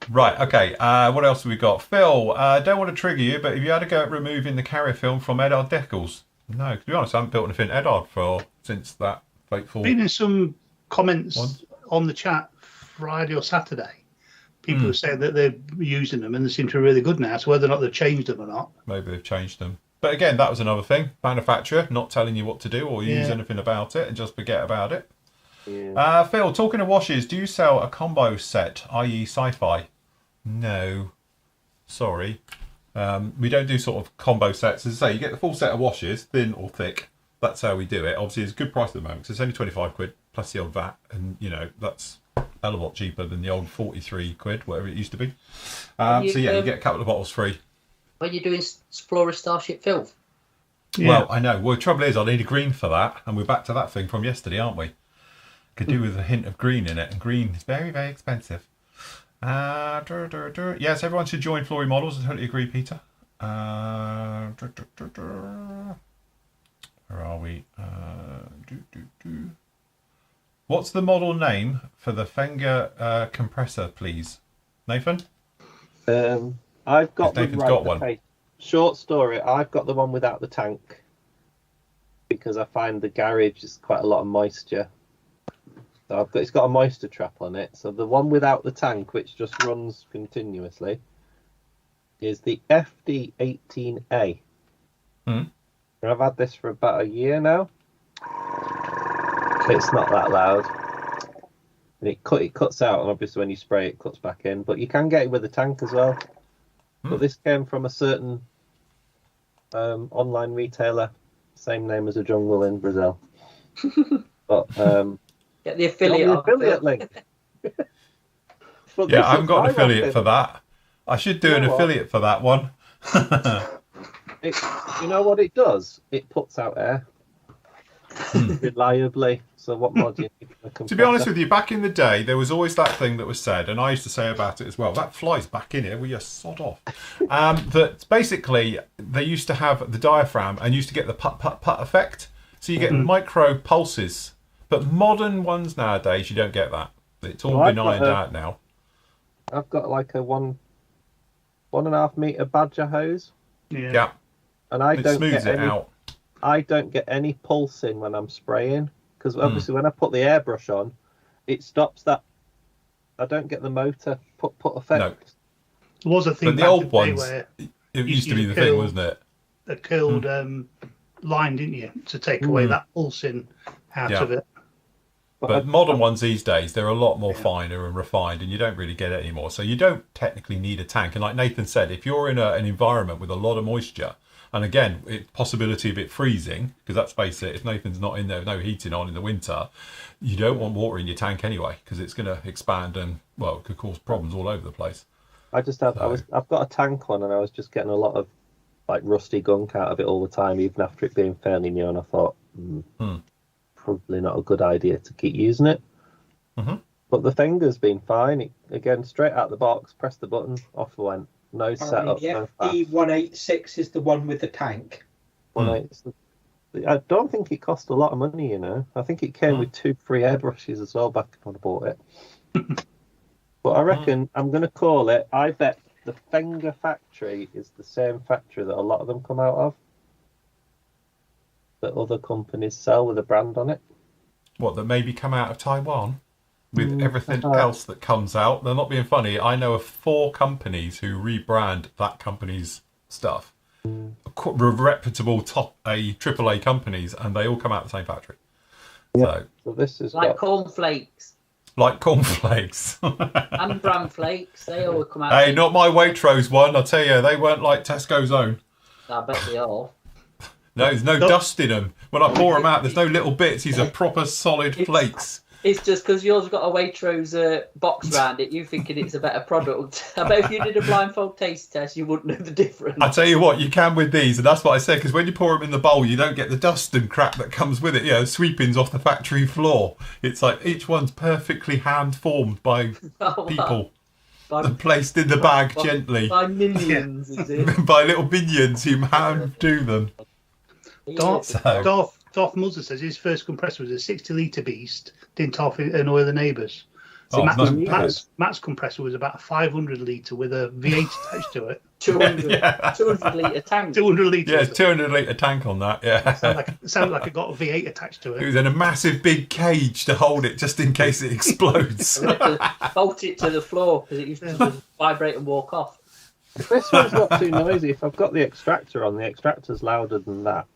Right, okay. What else have we got? Phil, don't want to trigger you, but have you had a go at removing the carrier film from Edard decals? No, to be honest, I haven't built anything Edard since that fateful... Been in some comments on the chat Friday or Saturday. People are saying that they're using them and they seem to be really good now, so whether or not they've changed them or not. Maybe they've changed them. But again, that was another thing. Manufacturer not telling you what to do or use anything about it and just forget about it. Yeah. Phil, talking of washes, do you sell a combo set, i.e. sci-fi? No. Sorry. We don't do sort of combo sets. As I say, you get the full set of washes, thin or thick. That's how we do it. Obviously, it's a good price at the moment because it's only 25 quid plus the old VAT. And, you know, that's a hell of a lot cheaper than the old 43 quid, whatever it used to be. You get a couple of bottles free. When you're doing Flory Starship Filth? Yeah. Well, I know. Well, the trouble is, I need a green for that. And we're back to that thing from yesterday, aren't we? Could do with a hint of green in it. And green is very, very expensive. Yes, everyone should join Flory Models. I totally agree, Peter. Where are we? What's the model name for the Fenger compressor, please? Nathan? I've got Nathan's got one. Okay. Short story, I've got the one without the tank because I find the garage is quite a lot of moisture. So it's got a moisture trap on it. So the one without the tank, which just runs continuously, is the FD18A. I've had this for about a year now. It's not that loud. And it cuts out, and obviously when you spray it cuts back in. But you can get it with a tank as well. But this came from a certain online retailer, same name as a jungle in Brazil. But get the affiliate link. Yeah, I haven't got an affiliate for that. I should do an affiliate for that one. You know what it does? It puts out air reliably. So what more do you need? To be honest with you, back in the day, there was always that thing that was said, and I used to say about it as well. That flies back in here. Will you sod off? That basically they used to have the diaphragm and used to get the put put put effect. So you get micro pulses, but modern ones nowadays you don't get that. It's all been ironed out now. I've got like a 1.5 meter badger hose. Yeah. And I don't smooths get it out. I don't get any pulse in when I'm spraying because obviously when I put the airbrush on, it stops that. I don't get the motor put effect. No. There was a thing but the old ones, it used to be the thing, wasn't it? A curled line, didn't you, to take away that pulsing out of it. But modern ones these days, they're a lot more finer and refined, and you don't really get it anymore. So you don't technically need a tank. And like Nathan said, if you're in an environment with a lot of moisture, and again, possibility of it freezing, because let's face it, if Nathan's not in there, no heating on in the winter, you don't want water in your tank anyway, because it's going to expand and, well, it could cause problems all over the place. I've got a tank on, and I was just getting a lot of like rusty gunk out of it all the time, even after it being fairly new. And I thought, probably not a good idea to keep using it. Mm-hmm. But the finger's been fine. Again, straight out the box, press the button, off it went. No setup. The FD186 is the one with the tank. I don't think it cost a lot of money, you know. I think it came with 2 free airbrushes as well back when I bought it. But I reckon I'm going to call it, I bet the Finger factory is the same factory that a lot of them come out of, that other companies sell with a brand on it. What, that maybe come out of Taiwan? With everything else that comes out? They're not being funny. I know of 4 companies who rebrand that company's stuff. Reputable AAA companies, and they all come out of the same factory. Yeah. So this is like cornflakes. Like cornflakes. And bran flakes, they all come out. Hey, not my Waitrose one. I'll tell you, they weren't like Tesco's own. I bet they are. No, there's no dust in them. When I pour them out, there's no little bits. These are proper solid flakes. It's just because yours got a Waitrose box around it, you thinking it's a better product. I bet if you did a blindfold taste test, you wouldn't know the difference. I tell you what, you can with these, and that's what I said, because when you pour them in the bowl, you don't get the dust and crap that comes with it. You know, sweepings off the factory floor. It's like each one's perfectly hand-formed by people. And placed in the bag gently. By minions, is it? By little minions who hand do them. Darth Muzzle says his first compressor was a 60-litre beast, didn't half annoy the neighbours. So Matt's compressor was about a 500-litre with a V8 attached to it. 200-litre tank. 200 litres. Yeah, 200-litre tank on that, yeah. Sounded like it got a V8 attached to it. It was in a massive big cage to hold it just in case it explodes. Bolt it to the floor because it used to just vibrate and walk off. This one's not too noisy. If I've got the extractor on, the extractor's louder than that.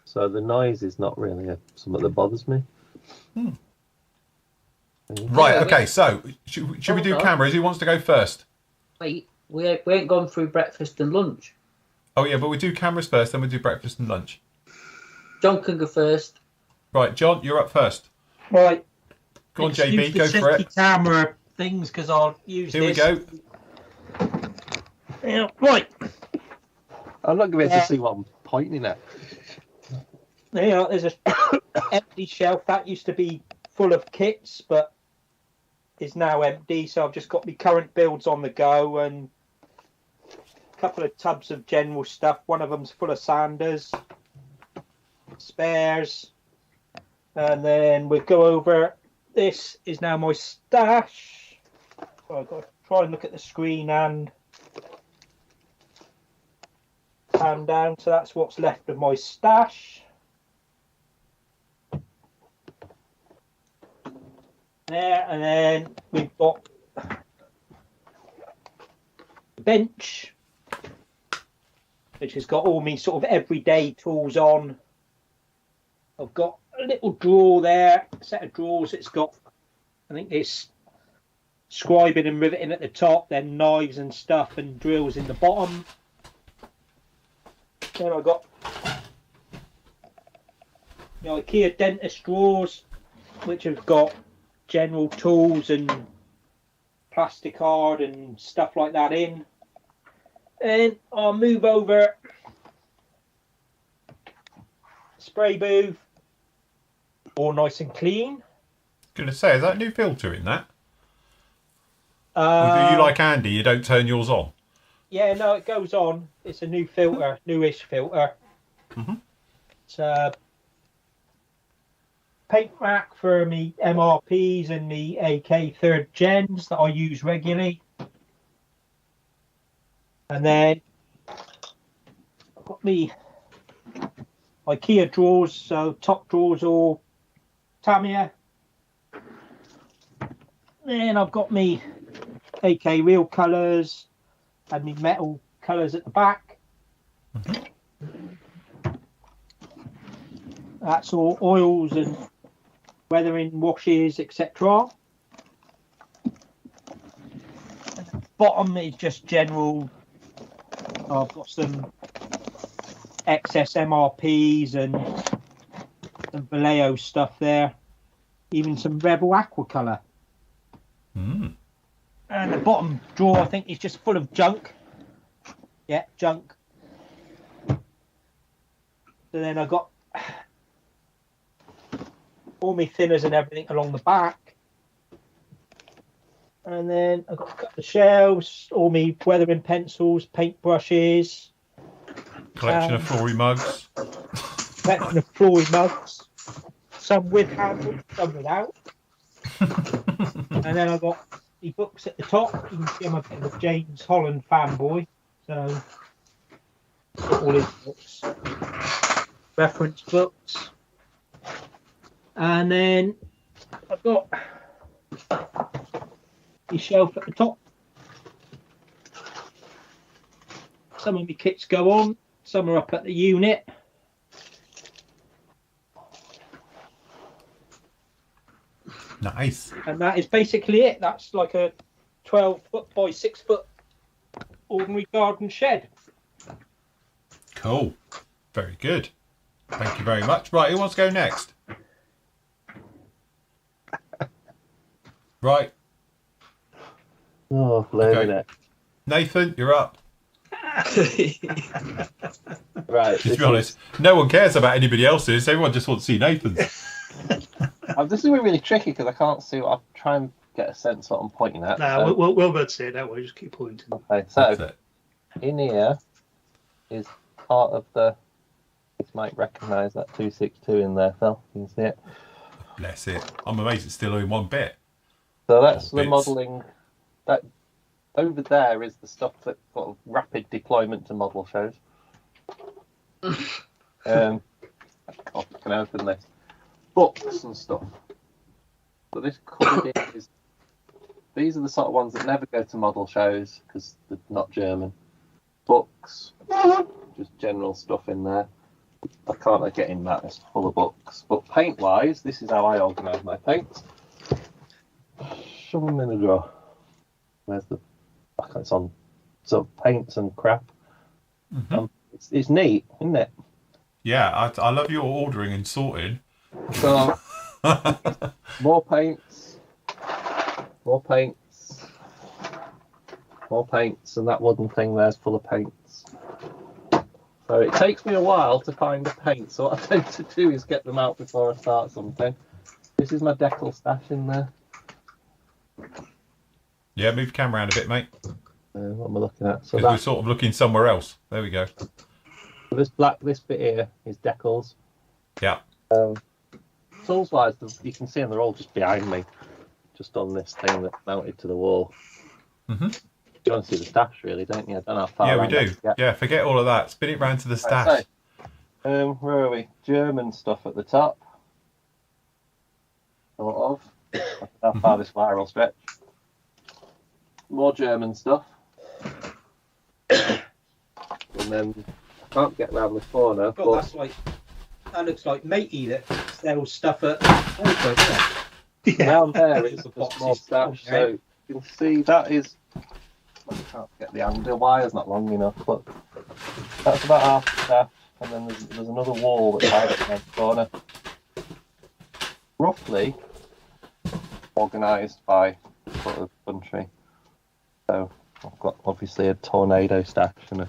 So the noise is not really something that bothers me. Right, okay, so should we do cameras? Who wants to go first? Wait, we ain't gone through breakfast and lunch. Oh, yeah, but we do cameras first, then we do breakfast and lunch. John can go first. Right, John, you're up first. Right. Go on, JB, go for it. Camera things, because I'll use Here this. we go. Yeah, right. I'm not going to be able to see what I'm pointing at. There's a empty shelf that used to be full of kits, but is now empty. So I've just got my current builds on the go and a couple of tubs of general stuff. One of them's full of sanders, spares, and then we'll go over. This is now my stash. So I've got to try and look at the screen and pan down. So that's what's left of my stash. There, and then we've got the bench, which has got all my sort of everyday tools on. I've got a little drawer there, a set of drawers. It's got, I think it's scribing and riveting at the top, then knives and stuff and drills in the bottom. Then I've got the IKEA dentist drawers, which have got general tools and plastic card and stuff like that in. And I'll move over spray booth, all nice and clean. Going to say, is that a new filter in that? Or do you like Andy? You don't turn yours on? Yeah, no, it goes on. It's a new filter, newish filter. Mm-hmm. It's a paint rack for me MRPs and the AK 3rd gens that I use regularly. And then I've got me IKEA drawers, so top drawers all Tamiya. Then I've got me AK real colours and me metal colours at the back. Mm-hmm. That's all oils and weathering washes, etc. Bottom is just general. I've got some excess MRPs and some Vallejo stuff there. Even some Rebel Aquacolor. And the bottom drawer, I think, is just full of junk. Yeah, junk. So then I've got all my thinners and everything along the back. And then I've got a couple of shelves, all my weathering pencils, paint brushes. Collection of Flory mugs. Collection of Flory mugs. Some with handles, some without. And then I've got the books at the top. You can see I'm a bit of a James Holland fanboy. So, got all his books. Reference books. And then I've got the shelf at the top. Some of my kits go on. Some are up at the unit. Nice. And that is basically it. That's like a 12-foot by 6-foot ordinary garden shed. Cool. Very good. Thank you very much. Right, who wants to go next? Right. Oh, learning it. Nathan, you're up. Right. To be honest, no one cares about anybody else's. Everyone just wants to see Nathan's. This is really tricky because I can't see what I'm trying to get a sense of what I'm pointing at. No, we'll be able to see it, don't we? Just keep pointing. Okay, so in here is part of the. You might recognise that 262 in there, Phil. You can see it. Bless it. I'm amazed it's still in one bit. So that's the modelling. That over there is the stuff that sort of rapid deployment to model shows. I can open this. Books and stuff. So this covered is. These are the sort of ones that never go to model shows because they're not German. Books, just general stuff in there. I can't get in that, it's full of books. But paint-wise, this is how I organise my paints. Shove them in the drawer. Where's the... It's on sort of paints and crap. It's neat, isn't it? Yeah, I love your ordering and sorting. So, more paints, more paints, more paints, and that wooden thing there's full of paints. So it takes me a while to find the paint, so what I tend to do is get them out before I start something. This is my decal stash in there. Yeah, move the camera around a bit, mate. What am I looking at? So we're sort of looking somewhere else. There we go. So this bit here is decals. Yeah. Tools wise, you can see them, they're all just behind me, just on this thing that's mounted to the wall. You want to see the stash, really, don't you? I don't know how far. Yeah, we do. Yeah, forget all of that. Spin it round to the stash. So, where are we? German stuff at the top. Sort of. I don't know how far this wire will stretch. More German stuff. And then I can't get round this corner. God, that looks like matey that sells stuff at. Down there is a small stash. So you can see that is. I can't get the angle. The wire's not long enough, but that's about half the staff. And then there's another wall that's high up in the corner. Roughly organised by sort of country. So I've got obviously a tornado stash and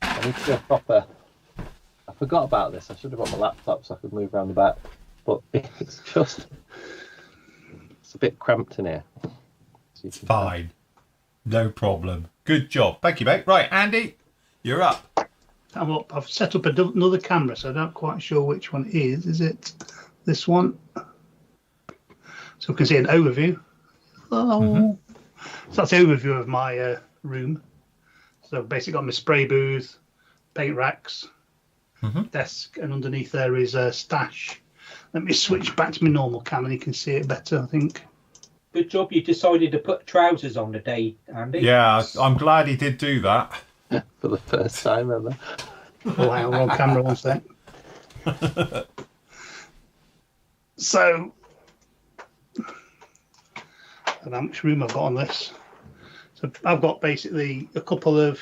I need to do a proper. I forgot about this. I should have got my laptop so I could move around the back, but it's a bit cramped in here. It's fine. No problem. Good job. Thank you, mate. Right, Andy, you're up. I'm up. I've set up another camera, so I'm not quite sure which one it is. Is it this one? So we can see an overview. So that's the overview of my room. So basically got my spray booth, paint racks, desk, and underneath there is a stash. Let me switch back to my normal cam and you can see it better, I think. Good job you decided to put trousers on today, Andy. Yeah, I'm glad he did do that. For the first time ever. Oh, hang on, camera one sec. So, and how much room I've got on this? So I've got basically a couple of.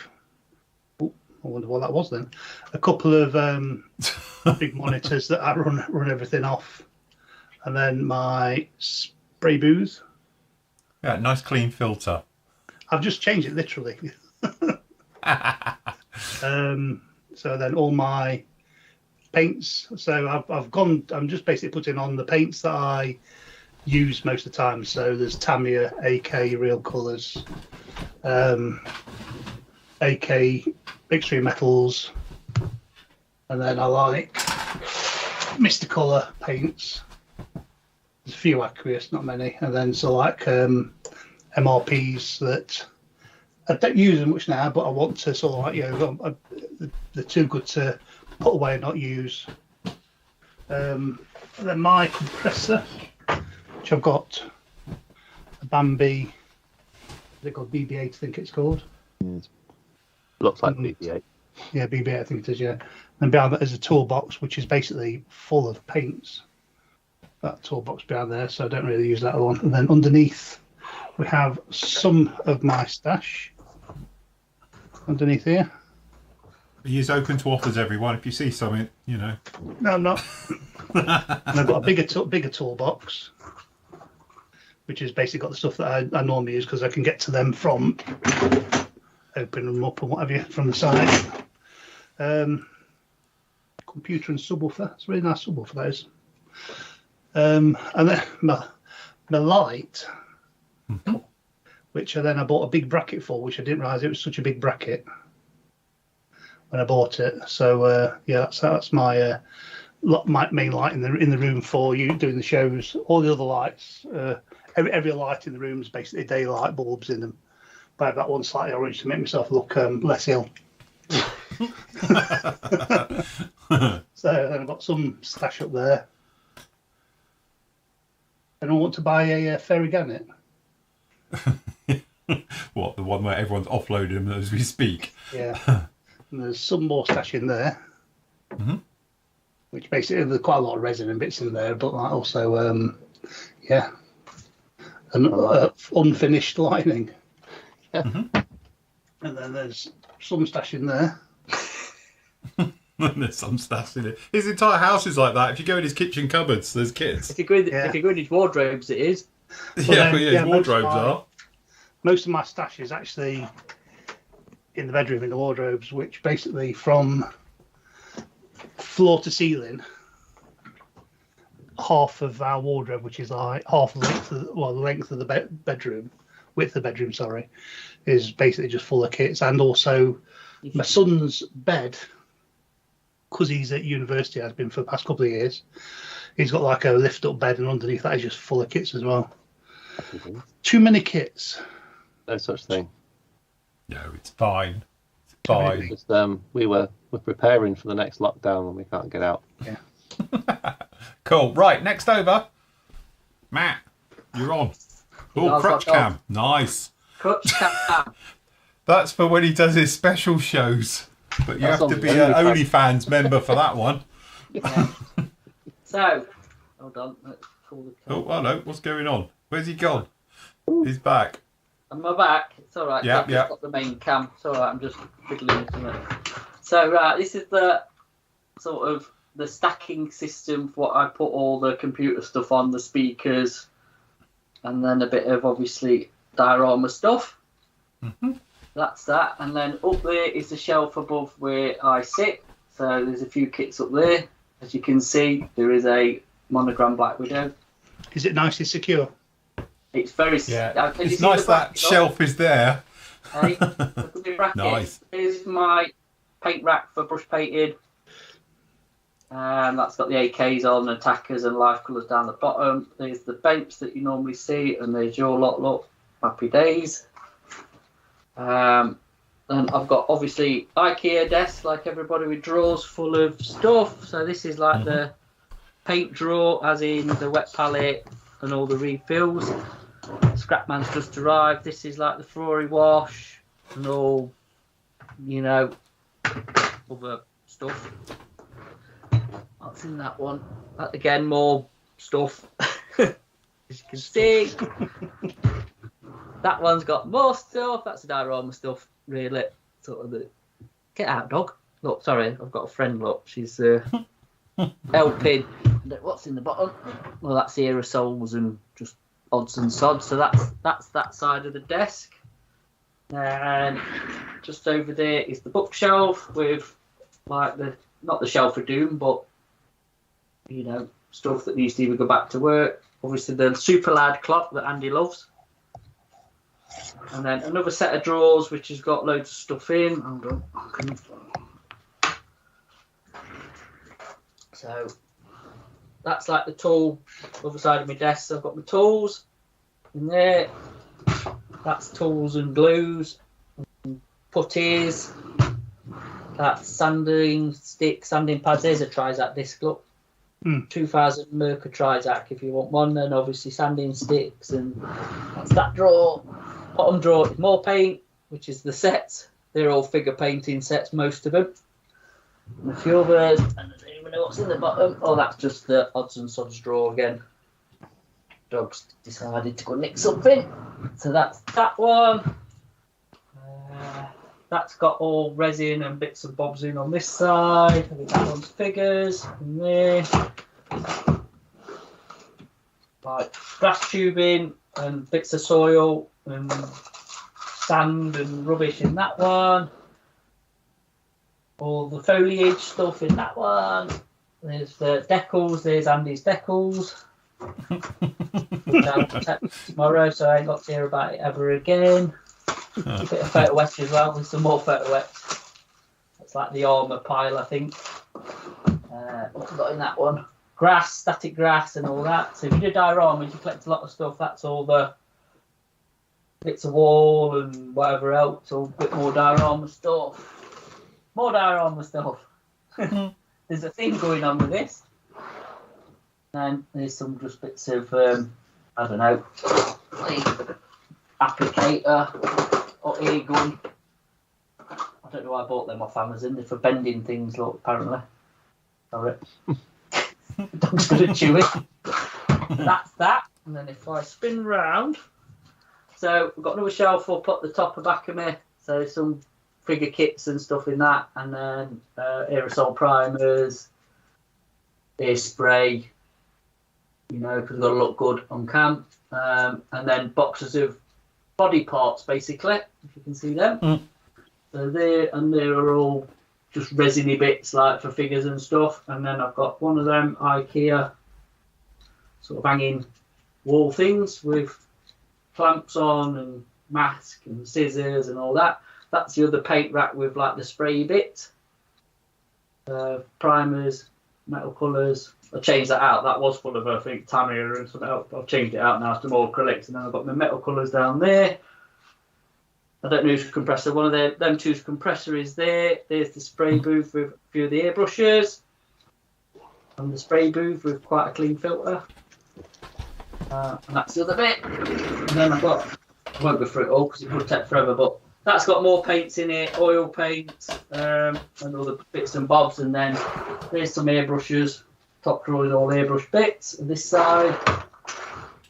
Oh, I wonder what that was then. A couple of big monitors that I run everything off, and then my spray booth. Yeah, nice clean filter. I've just changed it literally. So then all my paints. So I'm just basically putting on the paints that I use most of the time. So there's Tamiya, AK, Real Colours, AK, Extreme Metals, and then I like Mr. Colour paints. There's a few aqueous, not many, and then so like MRPs that I don't use as much now, but I want to sort of like, they're too good to put away and not use. And then my compressor, which I've got a Bambi, is it called BB8, I think it's called? Yes. Looks like BB8. Yeah, BB8, I think it is, yeah. And behind that is a toolbox, which is basically full of paints. That toolbox behind there, so I don't really use that one. And then underneath, we have some of my stash. Underneath here. He is open to offers, everyone. If you see something, No, I'm not. And I've got a bigger toolbox, which has basically got the stuff that I normally use because I can get to them from opening them up and what have you from the side. Computer and subwoofer. It's a really nice subwoofer, that is. And then my light, which I bought a big bracket for, which I didn't realise it was such a big bracket when I bought it. So that's my main light in the room for you doing the shows. All the other lights, every light in the room is basically daylight bulbs in them. But I have that one slightly orange to make myself look less ill. So then I've got some stash up there. And I want to buy a Fairy Gannet. What, the one where everyone's offloading them as we speak? Yeah. And there's some more stash in there. Mm-hmm. Which basically, there's quite a lot of resin and bits in there, but also, and unfinished lining. Yeah. Mm-hmm. And then there's some stash in there. There's some stuff in it. His entire house is like that. If you go in his kitchen cupboards, there's kits. If you go in his wardrobes, it is. His wardrobes are. Most of my stash is actually in the bedroom in the wardrobes, which basically from floor to ceiling, half of our wardrobe, which is like half the length of the bedroom, width of the bedroom, sorry, is basically just full of kits. And also my son's bed, because he's at university, has been for the past couple of years, he's got like a lift up bed, and underneath that is just full of kits as well. Too many kits. No such thing. No, it's fine. It's fine. Just, we're preparing for the next lockdown when we can't get out. Yeah. Cool. Right, next over. Matt, you're on. Oh, crutch cam. Nice. Crutch cam. That's for when he does his special shows. But you have to be an OnlyFans member for that one. Yeah. So, hold on. Let's pull the cam. Oh, hello. What's going on? Where's he gone? He's back. On my back. It's all right. Yeah, I've just got the main cam. It's all right. I'm just fiddling with it. So, this is the sort of the stacking system for what I put all the computer stuff on, the speakers, and then a bit of obviously diorama stuff. Mm-hmm. That's that. And then up there is the shelf above where I sit. So there's a few kits up there. As you can see, there is a Monogram Black Widow. Is it nicely secure? It's very... Yeah, it's nice that shelf is there. Hey, look at the bracket. Nice. Here's my paint rack for brush painting. That's got the AKs on, attackers and life colours down the bottom. There's the bench that you normally see, and there's your lot. Look, happy days. And I've got obviously IKEA desk, like everybody with drawers full of stuff. So this is like the paint drawer, as in the wet palette and all the refills. Scrapman's just arrived. This is like the Flory wash and all, other stuff. What's in that one? Again, more stuff. As you can see, that one's got more stuff. That's the diorama stuff, really. Sort of the get out, dog. Look, sorry, I've got a friend. Look, she's helping. What's in the bottom? Well, that's aerosols and just odds and sods. So that's that side of the desk. And just over there is the bookshelf with like not the shelf of doom, but you know, stuff that needs to either go back to work. Obviously, the super loud clock that Andy loves. And then another set of drawers which has got loads of stuff in. Hold on. So that's like the tool other side of my desk. So I've got my tools in there. That's tools and glues, and putties. That's sanding sticks, sanding pads. There's a Trizac disc, look. 2000 Merca Trizac if you want one. And obviously sanding sticks. And that's that drawer. Bottom drawer is more paint, which is the sets. They're all figure painting sets, most of them. And a few others. And I don't even know what's in the bottom. Oh, that's just the odds and sods drawer again. Dog's decided to go nick something. So that's that one. That's got all resin and bits and bobs in on this side. I think that one's figures in there. Like grass tubing and bits of soil and sand and rubbish in that one. All the foliage stuff in that one. There's the decals. There's Andy's decals. Which I'll protect tomorrow, so I ain't got to hear about it ever again. A bit of photo etch as well. There's some more photo etch. It's like the armour pile, I think. What have we got in that one? Grass, static grass, and all that. So if you do dioramas, you collect a lot of stuff. That's all the bits of wall and whatever else. All a bit more diorama stuff. More diorama stuff. There's a theme going on with this. And there's some just bits of, I don't know, applicator or air gun. I don't know why I bought them off Amazon. They're for bending things, look, apparently. Sorry. The dog's going to chew it. That's that. And then if I spin round, so we've got another shelf up at the top and back of me. So some figure kits and stuff in that. And then aerosol primers, air spray, you know, because we've got to look good on cam. And then boxes of body parts, basically, if you can see them. So there are all just resiny bits, like for figures and stuff. And then I've got one of them IKEA sort of hanging wall things with clamps on and mask and scissors and all that. That's the other paint rack with like the spray bit. Primers, metal colours. I changed that out. That was full of, I think, Tamiya and something else. I've changed it out now to more acrylics. And then I've got my metal colours down there. I don't know whose compressor. One of them two's compressor is there. There's the spray booth with a few of the airbrushes. And the spray booth with quite a clean filter. And that's the other bit. And then I won't go through it all because it would take forever, but that's got more paints in it, oil paint, and all the bits and bobs. And then there's some airbrushes. Top drawer is all airbrush bits. And this side,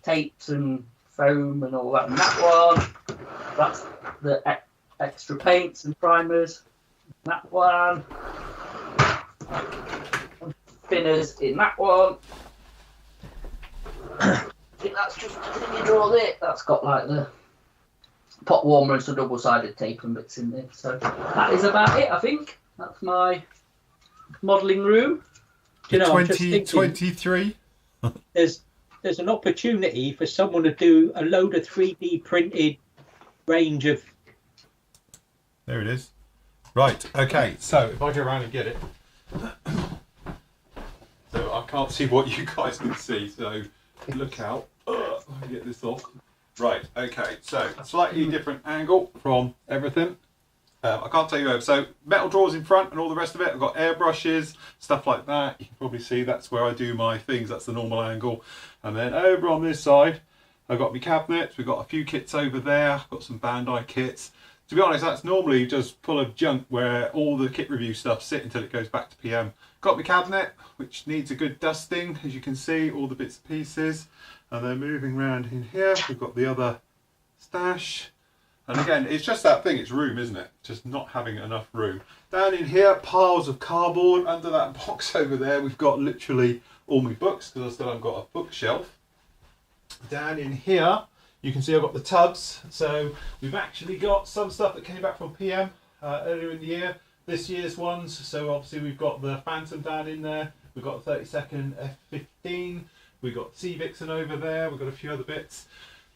tapes and foam and all that. And that one, that's the extra paints and primers. And that one, thinners in that one. I think that's just a thingy drawer there. That's got like the pot warmer and some double-sided tape and bits in there. So that is about it, I think. That's my modelling room. You know, 2023. There's an opportunity for someone to do a load of 3D printed range of. There it is. Right. Okay. So if I go around and get it, so I can't see what you guys can see. So look out. Let me get this off. Right. Okay. So slightly different angle from everything. I can't tell you over. So metal drawers in front and all the rest of it. I've got airbrushes, stuff like that. You can probably see that's where I do my things. That's the normal angle. And then over on this side, I've got my cabinets. We've got a few kits over there. I've got some Bandai kits. To be honest, that's normally just full of junk where all the kit review stuff sit until it goes back to PM. Got my cabinet, which needs a good dusting, as you can see, all the bits and pieces. And then moving around in here, we've got the other stash. And again, it's just that thing, it's room, isn't it? Just not having enough room. Down in here, piles of cardboard. Under that box over there, we've got literally all my books, because I still haven't got a bookshelf. Down in here, you can see I've got the tubs. So we've actually got some stuff that came back from PM earlier in the year. This year's ones. So obviously we've got the Phantom down in there. We've got the 32nd F15. We've got Sea Vixen over there. We've got a few other bits.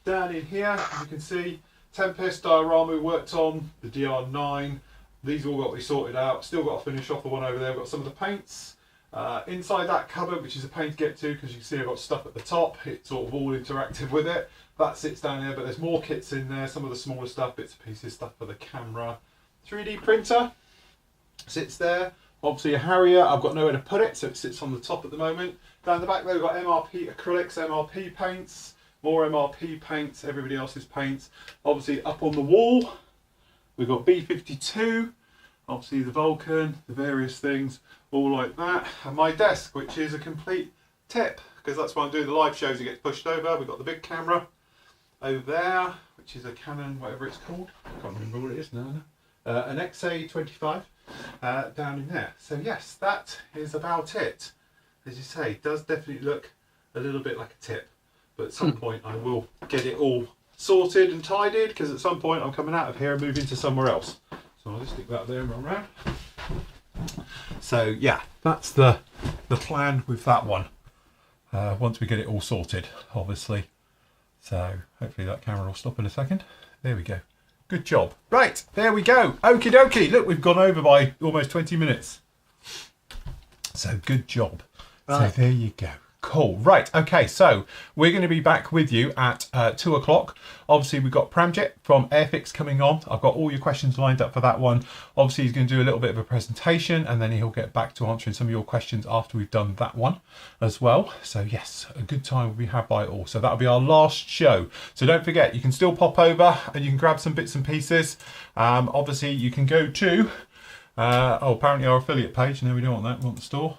Down in here, you can see Tempest diorama we worked on, the DR9. These all got to be sorted out. Still got to finish off the one over there. We've got some of the paints. Inside that cupboard, which is a pain to get to because you can see I've got stuff at the top. It's sort of all interactive with it. That sits down here, but there's more kits in there. Some of the smaller stuff, bits and pieces, stuff for the camera. 3D printer sits there. Obviously a Harrier, I've got nowhere to put it, so it sits on the top at the moment. Down the back there we've got MRP acrylics, MRP paints. More MRP paints, everybody else's paints. Obviously up on the wall, we've got B52, obviously the Vulcan, the various things, all like that. And my desk, which is a complete tip, because that's why I'm doing the live shows, it gets pushed over. We've got the big camera over there, which is a Canon, whatever it's called. I can't remember what it is now. An XA25 down in there. So yes, that is about it. As you say, it does definitely look a little bit like a tip. But at some point I will get it all sorted and tidied, because at some point I'm coming out of here and moving to somewhere else. So I'll just stick that there and run around. So yeah, that's the plan with that one. Once we get it all sorted, obviously. So hopefully that camera will stop in a second. There we go. Good job. Right, there we go. Okie dokie. Look, we've gone over by almost 20 minutes. So good job. Right. So there you go. Cool. Right. Okay. So we're going to be back with you at 2 o'clock. Obviously, we've got Peramjit from Airfix coming on. I've got all your questions lined up for that one. Obviously, he's going to do a little bit of a presentation, and then he'll get back to answering some of your questions after we've done that one as well. So yes, a good time will be had by all. So that'll be our last show. So don't forget, you can still pop over and you can grab some bits and pieces. Obviously, you can go to apparently our affiliate page. No, we don't want that. We want the store.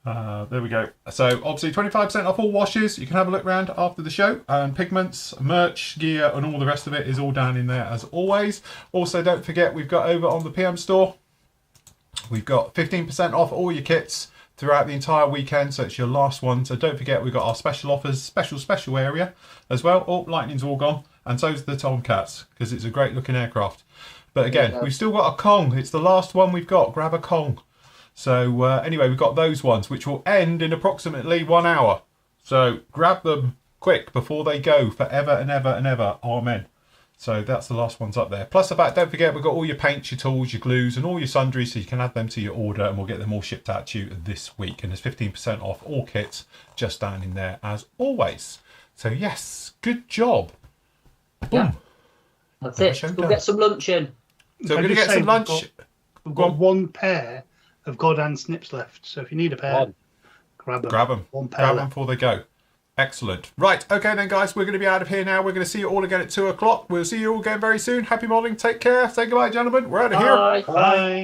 There we go. So obviously 25% off all washes. You can have a look around after the show, and pigments, merch, gear and all the rest of it is all down in there as always. Also don't forget, we've got over on the PM store, we've got 15% off all your kits throughout the entire weekend, so it's your last one. So don't forget, we've got our special offers, special area as well. Oh, lightning's all gone, and so's the Tomcats, because it's a great looking aircraft. But again, we've still got a Kong. It's the last one we've got. Grab a Kong. So anyway, we've got those ones which will end in approximately 1 hour. So grab them quick before they go forever and ever and ever. Amen. So that's the last ones up there. Plus the fact, don't forget, we've got all your paints, your tools, your glues and all your sundries, so you can add them to your order, and we'll get them all shipped out to you this week. And there's 15% off all kits just down in there as always. So yes, good job. Boom. Yeah. That's it. We'll get some lunch in. So we're going to get some lunch. We've got one pair of Godhan snips left, so if you need a pair, grab them. One pair grab them before they go. Excellent. Right, okay then guys, we're going to be out of here now. We're going to see you all again at 2 o'clock. We'll see you all again very soon. Happy modelling. Take care. Say goodbye, gentlemen. We're out of here. Bye. Bye.